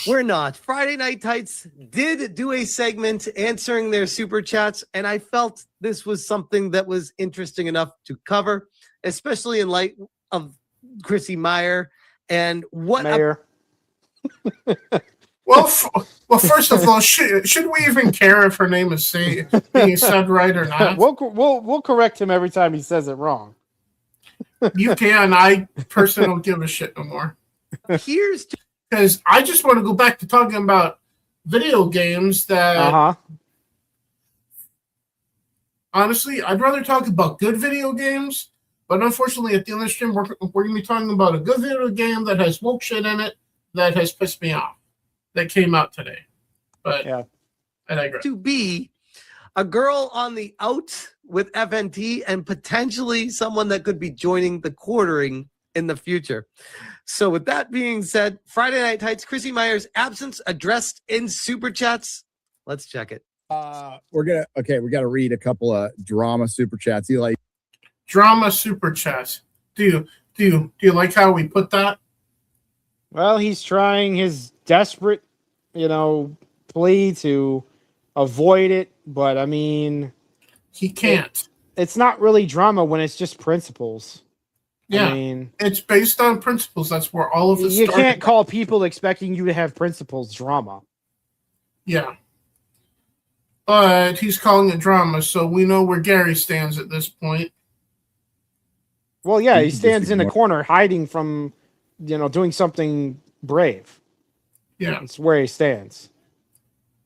We're not. Friday Night Tights did do a segment answering their super chats, and I felt this was something that was interesting enough to cover, especially in light of Chrissie Mayr and what Mayor. Well, first of all, should we even care if her name is being said right or not? We'll correct him every time he says it wrong. You can. I personally don't give a shit no more. Here's because I just want to go back to talking about video games that. Honestly, I'd rather talk about good video games, but unfortunately, at the end of the stream, we're going to be talking about a good video game that has woke shit in it that has pissed me off. That came out today, but I digress. To be a girl on the out with FNT and potentially someone that could be joining the quartering in the future. So with that being said, Friday Night Tights, Chrissie Mayr's absence addressed in super chats. Let's check it. We got to read a couple of drama super chats. You like drama super chats? Do you like how we put that? Well, he's trying his desperate, plea to avoid it, but I mean, he can't. It's not really drama when it's just principles. Yeah, I mean, it's based on principles. That's where all of this. You can't call people expecting you to have principles drama. Yeah, but he's calling it drama, so we know where Gary stands at this point. Well, yeah, he stands in a corner hiding from, doing something brave. Yeah, that's where he stands.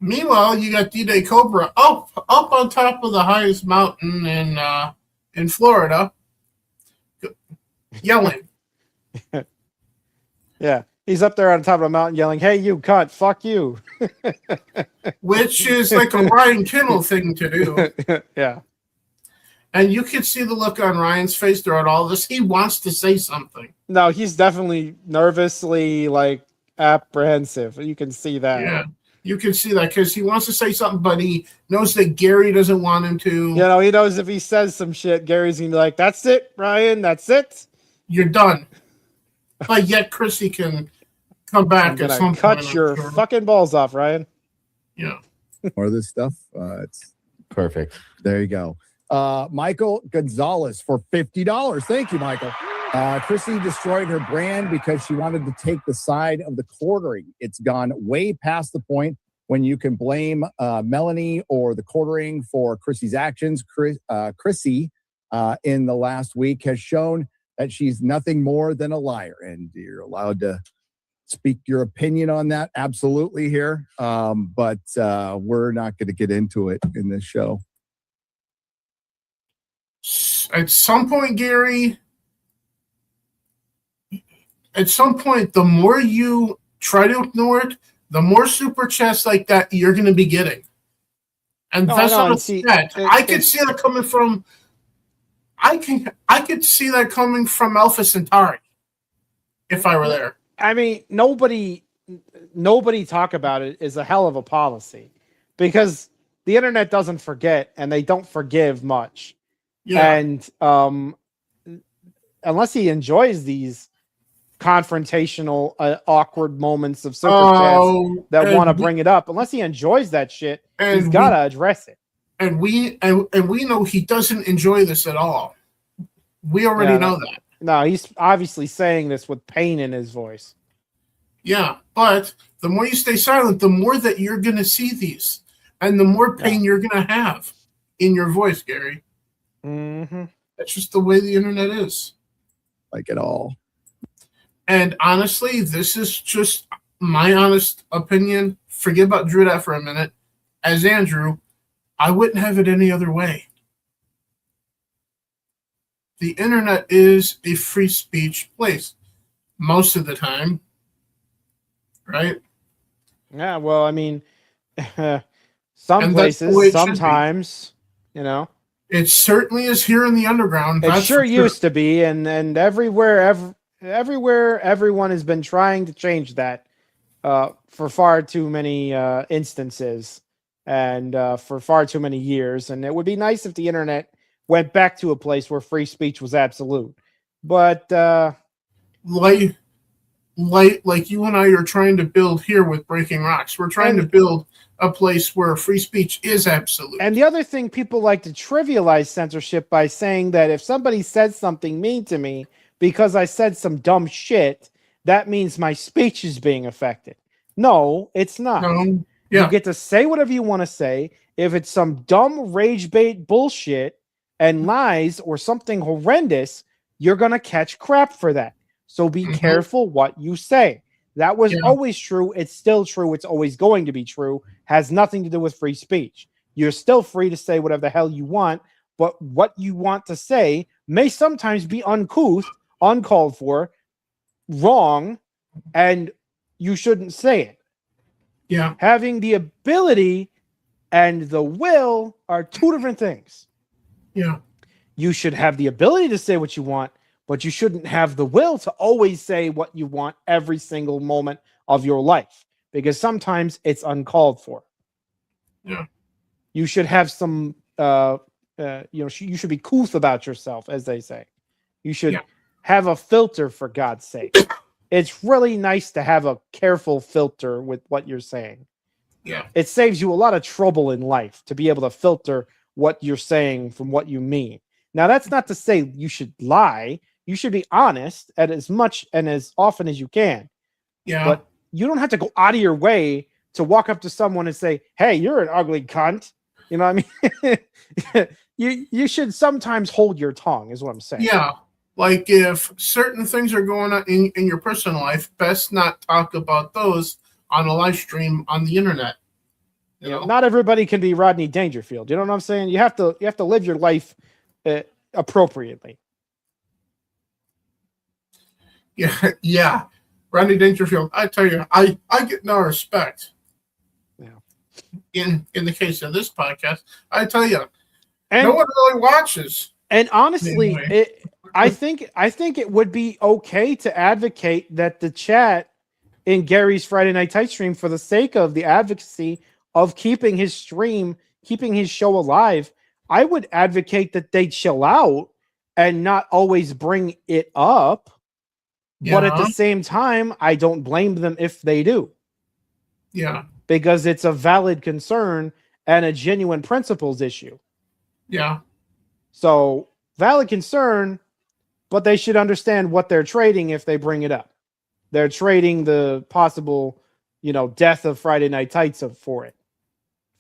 Meanwhile, you got D-Day Cobra up on top of the highest mountain in Florida, yelling. Yeah, he's up there on top of a mountain yelling, "Hey, you cunt, fuck you," which is like a Ryan Kinnell thing to do. Yeah. And you can see the look on Ryan's face throughout all this. He wants to say something. No, he's definitely nervously apprehensive. You can see that. Yeah, you can see that because he wants to say something, but he knows that Gary doesn't want him to. You know, he knows if he says some shit, Gary's gonna be like, "That's it, Ryan. That's it. You're done." But yet, Chrissie can come back at some cut point. your fucking balls off, Ryan. Yeah. More of this stuff. It's perfect. There you go. Michael Gonzalez for $50. Thank you, Michael. Chrissie destroyed her brand because she wanted to take the side of the quartering. It's gone way past the point when you can blame Melanie or the quartering for Chrissie's actions. Chrissie in the last week has shown that she's nothing more than a liar, and you're allowed to speak your opinion on that. Absolutely here. But we're not going to get into it in this show. At some point, Gary, the more you try to ignore it, the more super chats like that you're going to be getting. And that's not a threat. I could see that coming from. I could see that coming from Alpha Centauri if I were there. I mean, nobody talk about it is a hell of a policy because the internet doesn't forget and they don't forgive much. Yeah. And unless he enjoys these confrontational, awkward moments of super chats that want to bring it up, unless he enjoys that shit, he's got to address it. And we know he doesn't enjoy this at all. We already know that. No, he's obviously saying this with pain in his voice. Yeah, but the more you stay silent, the more that you're going to see these, and the more pain you're going to have in your voice, Gary. Mm-hmm. That's just the way the internet is. Like it all. And honestly, this is just my honest opinion. Forget about Drew that for a minute. As Andrew, I wouldn't have it any other way. The internet is a free speech place most of the time, right? Yeah, well, I mean, some places, sometimes, you know. It certainly is here in the underground. It sure used to be, and everywhere, everyone has been trying to change that for far too many instances and for far too many years. And it would be nice if the internet went back to a place where free speech was absolute. But like you and I are trying to build here with Breaking Rocks, we're trying to build a place where free speech is absolute. And the other thing, people like to trivialize censorship by saying that if somebody says something mean to me because I said some dumb shit, that means my speech is being affected. No, it's not. No. Yeah. You get to say whatever you want to say. If it's some dumb rage bait bullshit and lies or something horrendous, you're going to catch crap for that. So be careful what you say. That was always true. It's still true. It's always going to be true. Has nothing to do with free speech. You're still free to say whatever the hell you want, but what you want to say may sometimes be uncouth, uncalled for, wrong, and you shouldn't say it. Yeah. Having the ability and the will are two different things. Yeah. You should have the ability to say what you want, but you shouldn't have the will to always say what you want every single moment of your life, because sometimes it's uncalled for. Yeah. You should have some, you should be couth about yourself, as they say. You should have a filter, for God's sake. It's really nice to have a careful filter with what you're saying. Yeah. It saves you a lot of trouble in life to be able to filter what you're saying from what you mean. Now, that's not to say you should lie. You should be honest at as much and as often as you can. Yeah. But you don't have to go out of your way to walk up to someone and say, "Hey, you're an ugly cunt." You know what I mean? you should sometimes hold your tongue, is what I'm saying. Yeah. Like if certain things are going on in your personal life, best not talk about those on a live stream on the internet. You know? Not everybody can be Rodney Dangerfield. You know what I'm saying? You have to live your life appropriately. Yeah. Rodney Dangerfield, I tell you, I get no respect. In the case of this podcast, I tell you, no one really watches. And honestly, I think it would be okay to advocate that the chat in Gary's Friday Night Tight stream for the sake of the advocacy of keeping his stream, keeping his show alive. I would advocate that they chill out and not always bring it up. Yeah. But at the same time, I don't blame them if they do. Yeah. Because it's a valid concern and a genuine principles issue. Yeah. So, valid concern, but they should understand what they're trading if they bring it up. They're trading the possible, death of Friday Night Tights for it.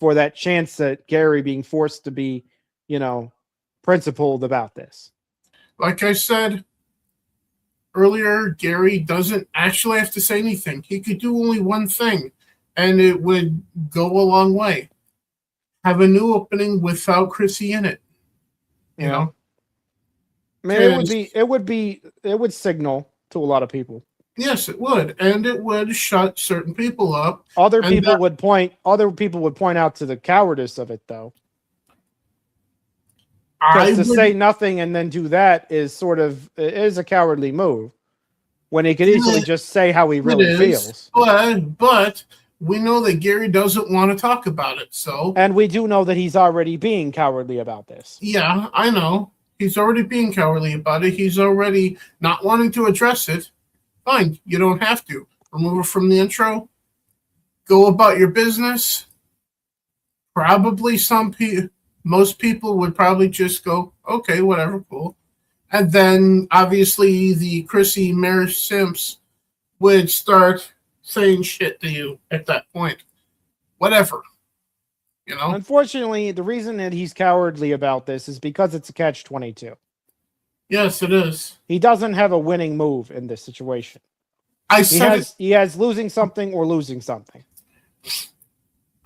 For that chance that Gary being forced to be, principled about this. Like I said earlier, Gary doesn't actually have to say anything. He could do only one thing, and it would go a long way. Have a new opening without Chrissie in it. You know? I mean, it would signal to a lot of people. Yes, it would, and it would shut certain people up. Other people would point out to the cowardice of it, though. Because to say nothing and then do that is a cowardly move. When he could easily just say how he really feels. But we know that Gary doesn't want to talk about it, so. And we do know that he's already being cowardly about this. Yeah, I know. He's already being cowardly about it. He's already not wanting to address it. Fine, you don't have to. Remove it from the intro. Go about your business. Probably most people would probably just go, okay, whatever, cool. And then, obviously, the Chrissie Mayr simps would start saying shit to you at that point. Whatever. Unfortunately, the reason that he's cowardly about this is because it's a catch-22. Yes, it is. He doesn't have a winning move in this situation. He has losing something or losing something.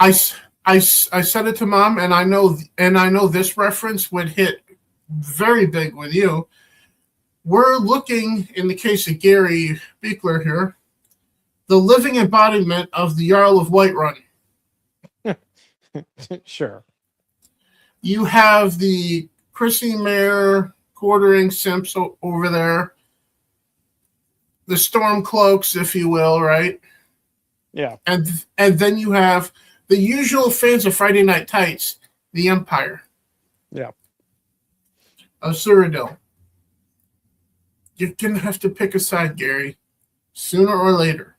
I said it to Mom, and I know this reference would hit very big with you. We're looking, in the case of Gary Beekler here, the living embodiment of the Jarl of Whiterun. Sure. You have the Chrissie Mayr quartering simps over there. The Stormcloaks, if you will, right? Yeah. And then you have the usual fans of Friday Night Tights, the Empire. Yeah. Of Cyrodiil. You're going to have to pick a side, Gary, sooner or later.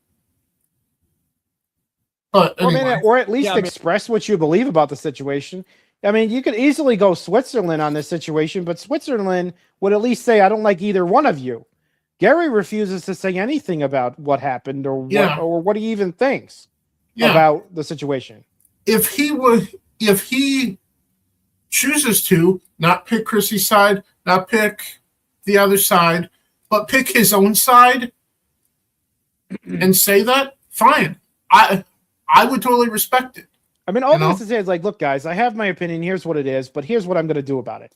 But anyway. Or at least express what you believe about the situation. I mean, you could easily go Switzerland on this situation, but Switzerland would at least say, I don't like either one of you. Gary refuses to say anything about what happened or what he even thinks about the situation. If he chooses to not pick Chrissie's side, not pick the other side, but pick his own side and say that, fine. I would totally respect it. I mean, all this to say is like, look, guys, I have my opinion. Here's what it is, but here's what I'm going to do about it.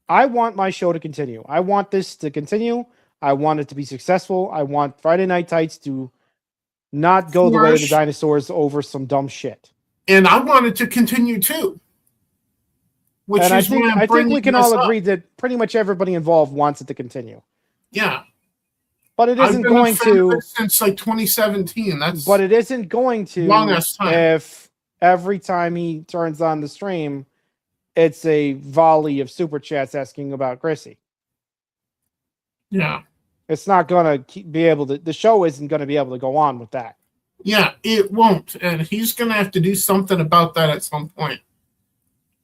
I want my show to continue. I want this to continue. I want it to be successful. I want Friday Night Tights to not go the way of the dinosaurs over some dumb shit. And I want it to continue too. I think we can all agree that pretty much everybody involved wants it to continue. Yeah. But it isn't going to since like 2017. But it isn't going to longest time. If every time he turns on the stream, it's a volley of super chats asking about Chrissie. Yeah. It's not going to be able to, the show isn't going to be able to go on with that. Yeah, it won't. And he's going to have to do something about that at some point.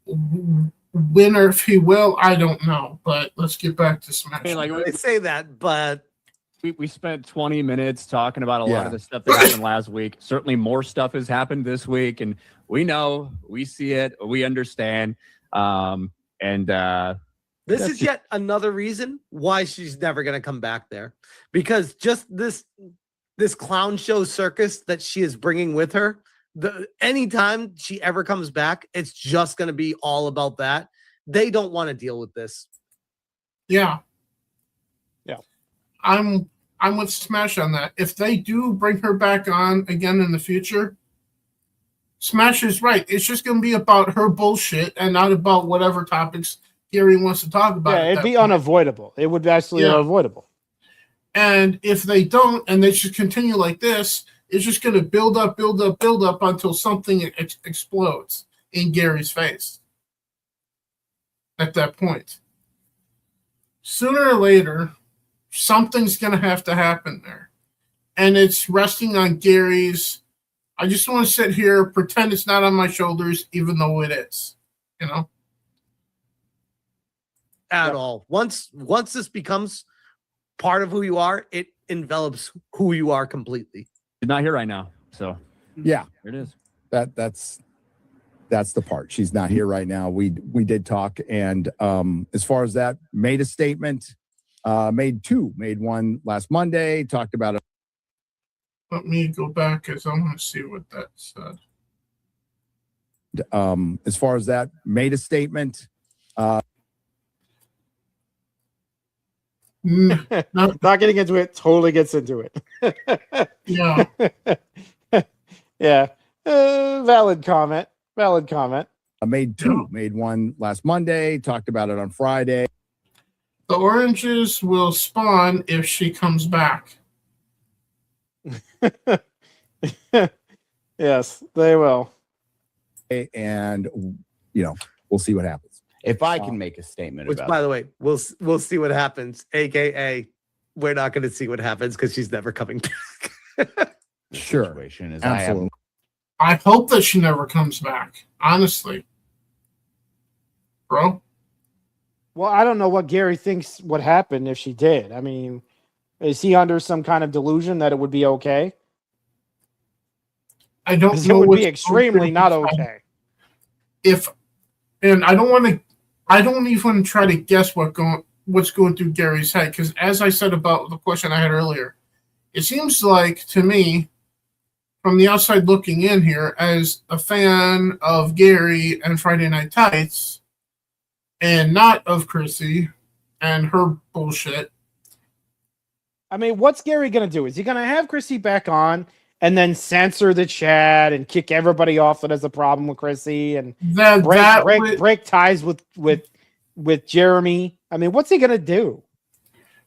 When or if he will, I don't know. But let's get back to Smash. I say that, but we spent 20 minutes talking about a lot of the stuff that happened last week. Certainly more stuff has happened this week, and we know, we see it, we understand. This is yet another reason why she's never going to come back there, because just this clown show circus that she is bringing with her, anytime she ever comes back, it's just going to be all about that. They don't want to deal with this. Yeah. Yeah. I'm with Smash on that. If they do bring her back on again in the future, Smash is right. It's just going to be about her bullshit and not about whatever topics Gary wants to talk about. Yeah, it'd be unavoidable. It would be absolutely unavoidable. And if they don't, and they just continue like this, it's just going to build up until something explodes in Gary's face. At that point, sooner or later, something's going to have to happen there. And it's resting on Gary's. I just want to sit here, pretend it's not on my shoulders, even though it is, At all. Once this becomes part of who you are, it envelops who you are completely. She's not here right now, so yeah, here it is. That's the part. She's not here right now. We did talk, and as far as that, made a statement, made one last Monday, talked about it. Let me go back because I want to see what that said. As far as that, made a statement. Not getting into it, totally gets into it. Yeah. Yeah. Valid comment. I made one last Monday, talked about it on Friday. The oranges will spawn if she comes back. Yes, they will. And, we'll see what happens. If I can make a statement Which, about by the way, we'll see what happens. AKA, we're not going to see what happens because she's never coming back. Sure. Situation is Absolutely. I hope that she never comes back. Honestly. Bro. Well, I don't know what Gary thinks would happen if she did. I mean, is he under some kind of delusion that it would be okay? I don't know. It would be extremely not okay. And I don't even try to guess what's going through Gary's head, because as I said about the question I had earlier, it seems like to me, from the outside looking in here, as a fan of Gary and Friday Night Tights, and not of Chrissie and her bullshit. I mean, what's Gary going to do? Is he going to have Chrissie back on and then censor the chat and kick everybody off that has a problem with Chrissie and break ties with Jeremy? I mean, what's he going to do?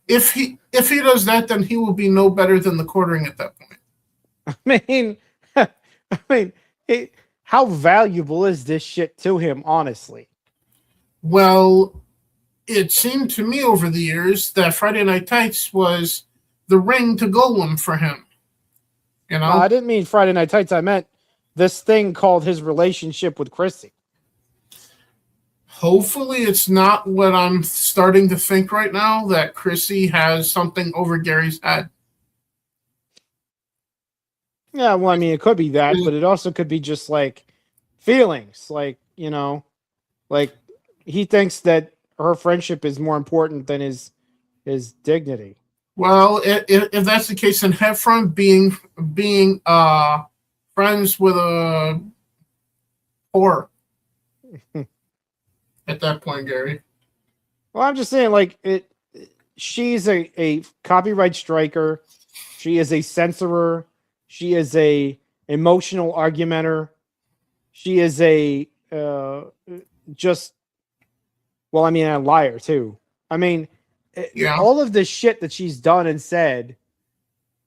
If he does that, then he will be no better than the quartering at that point. I mean, how valuable is this shit to him, honestly? Well, it seemed to me over the years that Friday Night Tights was the ring to Golem for him. No, I didn't mean Friday Night Tights. I meant this thing called his relationship with Chrissie. Hopefully it's not what I'm starting to think right now, that Chrissie has something over Gary's head. Yeah, well, I mean, it could be that, but it also could be just like feelings, like, like he thinks that her friendship is more important than his dignity. Well, if that's the case, then Heffron being friends with a whore at that point, Gary. Well, I'm just saying, like, she's a copyright striker. She is a censorer. She is a emotional argumenter. She is a a liar too. I mean, all of this shit that she's done and said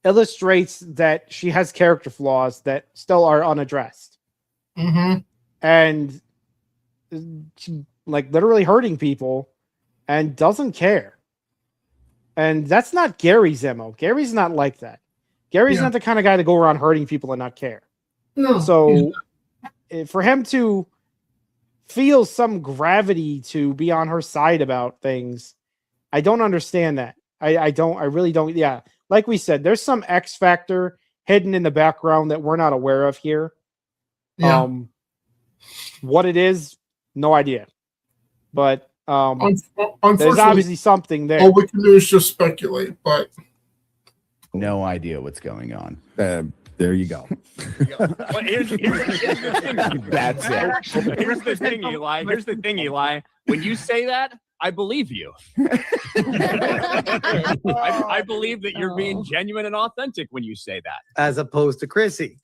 illustrates that she has character flaws that still are unaddressed. Mm-hmm. And she, like, literally hurting people and doesn't care. And that's not Gary's MO. Gary's not like that. Gary's not the kind of guy to go around hurting people and not care. No. So for him to feel some gravity to be on her side about things, I don't understand that. I really don't. Yeah. Like we said, there's some X factor hidden in the background that we're not aware of here. Yeah. What it is, no idea. But there's unfortunately, obviously something there. All we can do is just speculate, but no idea what's going on. There you go. Well, here's the thing. That's it. Here's the thing, Eli. When you say that, I believe you. I believe that you're being genuine and authentic when you say that. As opposed to Chrissie.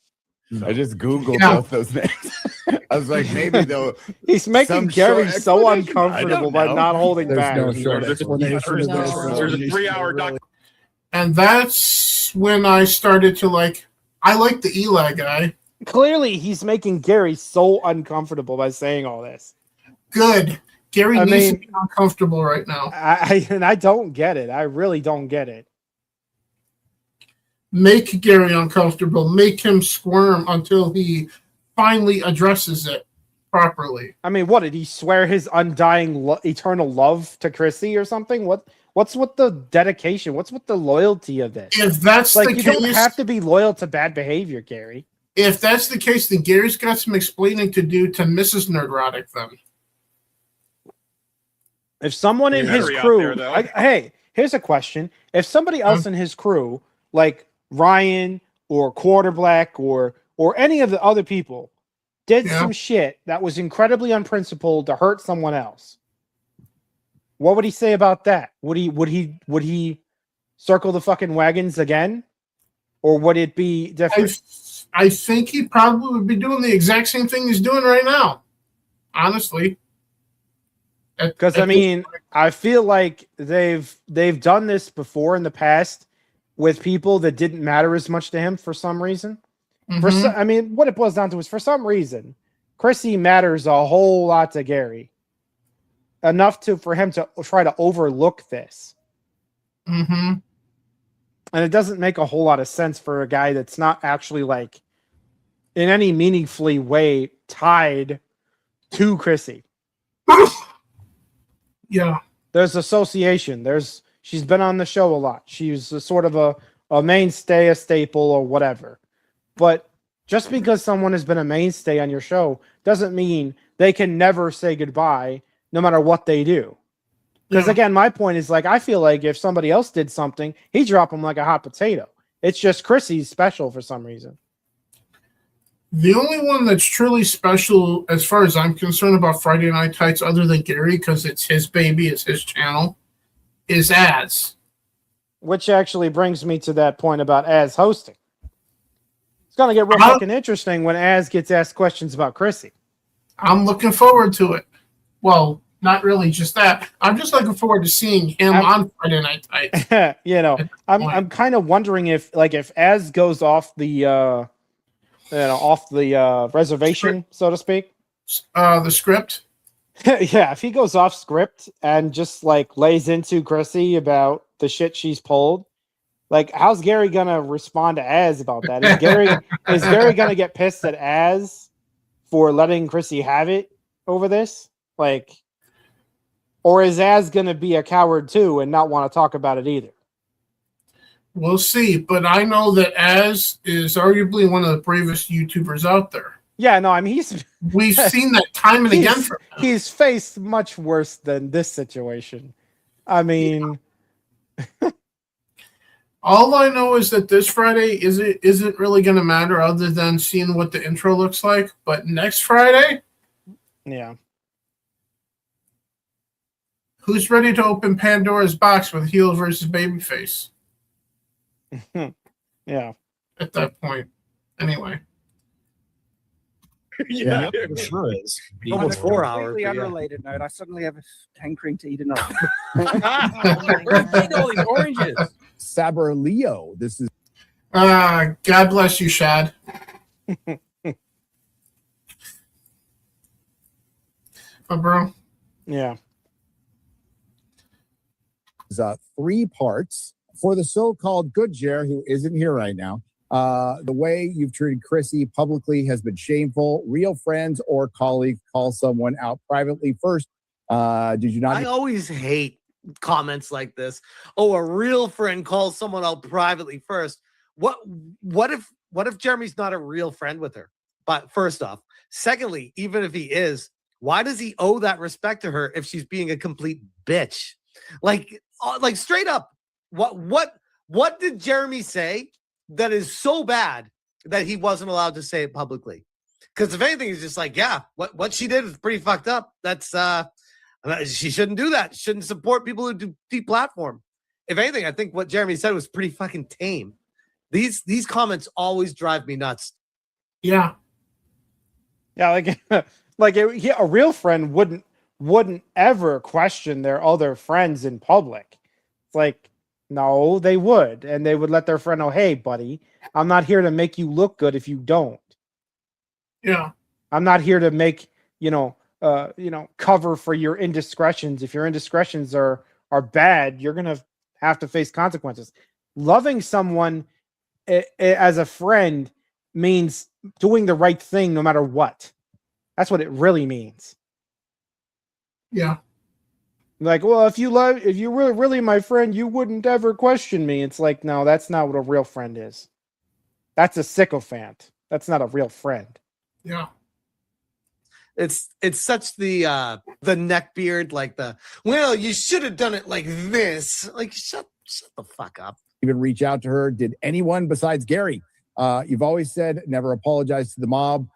I just Googled both those names. I was like, maybe though. He's making Gary so uncomfortable by not holding back. No short There's a 3-hour documentary. And that's when I started to I like the Eli guy. Clearly, he's making Gary so uncomfortable by saying all this. Good. Gary needs to be uncomfortable right now. I don't get it. I really don't get it. Make Gary uncomfortable. Make him squirm until he finally addresses it properly. I mean, what did he swear his undying, eternal love to Chrissie or something? What's with the dedication? What's with the loyalty of this? If that's the you case, don't have to be loyal to bad behavior, Gary. If that's the case, then Gary's got some explaining to do to Mrs. Nerdrotic. Then, if someone in his crew, hey, here's a question: if somebody else in his crew, like Ryan or Quarterblack or any of the other people, did some shit that was incredibly unprincipled to hurt someone else, what would he say about that? Would he circle the fucking wagons again, or would it be different? I think he probably would be doing the exact same thing he's doing right now. Honestly, because I mean, I feel like they've done this before in the past with people that didn't matter as much to him for some reason. Mm-hmm. I mean, what it boils down to is for some reason, Chrissie matters a whole lot to Gary. Enough for him to try to overlook this. Mm-hmm. And it doesn't make a whole lot of sense for a guy that's not actually in any meaningfully way tied to Chrissie. Yeah. There's association. She's been on the show a lot. She's a sort of a mainstay, a staple, or whatever. But just because someone has been a mainstay on your show doesn't mean they can never say goodbye no matter what they do. Because again, my point is I feel like if somebody else did something, he'd drop them like a hot potato. It's just Chrissie's special for some reason. The only one that's truly special, as far as I'm concerned, about Friday Night Tights, other than Gary, because it's his baby, it's his channel, is Az. Which actually brings me to that point about Az hosting. It's going to get real fucking interesting when Az gets asked questions about Chrissie. I'm looking forward to it. Well, not really just that. I'm just looking forward to seeing him on Friday Night Tights. I'm kind of wondering if Az goes off the reservation, so to speak. The script. Yeah, if he goes off script and just lays into Chrissie about the shit she's pulled, how's Gary gonna respond to Az about that? Is Gary gonna get pissed at Az for letting Chrissie have it over this? Or is Az going to be a coward too and not want to talk about it either? We'll see. But I know that Az is arguably one of the bravest YouTubers out there. Yeah, no, I mean, we've seen that time and again. He's faced much worse than this situation. I mean, all I know is that this Friday isn't really going to matter other than seeing what the intro looks like. But next Friday, yeah. Who's ready to open Pandora's box with heel versus babyface? Yeah. At that point. Anyway. Yeah, it sure is. Almost 4 hours. Completely unrelated note. I suddenly have a hankering to eat another. Eat all these oranges. Saber Leo. This is. God bless you, Shad. Bro. Yeah. 3 parts for the so-called good Jer who isn't here right now. The way you've treated Chrissie publicly has been shameful. Real friends or colleagues call someone out privately first. Did you not? I always hate comments like this. Oh, a real friend calls someone out privately first. What if Jeremy's not a real friend with her? But first off, secondly, even if he is, why does he owe that respect to her if she's being a complete bitch? Like straight up, what did Jeremy say that is so bad that he wasn't allowed to say it publicly? Because if anything, he's just what she did is pretty fucked up. That's she shouldn't do that. She shouldn't support people who do deplatform. If anything, I think what Jeremy said was pretty fucking tame. These comments always drive me nuts. Yeah. Yeah, a real friend wouldn't ever question their other friends in public. It's No, they would, and they would let their friend know, "Hey, buddy, I'm not here to make you look good if you don't. Yeah. I'm not here to make cover for your indiscretions. If your indiscretions are bad, you're gonna have to face consequences. Loving someone as a friend means doing the right thing no matter what. That's what it really means. Yeah. Like, well, if you were really my friend, you wouldn't ever question me. It's like, no, that's not what a real friend is. That's a sycophant. That's not a real friend. Yeah. It's such the neck beard, like well, you should have done it like this. Like, shut the fuck up. Even reach out to her. Did anyone besides Gary? You've always said never apologize to the mob.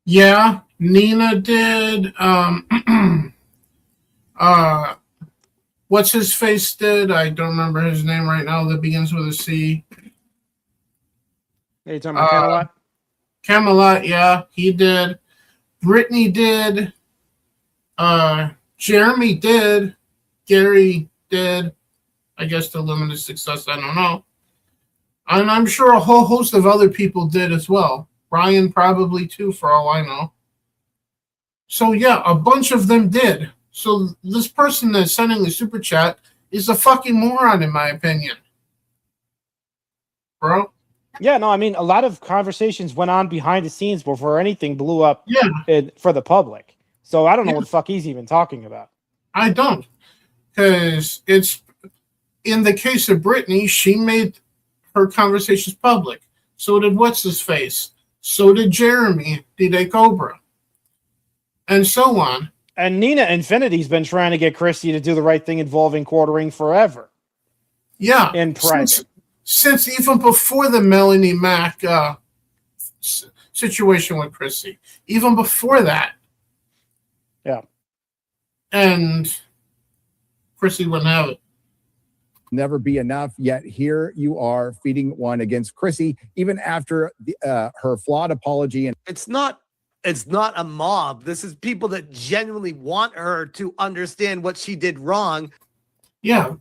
Yeah, Nina did. What's his face did? I don't remember his name right now. That begins with a C. Hey, you talking about Camelot? Camelot, yeah, he did. Brittany did. Jeremy did. Gary did. I guess to limited success, I don't know. And I'm sure a whole host of other people did as well. Brian probably too, for all I know. So yeah, a bunch of them did. So this person that's sending the super chat is a fucking moron, in my opinion. Bro? Yeah, no, I mean, a lot of conversations went on behind the scenes before anything blew up for the public. So I don't know what the fuck he's even talking about. I don't. Because it's, in the case of Brittany, she made her conversations public. So did What's-His-Face. So did Jeremy, D-Day Cobra. And so on. And Nina Infinity's been trying to get Chrissy to do the right thing involving quartering forever. Yeah. In private. Since even before the Melanie Mac situation with Chrissy. Even before that. Yeah. And Chrissy wouldn't have it. Never be enough, yet here you are feeding one against Chrissy, even after her flawed apology. And it's not a mob. This is people that genuinely want her to understand what she did wrong. Yeah,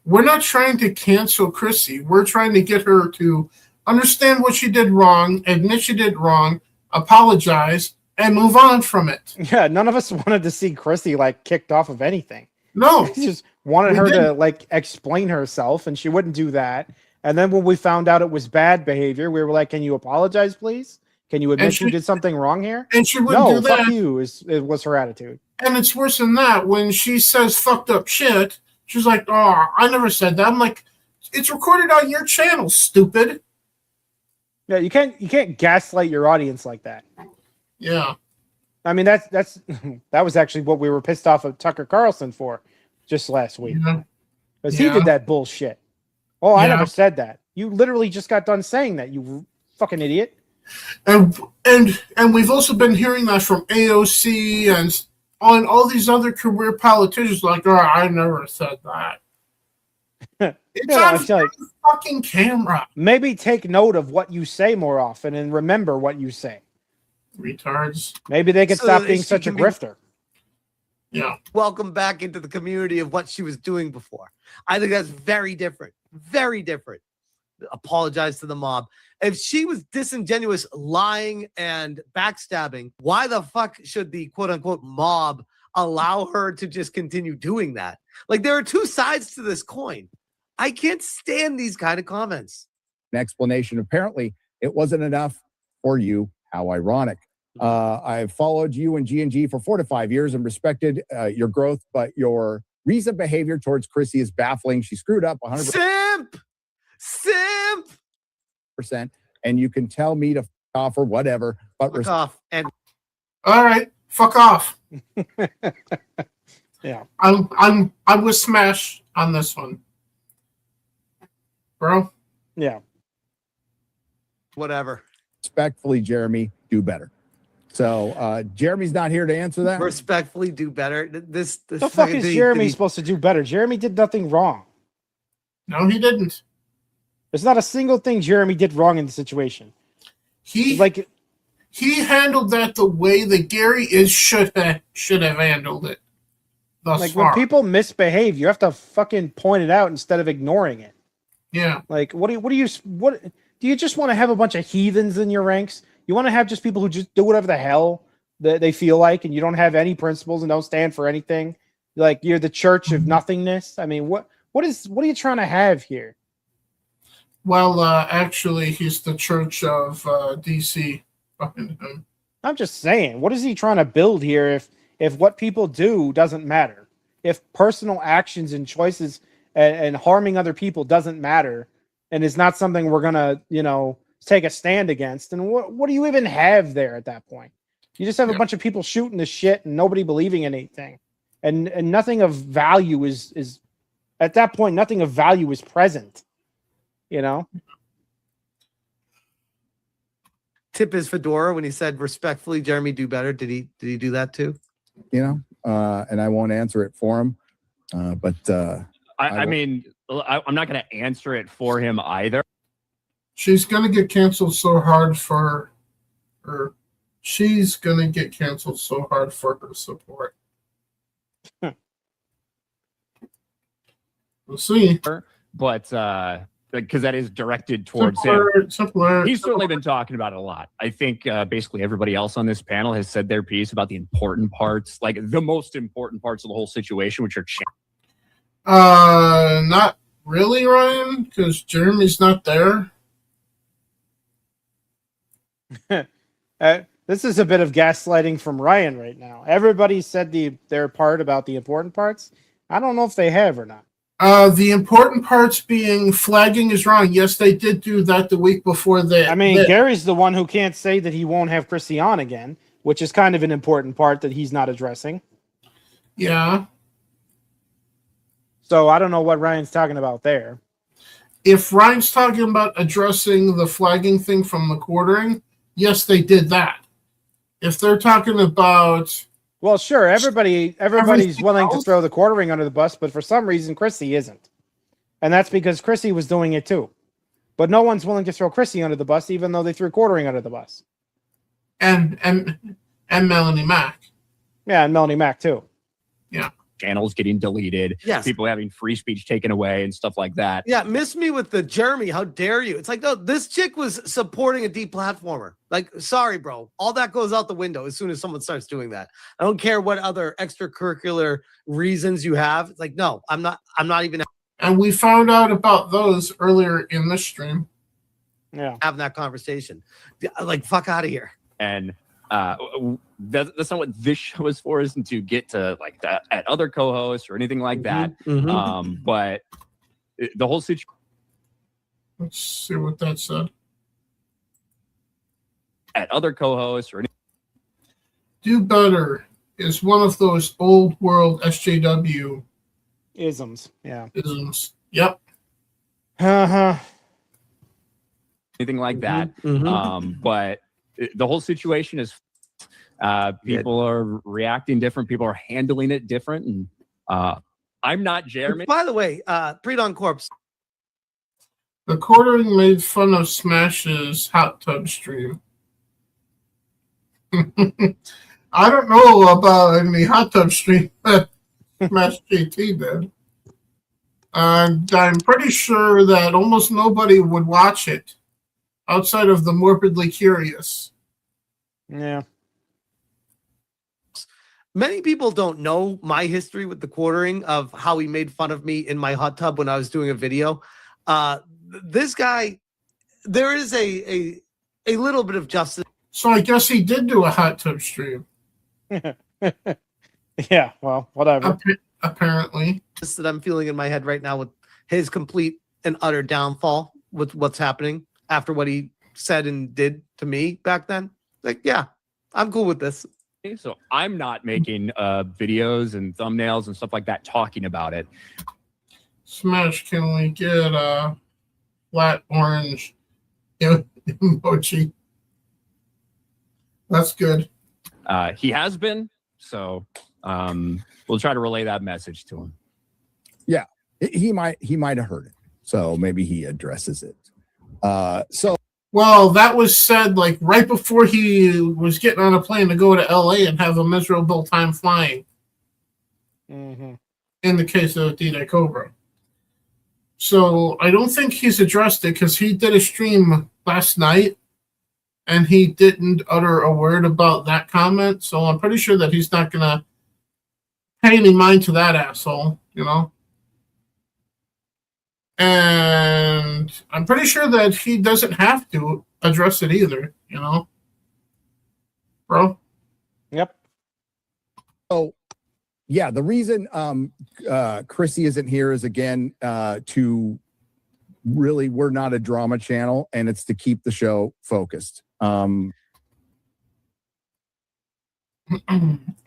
we're not trying to cancel Chrissy. We're trying to get her to understand what she did wrong, admit she did wrong, apologize, and move on from it. Yeah, none of us wanted to see Chrissy kicked off of anything. No. We just wanted her to explain herself, and she wouldn't do that. And then when we found out it was bad behavior, we were like, can you apologize, please? Can you admit you did something wrong here? And she wouldn't do that. Fuck you was her attitude. And it's worse than that. When she says fucked up shit, she's like, oh, I never said that. I'm like, it's recorded on your channel, stupid. Yeah, you can't gaslight your audience like that. Yeah. I mean, that was actually what we were pissed off of Tucker Carlson for just last week. Because he did that bullshit. Oh, I never said that. You literally just got done saying that, you fucking idiot. And we've also been hearing that from AOC and on all these other career politicians, like, oh, I never said that. It's on fucking camera. Maybe take note of what you say more often and remember what you say. Retards. Maybe they could stop being such a grifter. Yeah. Welcome back into the community of what she was doing before. I think that's very different. Very different. Apologize to the mob. If she was disingenuous, lying, and backstabbing, why the fuck should the quote-unquote mob allow her to just continue doing that? Like, there are two sides to this coin. I can't stand these kind of comments. An explanation. Apparently, it wasn't enough for you. How ironic. I've followed you and G&G for 4 to 5 years and respected your growth, but your recent behavior towards Chrissy is baffling. She screwed up 100%. Simp! And you can tell me to fuck off or whatever, but fuck off. And all right, fuck off. Yeah, I was smashed on this one, bro. Yeah, whatever. Respectfully, Jeremy, do better. So Jeremy's not here to answer that. Respectfully, do better. This the fuck is Jeremy supposed to do better? Jeremy did nothing wrong. No, he didn't. There's not a single thing Jeremy did wrong in the situation. He handled that the way that Gary should have handled it. thus like far. when people misbehave, you have to fucking point it out instead of ignoring it. Yeah. Like, what do you just want to have a bunch of heathens in your ranks? You want to have just people who just do whatever the hell that they feel like, and you don't have any principles and don't stand for anything. Like you're the church of nothingness. I mean, what are you trying to have here? Well, actually, he's the church of DC behind him. I'm just saying, what is he trying to build here if what people do doesn't matter? If personal actions and choices and harming other people doesn't matter and is not something we're gonna, take a stand against, and what do you even have there at that point? You just have a bunch of people shooting the shit and nobody believing in anything. And nothing of value is at that point, nothing of value is present. Tip his fedora when he said respectfully, Jeremy, do better. Did he do that too? And I won't answer it for him. But I mean, I'm not going to answer it for him either. She's going to get canceled so hard for her. She's going to get canceled so hard for her support. We'll see. But because that is directed towards him. He's certainly been talking about it a lot. I think basically everybody else on this panel has said their piece about the important parts, like the most important parts of the whole situation, which are not really, Ryan, because Jeremy's not there. This is a bit of gaslighting from Ryan right now. Everybody said their part about the important parts. I don't know if they have or not. The important parts being flagging is wrong. Yes, they did do that the week before that. I mean, Gary's the one who can't say that he won't have Chrissie on again, which is kind of an important part that he's not addressing. Yeah. So I don't know what Ryan's talking about there. If Ryan's talking about addressing the flagging thing from the quartering, yes, they did that. If they're talking about... Well, sure, everybody's willing to throw the quartering under the bus, but for some reason, Chrissie isn't. And that's because Chrissie was doing it too. But no one's willing to throw Chrissie under the bus, even though they threw quartering under the bus. And Melanie Mack. Yeah, and Melanie Mack too. Yeah. Channels getting deleted, people having free speech taken away and stuff like that. Yeah, miss me with the Jeremy, how dare you? It's like, no, this chick was supporting a deplatformer. Like, sorry, bro. All that goes out the window as soon as someone starts doing that. I don't care what other extracurricular reasons you have. It's like, no, I'm not even. And we found out about those earlier in the stream. Yeah. Having that conversation. Like, fuck out of here. And that's not what this show is for, isn't to get to like that at other co-hosts or anything like that. But the whole situation. Let's see what that said. At other co-hosts or anything. Do better is one of those old world SJW isms. Yeah. Isms. Yep. Uh-huh. Anything like that. But the whole situation is people are reacting different. People are handling it different. And I'm not Jeremy. By the way, Pre-Dawn Corpse. The quartering made fun of Smash's hot tub stream. I don't know about any hot tub stream that Smash JT did. And I'm pretty sure that almost nobody would watch it outside of the morbidly curious. Yeah. Many people don't know my history with the quartering of how he made fun of me in my hot tub when I was doing a video. This guy, there is a little bit of justice. So I guess he did do a hot tub stream. Yeah, well, whatever. Apparently. That I'm feeling in my head right now with his complete and utter downfall with what's happening after what he said and did to me back then. Like, yeah, I'm cool with this. So I'm not making videos and thumbnails and stuff like that talking about it. Smash, can we get a flat orange emoji? That's good. He has been, so we'll try to relay that message to him. Yeah, he might have heard it, so maybe he addresses it. Well, that was said like right before he was getting on a plane to go to LA and have a miserable time flying. Mm-hmm. In the case of D-Day Cobra. So I don't think he's addressed it because he did a stream last night and he didn't utter a word about that comment. So I'm pretty sure that he's not going to pay any mind to that asshole, you know? And I'm pretty sure that he doesn't have to address it either, you know? Bro? Yep. So, yeah, the reason Chrissie isn't here is, again, to really, we're not a drama channel, and it's to keep the show focused.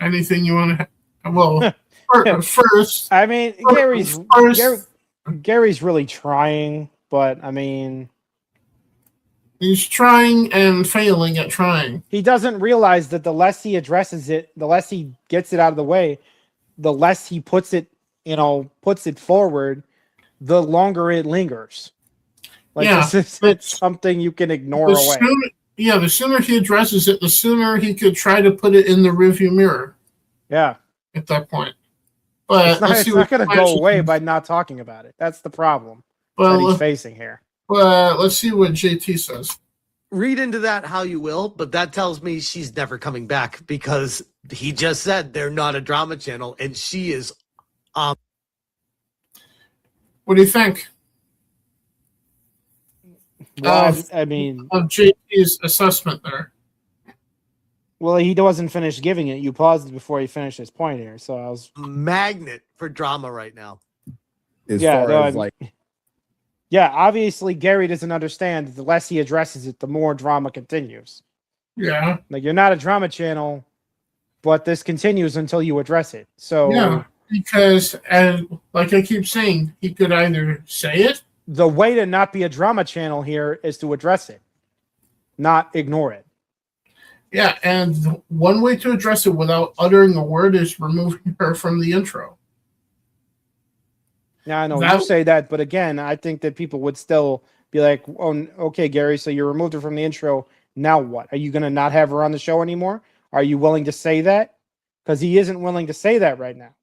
Anything you want to... Well, first... I mean, Gary's really trying, but, I mean... He's trying and failing at trying. He doesn't realize that the less he addresses it, the less he gets it out of the way, the less he puts it forward, the longer it lingers. Like, this isn't something you can ignore away. The sooner he addresses it, the sooner he could try to put it in the rearview mirror. Yeah. At that point. But it's not going to go away by not talking about it. That's the problem that he's facing here. Let's see what JT says. Read into that how you will, but that tells me she's never coming back because he just said they're not a drama channel, and she is. What do you think? Well, I mean, of JT's assessment there. Well, he wasn't finished giving it. You paused it before he finished his point here, so I was magnet for drama right now. Yeah, obviously Gary doesn't understand that the less he addresses it, the more drama continues. Yeah. Like, you're not a drama channel, but this continues until you address it. So yeah, because, and like I keep saying, he could either say it. The way to not be a drama channel here is to address it, not ignore it. Yeah, and one way to address it without uttering a word is removing her from the intro. Yeah, I know you say that, but again, I think that people would still be like, "Oh, okay, Gary, so you removed her from the intro. Now what? Are you going to not have her on the show anymore? Are you willing to say that?" Because he isn't willing to say that right now.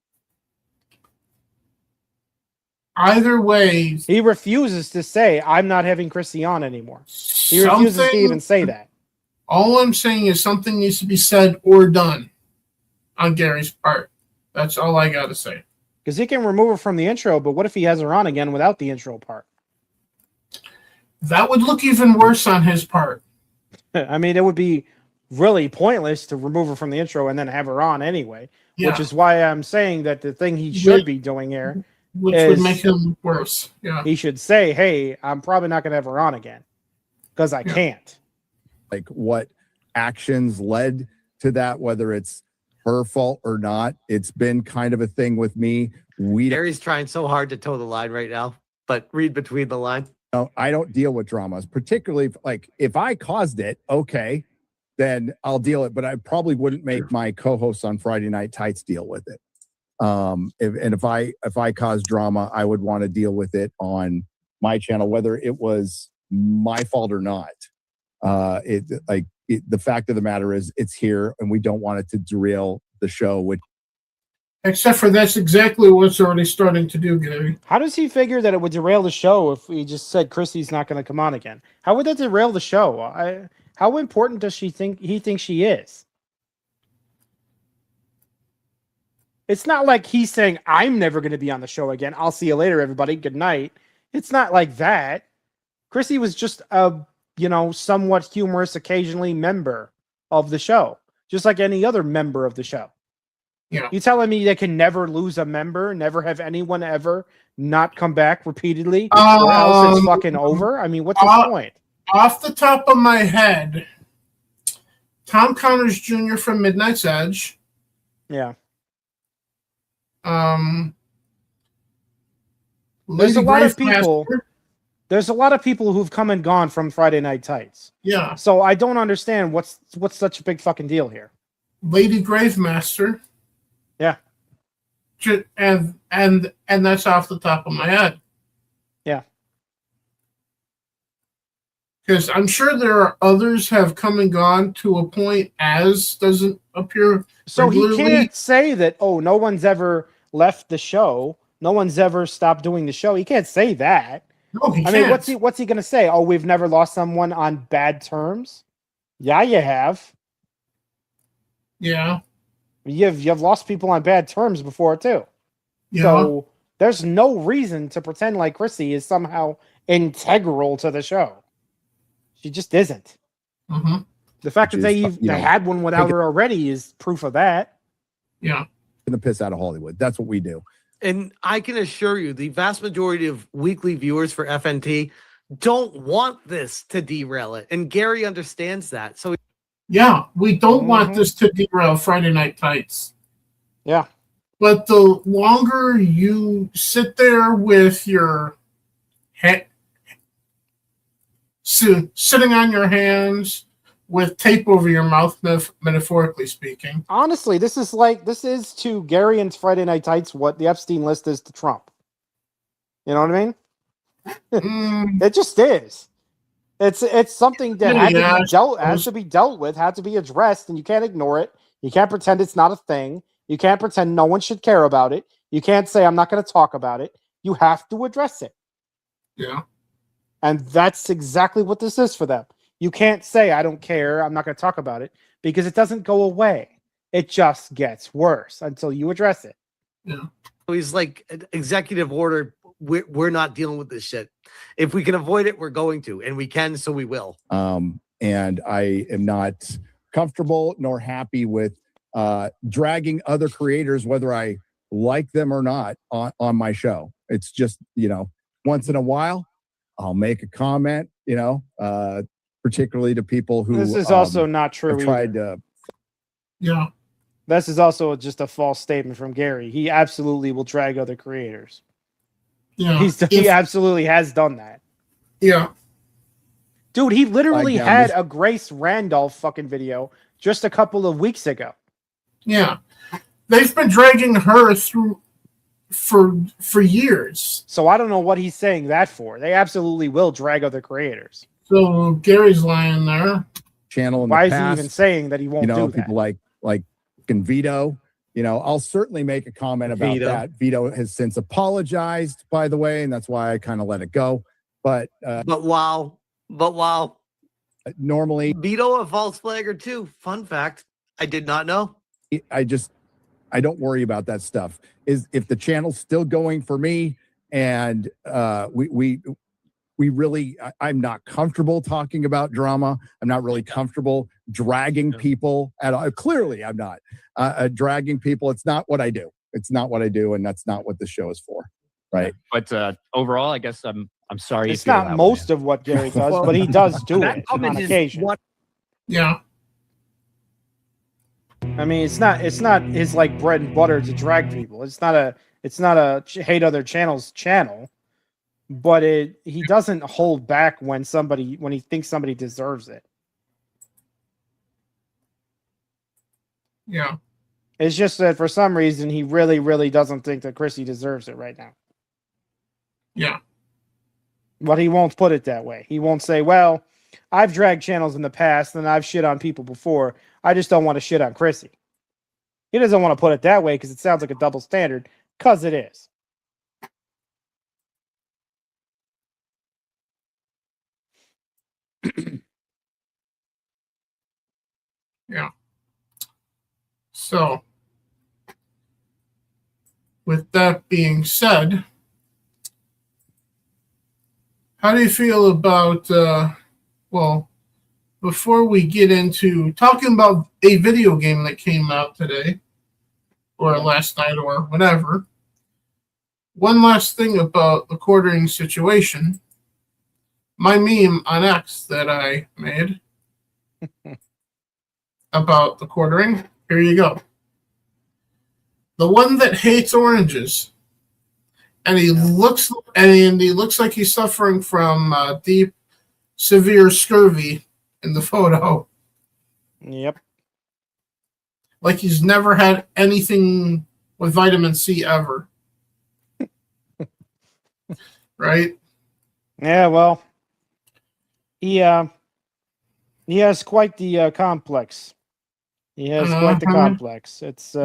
Either way, he refuses to say, "I'm not having Chrissie on anymore." He refuses to even say that. All I'm saying is something needs to be said or done on Gary's part. That's all I got to say. Because he can remove her from the intro, but what if he has her on again without the intro part? That would look even worse on his part. I mean, it would be really pointless to remove her from the intro and then have her on anyway, which is why I'm saying that the thing he should be doing here would make him worse. Yeah. He should say, "Hey, I'm probably not going to have her on again because I can't." Like, what actions led to that, whether it's her fault or not. It's been kind of a thing with me. Gary's trying so hard to toe the line right now, but read between the lines. No, I don't deal with dramas, particularly if I caused it, okay, then I'll deal it. But I probably wouldn't make my co-hosts on Friday Night Tights deal with it. If I caused drama, I would want to deal with it on my channel, whether it was my fault or not. The fact of the matter is it's here and we don't want it to derail the show. Except for that's exactly what's already starting to do, Gary. How does he figure that it would derail the show if he just said Chrissie's not going to come on again? How would that derail the show? How important does he think she is? It's not like he's saying, "I'm never going to be on the show again. I'll see you later, everybody. Good night." It's not like that. Chrissie was just a somewhat humorous, occasionally member of the show, just like any other member of the show. Yeah. You telling me they can never lose a member, never have anyone ever not come back repeatedly, or else it's fucking over? I mean, what's the point? Off the top of my head, Tom Connors Jr. from Midnight's Edge. Yeah. There's a lot of people. There's a lot of people who've come and gone from Friday Night Tights. Yeah. So I don't understand what's such a big fucking deal here. Lady Gravemaster. Yeah. And that's off the top of my head. Yeah. Because I'm sure there are others have come and gone to a point as doesn't appear. So regularly. he can't say that, "Oh, no one's ever left the show. No one's ever stopped doing the show. He can't say that. No, he I mean, can't. what's he going to say? Oh, we've never lost someone on bad terms. Yeah, you have. Yeah. You've lost people on bad terms before too. Yeah. So there's no reason to pretend like Chrissie is somehow integral to the show. She just isn't. Mm-hmm. The fact that they had one without her already is proof of that. Yeah. The piss out of Hollywood. That's what we do. And I can assure you, the vast majority of weekly viewers for FNT don't want this to derail it. And Gary understands that. So yeah, we don't want this to derail Friday Night Tights. Yeah. But the longer you sit there with your head sitting on your hands with tape over your mouth, metaphorically speaking. Honestly, this is to Gary and Friday Night Tights what the Epstein list is to Trump. You know what I mean? It just is. It's something that has to be dealt with, had to be addressed, and you can't ignore it. You can't pretend it's not a thing. You can't pretend no one should care about it. You can't say I'm not going to talk about it. You have to address it. Yeah. And that's exactly what this is for them. You can't say, I don't care, I'm not going to talk about it, because it doesn't go away. It just gets worse until you address it. Yeah. He's like, executive order, we're not dealing with this shit. If we can avoid it, we're going to, and we can, so we will. And I am not comfortable nor happy with dragging other creators, whether I like them or not, on my show. It's just, once in a while, I'll make a comment, particularly to people who this is also not true. Tried to, yeah. This is also just a false statement from Gary. He absolutely will drag other creators. Yeah, he absolutely has done that. Yeah, dude, he literally had a Grace Randolph fucking video just a couple of weeks ago. Yeah, they've been dragging her through for years. So I don't know what he's saying that for. They absolutely will drag other creators. So Gary's lying there. Channel in Why the is past, he even saying that he won't do that? People like Vito. I'll certainly make a comment about that. Vito has since apologized, by the way, and that's why I kind of let it go. But wow. Normally, Vito a false flagger too. Fun fact, I did not know. I don't worry about that stuff. Is if the channel's still going for me, and we really, I'm not comfortable talking about drama. I'm not really comfortable dragging people at all. Clearly, I'm not dragging people. It's not what I do. It's not what I do, and that's not what the show is for, right? But overall, I guess I'm sorry. It's not most of what Gary does, but he does do it on occasion. Yeah. I mean, it's not his like bread and butter to drag people. It's not a hate other channels channel. But he doesn't hold back when he thinks somebody deserves it. Yeah. It's just that for some reason he really, really doesn't think that Chrissie deserves it right now. Yeah. But he won't put it that way. He won't say, well, I've dragged channels in the past and I've shit on people before. I just don't want to shit on Chrissie. He doesn't want to put it that way because it sounds like a double standard, because it is. Yeah. So, with that being said, how do you feel about, before we get into talking about a video game that came out today, or last night, or whatever, one last thing about the quartering situation. My meme on X that I made about the quartering. Here you go. The one that hates oranges, and he looks like he's suffering from deep, severe scurvy in the photo. Yep. Like he's never had anything with vitamin C ever. Right? Yeah. Well. He has quite the complex. He has quite the complex. It's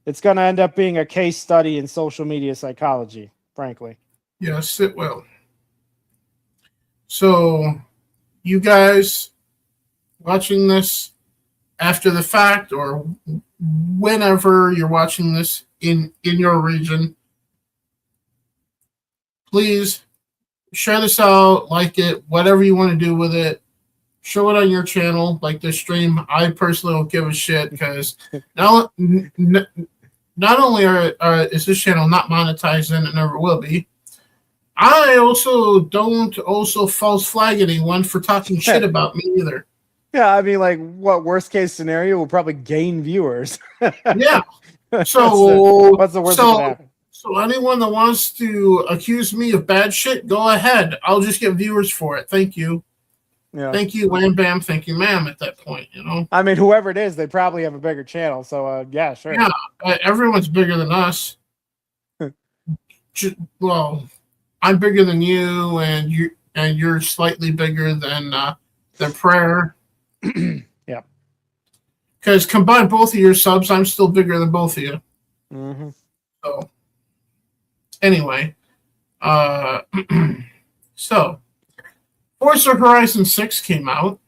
it's going to end up being a case study in social media psychology, frankly. Yes, it will. So, you guys watching this after the fact or whenever you're watching this in your region, please share this out, like it, whatever you want to do with it. Show it on your channel, like this stream. I personally don't give a shit because not only is this channel not monetized and it never will be, I also don't false flag anyone for talking shit about me either. Yeah, I mean, like, what worst case scenario will probably gain viewers. Yeah. So what's the worst that can happen? So anyone that wants to accuse me of bad shit, go ahead. I'll just get viewers for it. Thank you. Yeah. Thank you, wham bam, thank you, ma'am, at that point, you know. I mean, whoever it is, they probably have a bigger channel. So yeah, sure. Yeah, everyone's bigger than us. Well, I'm bigger than you, and you're slightly bigger than Prayer. Yeah. Because combine both of your subs, I'm still bigger than both of you. Mm-hmm. So anyway, so Forza Horizon 6 came out.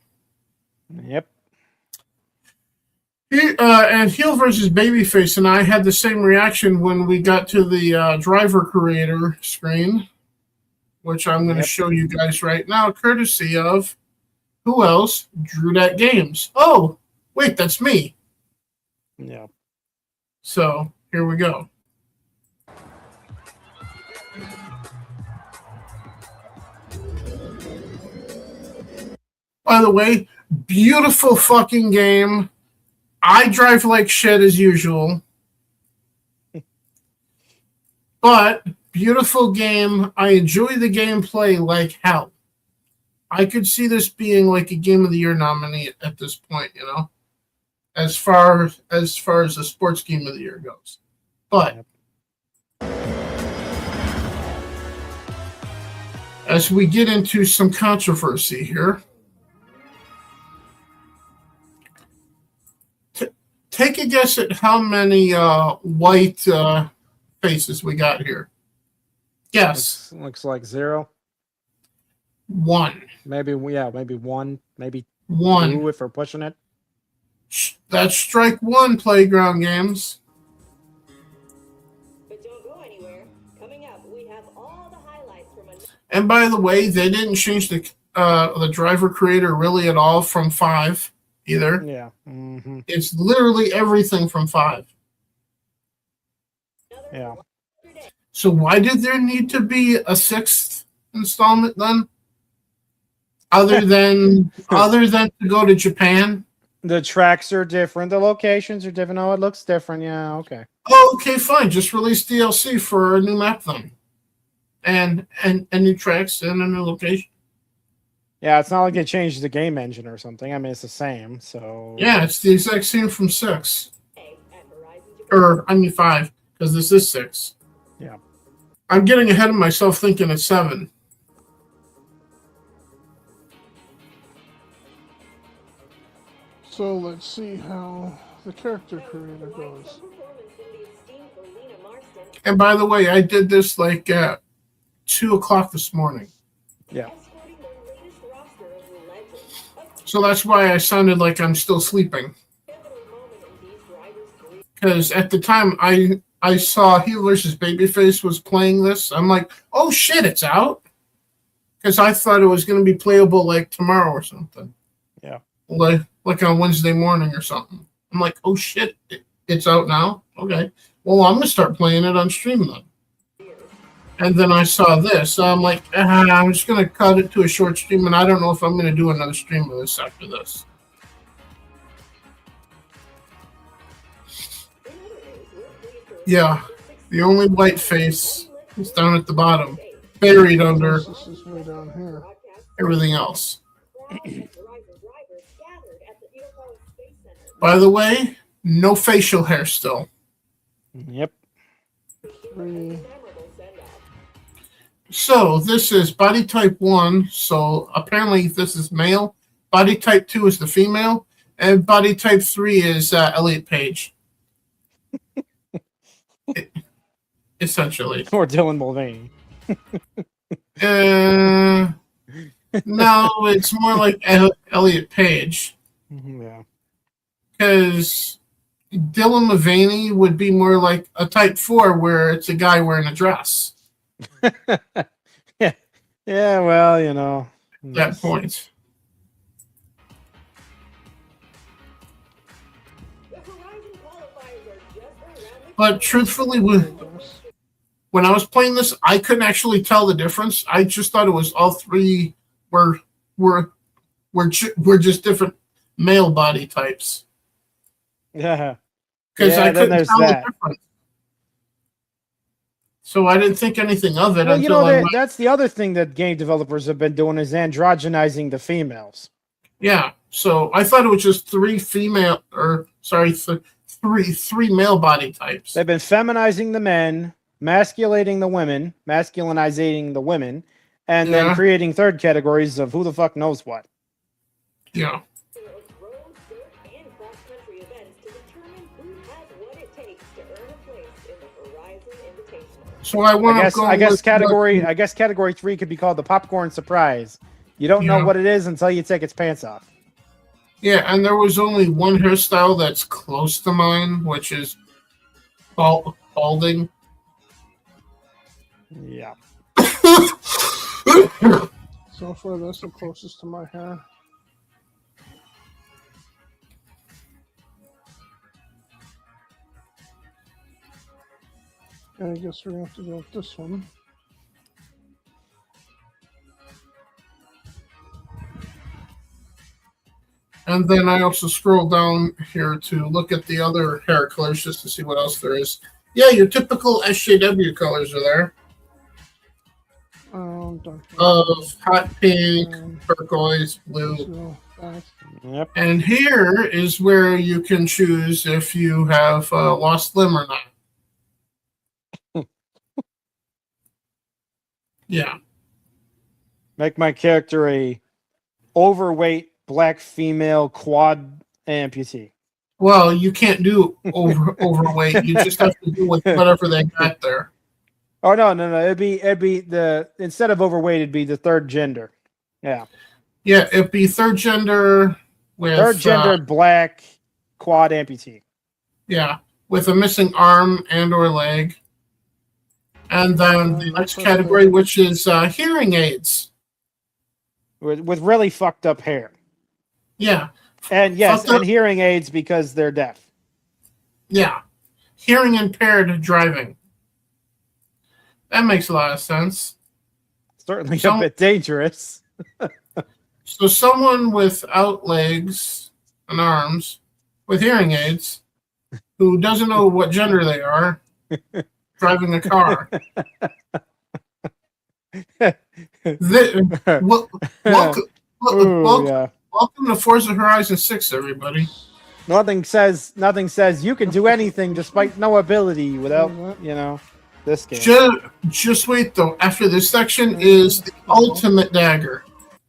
Yep. And Heel versus Babyface and I had the same reaction when we got to the driver creator screen, which I'm going to show you guys right now, courtesy of who else? Nerdrotic Games. Oh, wait, that's me. Yeah. So here we go. By the way, beautiful fucking game. I drive like shit as usual. But beautiful game. I enjoy the gameplay like hell. I could see this being like a Game of the Year nominee at this point, you know, as far as a sports Game of the Year goes. But as we get into some controversy here, take a guess at how many white faces we got here. Guess. Looks like 0. 1. Maybe, yeah, maybe 1. Maybe 1. 2 if we're pushing it. That's strike 1, Playground Games. But don't go anywhere. Coming up, we have all the highlights from And by the way, they didn't change the driver creator really at all from 5 either. Yeah. Mm-hmm. It's literally everything from 5. Yeah. So why did there need to be a 6th installment then? Other than to go to Japan? The tracks are different. The locations are different. Oh, it looks different. Yeah, okay. Oh, okay, fine. Just release DLC for a new map then. And new tracks and a new location. Yeah, it's not like they changed the game engine or something. I mean, it's the same, so... Yeah, it's the exact same from 6. Or, I mean 5, because this is 6. Yeah. I'm getting ahead of myself thinking it's 7. So let's see how the character creator goes. And by the way, I did this like at 2 o'clock this morning. Yeah. So that's why I sounded like I'm still sleeping. Because at the time I saw Heel vs. Babyface was playing this, I'm like, oh shit, it's out? Because I thought it was going to be playable like tomorrow or something. Yeah. Like on Wednesday morning or something. I'm like, oh shit, it's out now? Okay. Well, I'm going to start playing it on stream then. And then I saw this. So I'm like, I'm just going to cut it to a short stream, and I don't know if I'm going to do another stream of this after this. Yeah, the only white face is down at the bottom, buried under way down here. everything else. By the way, no facial hair still. Yep. 3. So this is body type 1. So apparently this is male. Body type 2 is the female. And body type 3 is Elliot Page. Essentially. Or Dylan Mulvaney. No, it's more like Elliot Page. Yeah. Because Dylan Mulvaney would be more like a type 4 where it's a guy wearing a dress. Yeah. Yeah, well, you know. At that point. But truthfully, when I was playing this, I couldn't actually tell the difference. I just thought it was all three were just different male body types. Yeah. Because I then couldn't there's tell the that. difference. So I didn't think anything of it Well, until you know, I went, that's the other thing that game developers have been doing is androgenizing the females. yeah. So I thought it was just three male body types. They've been feminizing the men, masculating the women, masculinizing the women, and then creating third categories of who the fuck knows what. Yeah. So I guess category 3 could be called the popcorn surprise. You don't know what it is until you take its pants off. Yeah, and there was only one hairstyle that's close to mine, which is balding. Yeah. So far, that's the closest to my hair. I guess we're going to have to go with this one. And then I also scroll down here to look at the other hair colors just to see what else there is. Yeah, your typical SJW colors are there. Of hot pink, turquoise, blue. Yep. And here is where you can choose if you have lost limb or not. Yeah. Make my character a overweight black female quad amputee. Well, you can't do overweight. You just have to do with whatever they got there. Oh no. It'd be the instead of overweight, it'd be the third gender. Yeah. Yeah, it'd be third gender with third gender black quad amputee. Yeah, with a missing arm and or leg. And then the next category, which is hearing aids. With really fucked up hair. Yeah. And yes, and hearing aids because they're deaf. Yeah. Hearing impaired driving. That makes a lot of sense. Certainly a bit dangerous. So someone without legs and arms with hearing aids who doesn't know what gender they are driving a car. Welcome to Forza Horizon 6, everybody. Nothing says you can do anything despite no ability without, this game. Just wait, though. After this section is the ultimate dagger.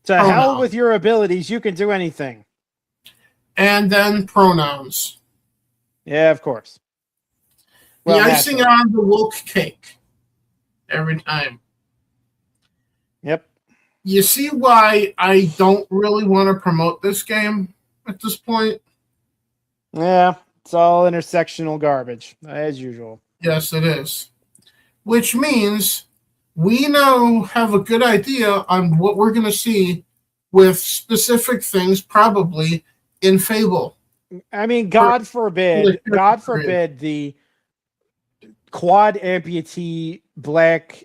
To hell with your abilities, you can do anything. And then pronouns. Yeah, of course. The icing on the woke cake. Every time. Yep. You see why I don't really want to promote this game at this point? Yeah, it's all intersectional garbage, as usual. Yes, it is. Which means we now have a good idea on what we're going to see with specific things probably in Fable. I mean, God forbid the quad amputee black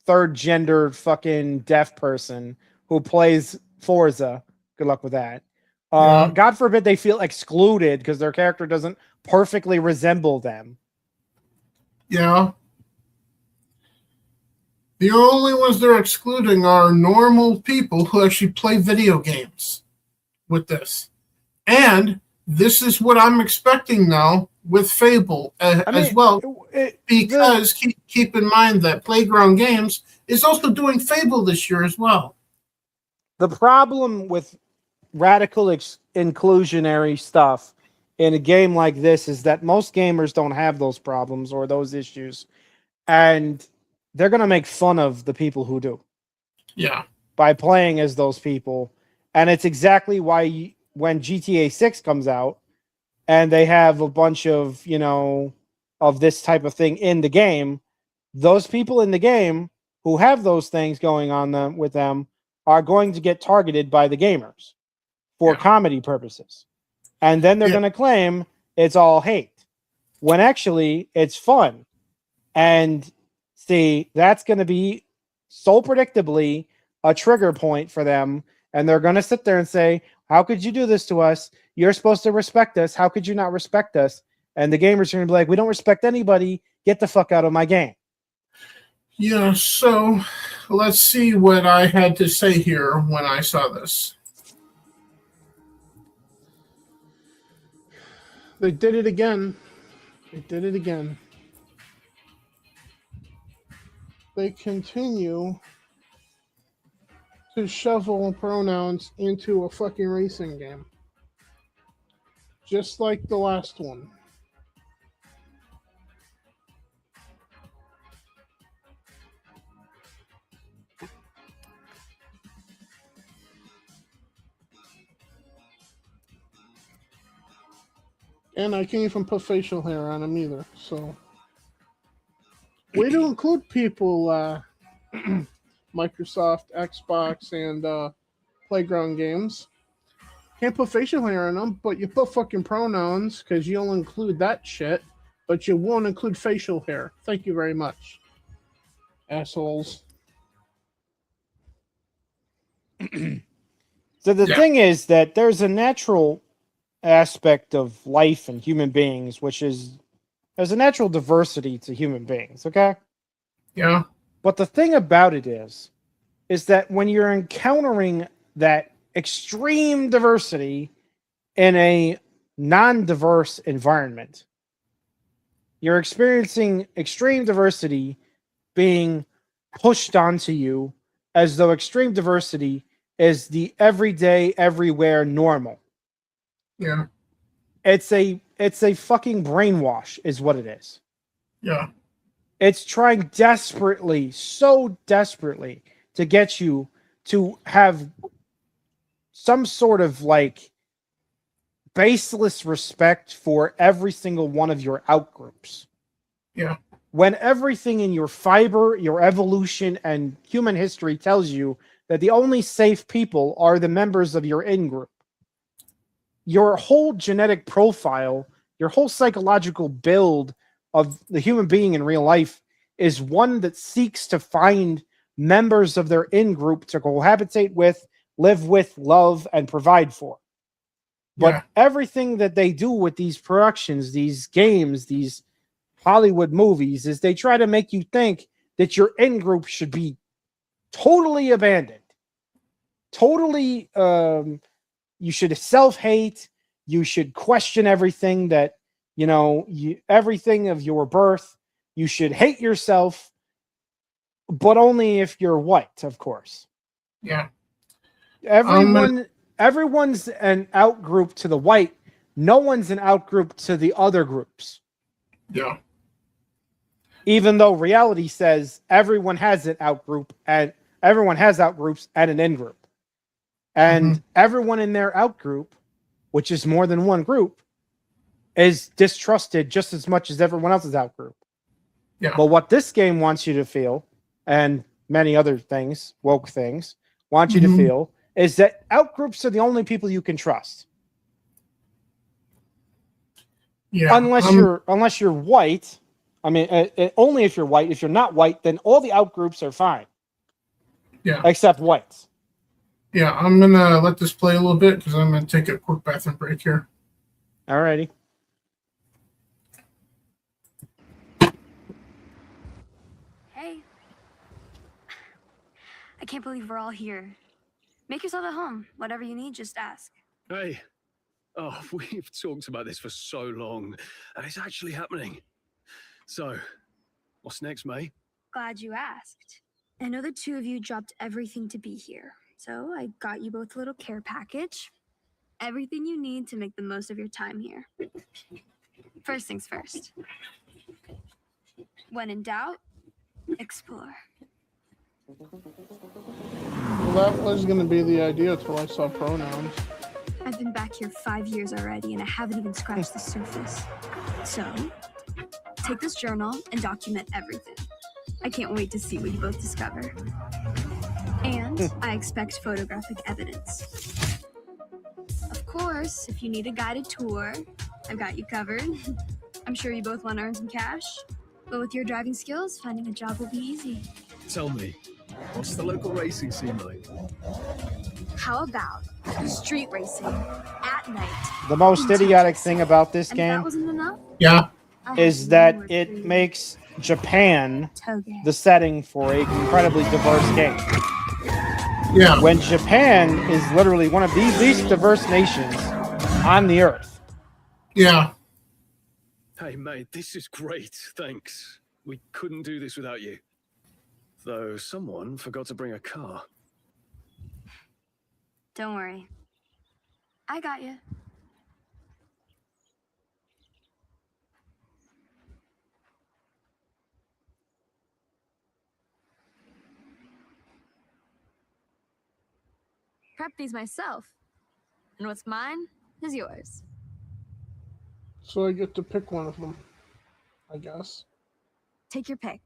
third gender fucking deaf person who plays Forza. Good luck with that. God forbid they feel excluded because their character doesn't perfectly resemble them. Yeah. The only ones they're excluding are normal people who actually play video games with this. And this is what I'm expecting now with Fable as well. Because keep in mind that Playground Games is also doing Fable this year as well. The problem with radical inclusionary stuff in a game like this is that most gamers don't have those problems or those issues, and they're going to make fun of the people who do. Yeah. By playing as those people. And it's exactly why when GTA 6 comes out and they have a bunch of, of this type of thing in the game, those people in the game who have those things going on with them are going to get targeted by the gamers for comedy purposes. And then they're going to claim it's all hate when actually it's fun. And see, that's going to be so predictably a trigger point for them. And they're going to sit there and say, how could you do this to us? You're supposed to respect us. How could you not respect us? And the gamers are going to be like, we don't respect anybody. Get the fuck out of my game. Yeah, so let's see what I had to say here when I saw this. They did it again. They did it again. They continue to shovel pronouns into a fucking racing game. Just like the last one. And I can't even put facial hair on them either, so. Way to include people, Microsoft, Xbox, and Playground Games. Can't put facial hair on them, but you put fucking pronouns because you'll include that shit, but you won't include facial hair. Thank you very much, assholes. So the thing is that there's a natural aspect of life and human beings, which is there's a natural diversity to human beings, okay? Yeah. But the thing about it is that when you're encountering that extreme diversity in a non-diverse environment, you're experiencing extreme diversity being pushed onto you as though extreme diversity is the everyday, everywhere normal. Yeah. It's a fucking brainwash is what it is. Yeah. It's trying desperately, so desperately to get you to have some sort of like baseless respect for every single one of your outgroups. Yeah. When everything in your fiber, your evolution, and human history tells you that the only safe people are the members of your in-group. Your whole genetic profile, your whole psychological build of the human being in real life is one that seeks to find members of their in-group to cohabitate with, live with, love, and provide for. But everything that they do with these productions, these games, these Hollywood movies, is they try to make you think that your in-group should be totally abandoned. Totally, you should self-hate. You should question everything that, everything of your birth. You should hate yourself, but only if you're white, of course. Yeah. Everyone's an outgroup to the white. No one's an outgroup to the other groups. Yeah. Even though reality says everyone has an outgroup and everyone has outgroups and an in-group. And everyone in their outgroup, which is more than one group, is distrusted just as much as everyone else's outgroup. Yeah. But what this game wants you to feel, and many other things, woke things, want you to feel, is that outgroups are the only people you can trust. Yeah. Unless you're white. I mean, only if you're white. If you're not white, then all the outgroups are fine. Yeah. Except whites. Yeah, I'm going to let this play a little bit because I'm going to take a quick bathroom break here. Alrighty. Hey. I can't believe we're all here. Make yourself at home. Whatever you need, just ask. Hey. Oh, we've talked about this for so long, and it's actually happening. So, what's next, May? Glad you asked. I know the two of you dropped everything to be here, so I got you both a little care package. everything you need to make the most of your time here. First things first. When in doubt, explore. Well, that was going to be the idea till I saw pronouns. I've been back here 5 years already and I haven't even scratched the surface. So, take this journal and document everything. I can't wait to see what you both discover. And I expect photographic evidence. Of course, if you need a guided tour, I've got you covered. I'm sure you both want to earn some cash, but with your driving skills, finding a job will be easy. Tell me, what's the local racing scene like? How about street racing at night? The most idiotic thing about this And if that game wasn't enough, Yeah. is that it makes Japan the setting for a incredibly diverse game. Yeah. When Japan is literally one of the least diverse nations on the earth. Yeah. Hey, mate, this is great. Thanks. We couldn't do this without you. Though someone forgot to bring a car. don't worry. I got you. Prep these myself. And what's mine is yours. So I get to pick one of them, I guess. Take your pick.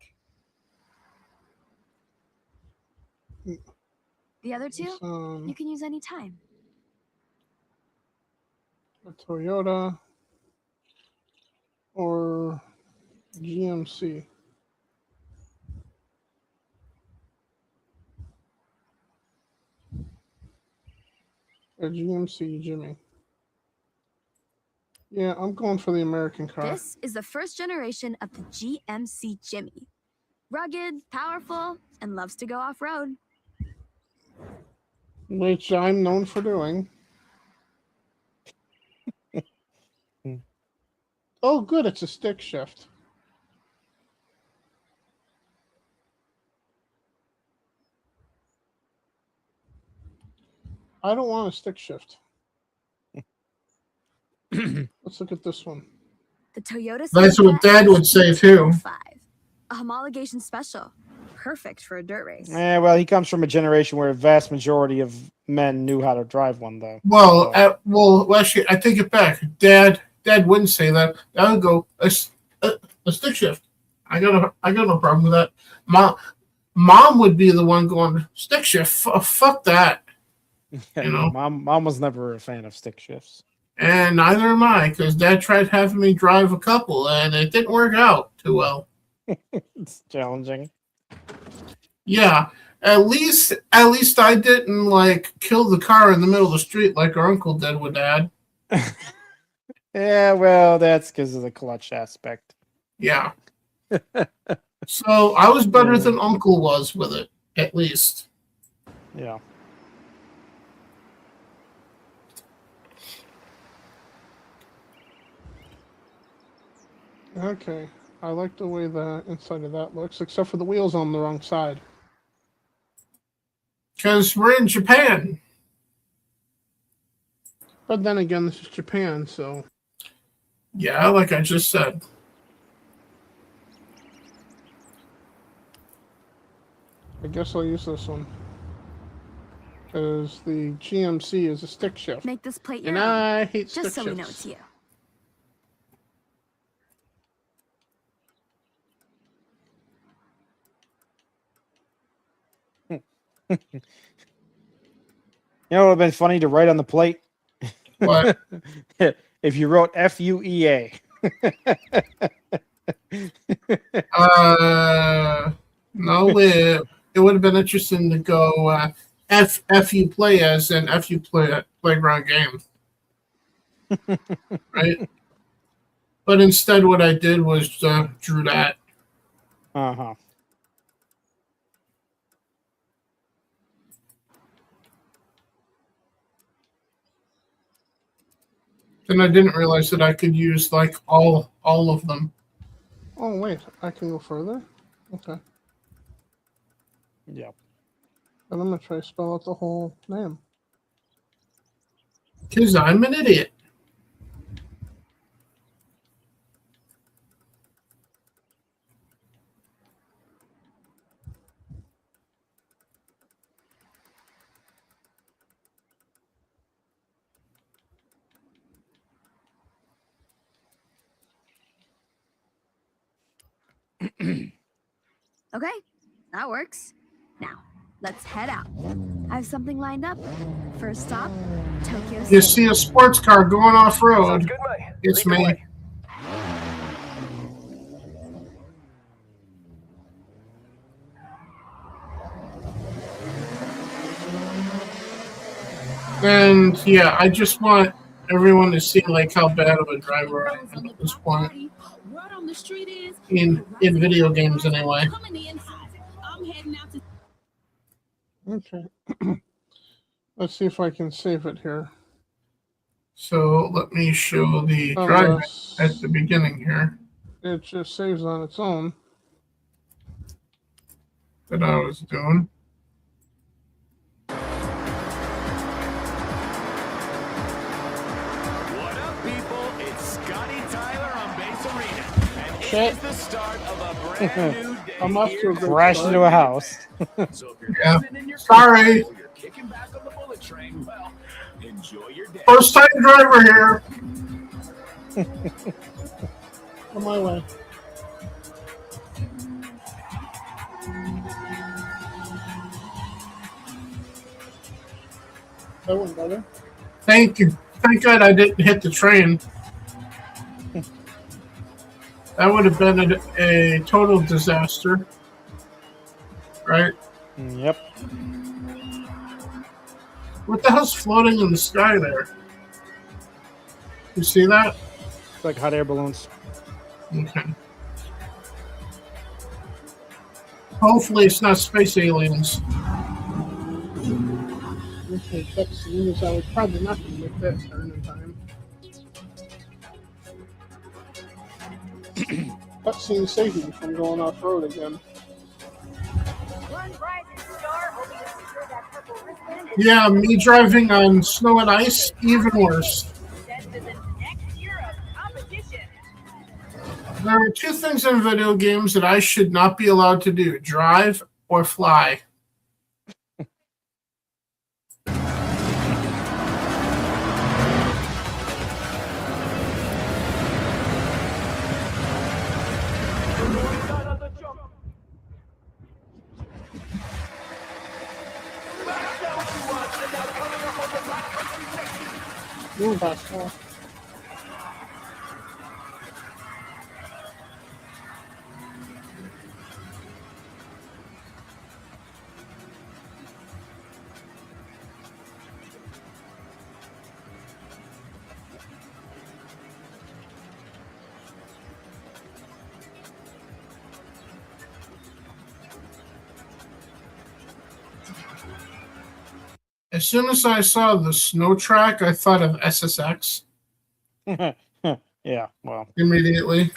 The other two, you can use any time. A Toyota or GMC. A GMC Jimmy. Yeah, I'm going for the American car. This is the first generation of the GMC Jimmy. Rugged, powerful, and loves to go off-road. Which I'm known for doing. Oh, good, it's a stick shift. I don't want a stick shift. Let's look at this one. The Toyota. That's what Dad would say too. A homologation special. Perfect for a dirt race. Yeah, well, he comes from a generation where a vast majority of men knew how to drive one, though. Well, actually, I take it back. Dad wouldn't say that. Dad would go a stick shift. I got no problem with that. Mom would be the one going stick shift. Fuck that. You know, mom was never a fan of stick shifts. And neither am I, because Dad tried having me drive a couple, and it didn't work out too well. It's challenging. Yeah, at least I didn't like kill the car in the middle of the street like our uncle did with Dad. Yeah, well, that's because of the clutch aspect. Yeah. So I was better than Uncle was with it, at least. Yeah. Okay, I like the way the inside of that looks, except for the wheels on the wrong side. Because we're in Japan. But then again, this is Japan, so... Yeah, like I just said. I guess I'll use this one. Because the GMC is a stick shift. Make this plate your And own, I hate stick just so we know shifts. it's you. You know, it would have been funny to write on the plate. What? If you wrote FUEA. No, it would have been interesting to go FU play as an FU playground game. Right? But instead, what I did was drew that. Uh-huh. Then I didn't realize that I could use like all of them. Oh, wait, I can go further? Okay. Yeah. And I'm going to try to spell out the whole name. Because I'm an idiot. Okay, that works. Now, let's head out. I have something lined up. First stop, Tokyo You City. see a sports car going off road. It's me. And yeah, I just want everyone to see like how bad of a driver I am at this point. In video games anyway. Okay. Let's see if I can save it here. So let me show the drive at the beginning here. It just saves on its own. That I was doing. What up, people? It's Scotty Tyler on Base Arena. And Shit. it's the start of a brand new day. I'm off to a great Crash start. into a house. So if you're Yeah. listening in your Sorry. car, or you're kicking back on the bullet train, well, enjoy your day. First time driver here. On my way. That one better. Thank you. Thank God I didn't hit the train. That would have been a total disaster. Right? Yep. What the hell's floating in the sky there? You see that? It's like hot air balloons. Okay. Hopefully it's not space aliens. Okay, cutscene is I was probably not going to get that turn in time. Cutscene saved me from going off road again. Yeah, me driving on snow and ice, even worse. There are two things in video games that I should not be allowed to do: drive or fly. Move asshole. As soon as I saw the snow track, I thought of SSX Yeah, well. immediately.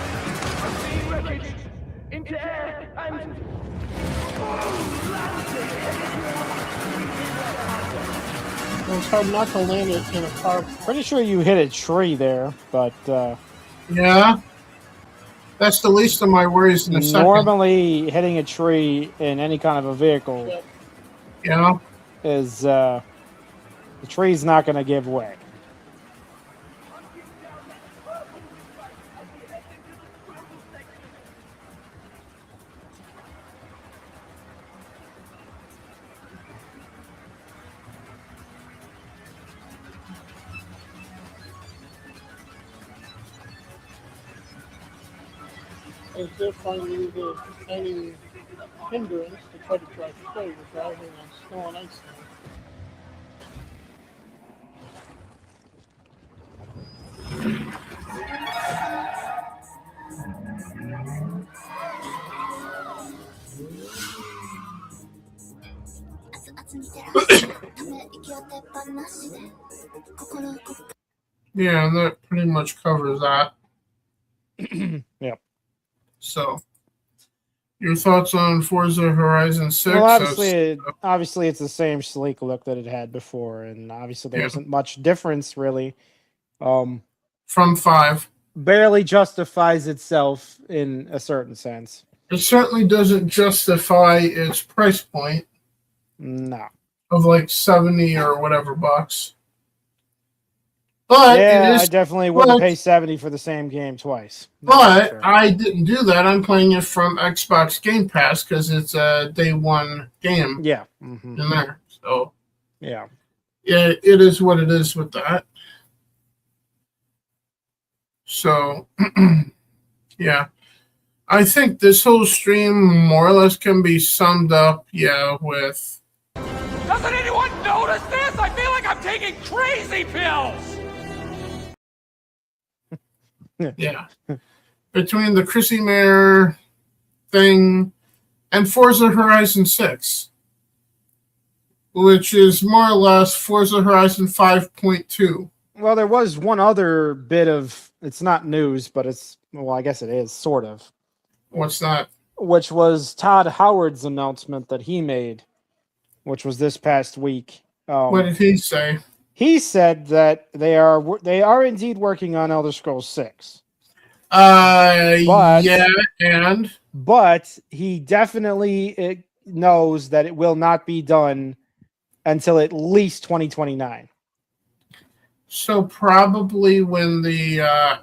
It's hard not to land it in a car. Pretty sure you hit a tree there, but Yeah. That's the least of my worries in a second. normally hitting a tree in any kind of a vehicle Yeah. is the tree's not going to give way. As if I knew any hindrance to try to drive straight with driving on snow and ice. Yeah, and that pretty much covers that. Yep. So, Your thoughts on Forza Horizon 6? Well, obviously, it's the same sleek look that it had before, and obviously there isn't much difference really. From 5, barely justifies itself in a certain sense. It certainly doesn't justify its price point. No, of like 70 or whatever bucks. But I definitely wouldn't pay 70 for the same game twice. But I didn't do that. I'm playing it from Xbox Game Pass because it's a day one game. Yeah. In there. So yeah, it is what it is with that. So yeah. I think this whole stream more or less can be summed up, with Doesn't anyone notice this? I feel like I'm taking crazy pills. Yeah. Between the Chrissie Mayr thing and Forza Horizon 6, which is more or less Forza Horizon 5.2. Well, there was one other bit of, it's not news, but I guess it is, sort of. What's that? Which was Todd Howard's announcement that he made, which was this past week. What did he say? He said that they are indeed working on Elder Scrolls 6. But he definitely knows that it will not be done until at least 2029. So probably when the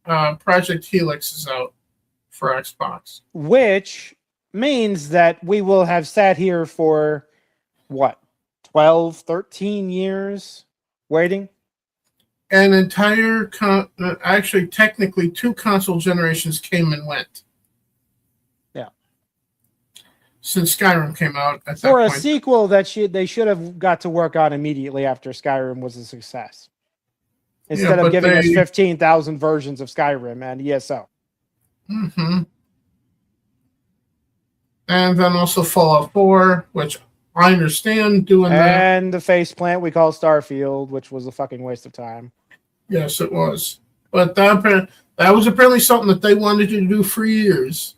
Project Helix is out for Xbox. Which means that we will have sat here for, 12, 13 years waiting? An entire, actually technically 2 console generations came and went. Yeah. Since Skyrim came out at for that a point. sequel that they should have got to work on immediately after Skyrim was a success. Instead of giving us 15,000 versions of Skyrim and ESO. Mm-hmm. And then also Fallout 4, which I understand doing that. And the faceplant we call Starfield, which was a fucking waste of time. Yes, it was. But that was apparently something that they wanted to do for years,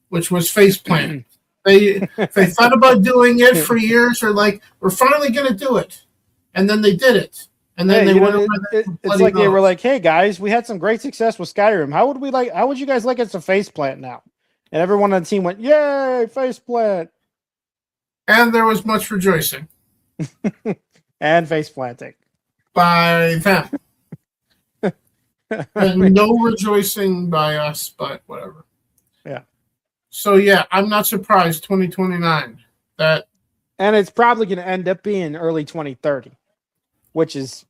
which was faceplant. They thought about doing it for years, or like, we're finally going to do it. And then they did it. And then it's like they were like, "Hey guys, we had some great success with Skyrim. How would you guys like us to faceplant now?" And everyone on the team went, "Yay, faceplant!" And there was much rejoicing and faceplanting by them, and no rejoicing by us. But whatever. Yeah. So yeah, I'm not surprised. 2029. And it's probably going to end up being early 2030. Which is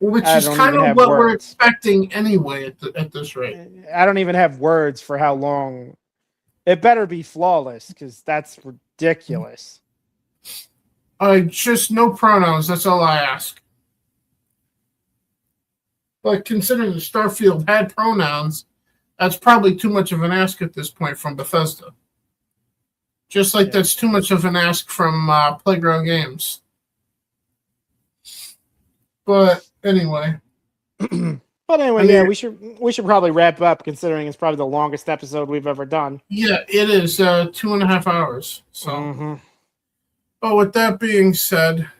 kind of what we're expecting anyway at this rate. I don't even have words for how long. It better be flawless because that's ridiculous. Just no pronouns. That's all I ask. But considering the Starfield had pronouns, that's probably too much of an ask at this point from Bethesda. Just like that's too much of an ask from Playground Games. But anyway. We should probably wrap up considering it's probably the longest episode we've ever done. Yeah, it is 2.5 hours. So, But with that being said,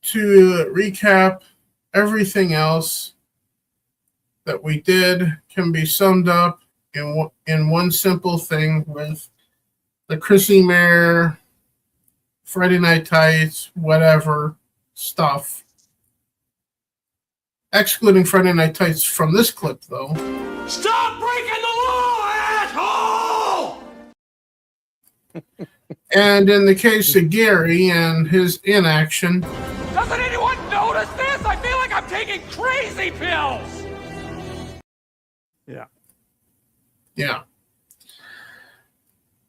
to recap, everything else that we did can be summed up in one simple thing with the Chrissie Mayr, Friday Night Tights, whatever stuff. Excluding Friday Night Tights from this clip, though. Stop breaking the law, asshole! And in the case of Gary and his inaction. Doesn't anyone notice this? I feel like I'm taking crazy pills! Yeah. Yeah.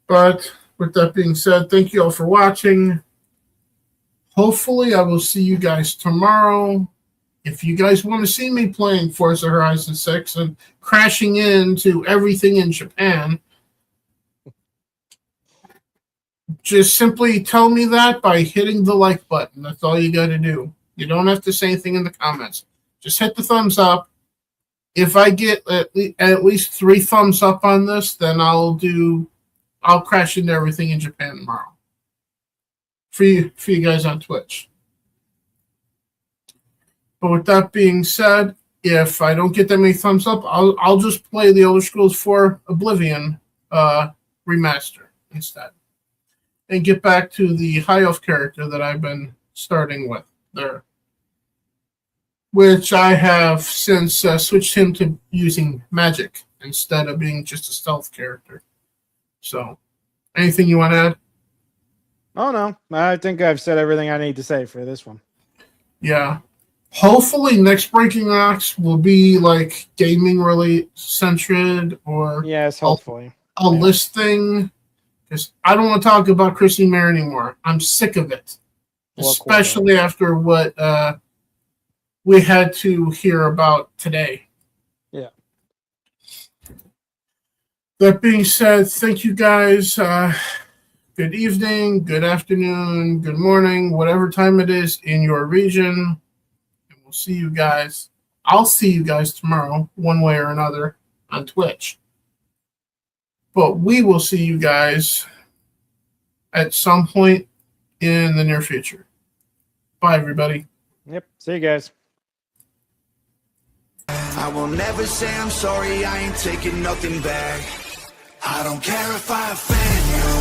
But with that being said, thank you all for watching. Hopefully, I will see you guys tomorrow. If you guys want to see me playing Forza Horizon 6 and crashing into everything in Japan, just simply tell me that by hitting the like button. That's all you got to do. You don't have to say anything in the comments. Just hit the thumbs up. if I get at least 3 thumbs up on this, then I'll crash into everything in Japan tomorrow. For you guys on Twitch. But with that being said, if I don't get that many thumbs up, I'll just play the Elder Scrolls 4 Oblivion remaster instead. And get back to the High Elf character that I've been starting with there. Which I have since switched him to using magic instead of being just a stealth character. So, anything you want to add? Oh, no. I think I've said everything I need to say for this one. Yeah. Hopefully, next Breaking Rocks will be like gaming really centered or yes, hopefully a listing. Because I don't want to talk about Chrissie Mayr anymore. I'm sick of it, especially after what we had to hear about today. Yeah. That being said, thank you guys. Good evening, good afternoon, good morning, whatever time it is in your region. And we'll see you guys. I'll see you guys tomorrow, one way or another, on Twitch. But we will see you guys at some point in the near future. Bye, everybody. Yep. See you guys. I will never say I'm sorry, I ain't taking nothing back. I don't care if I offend you.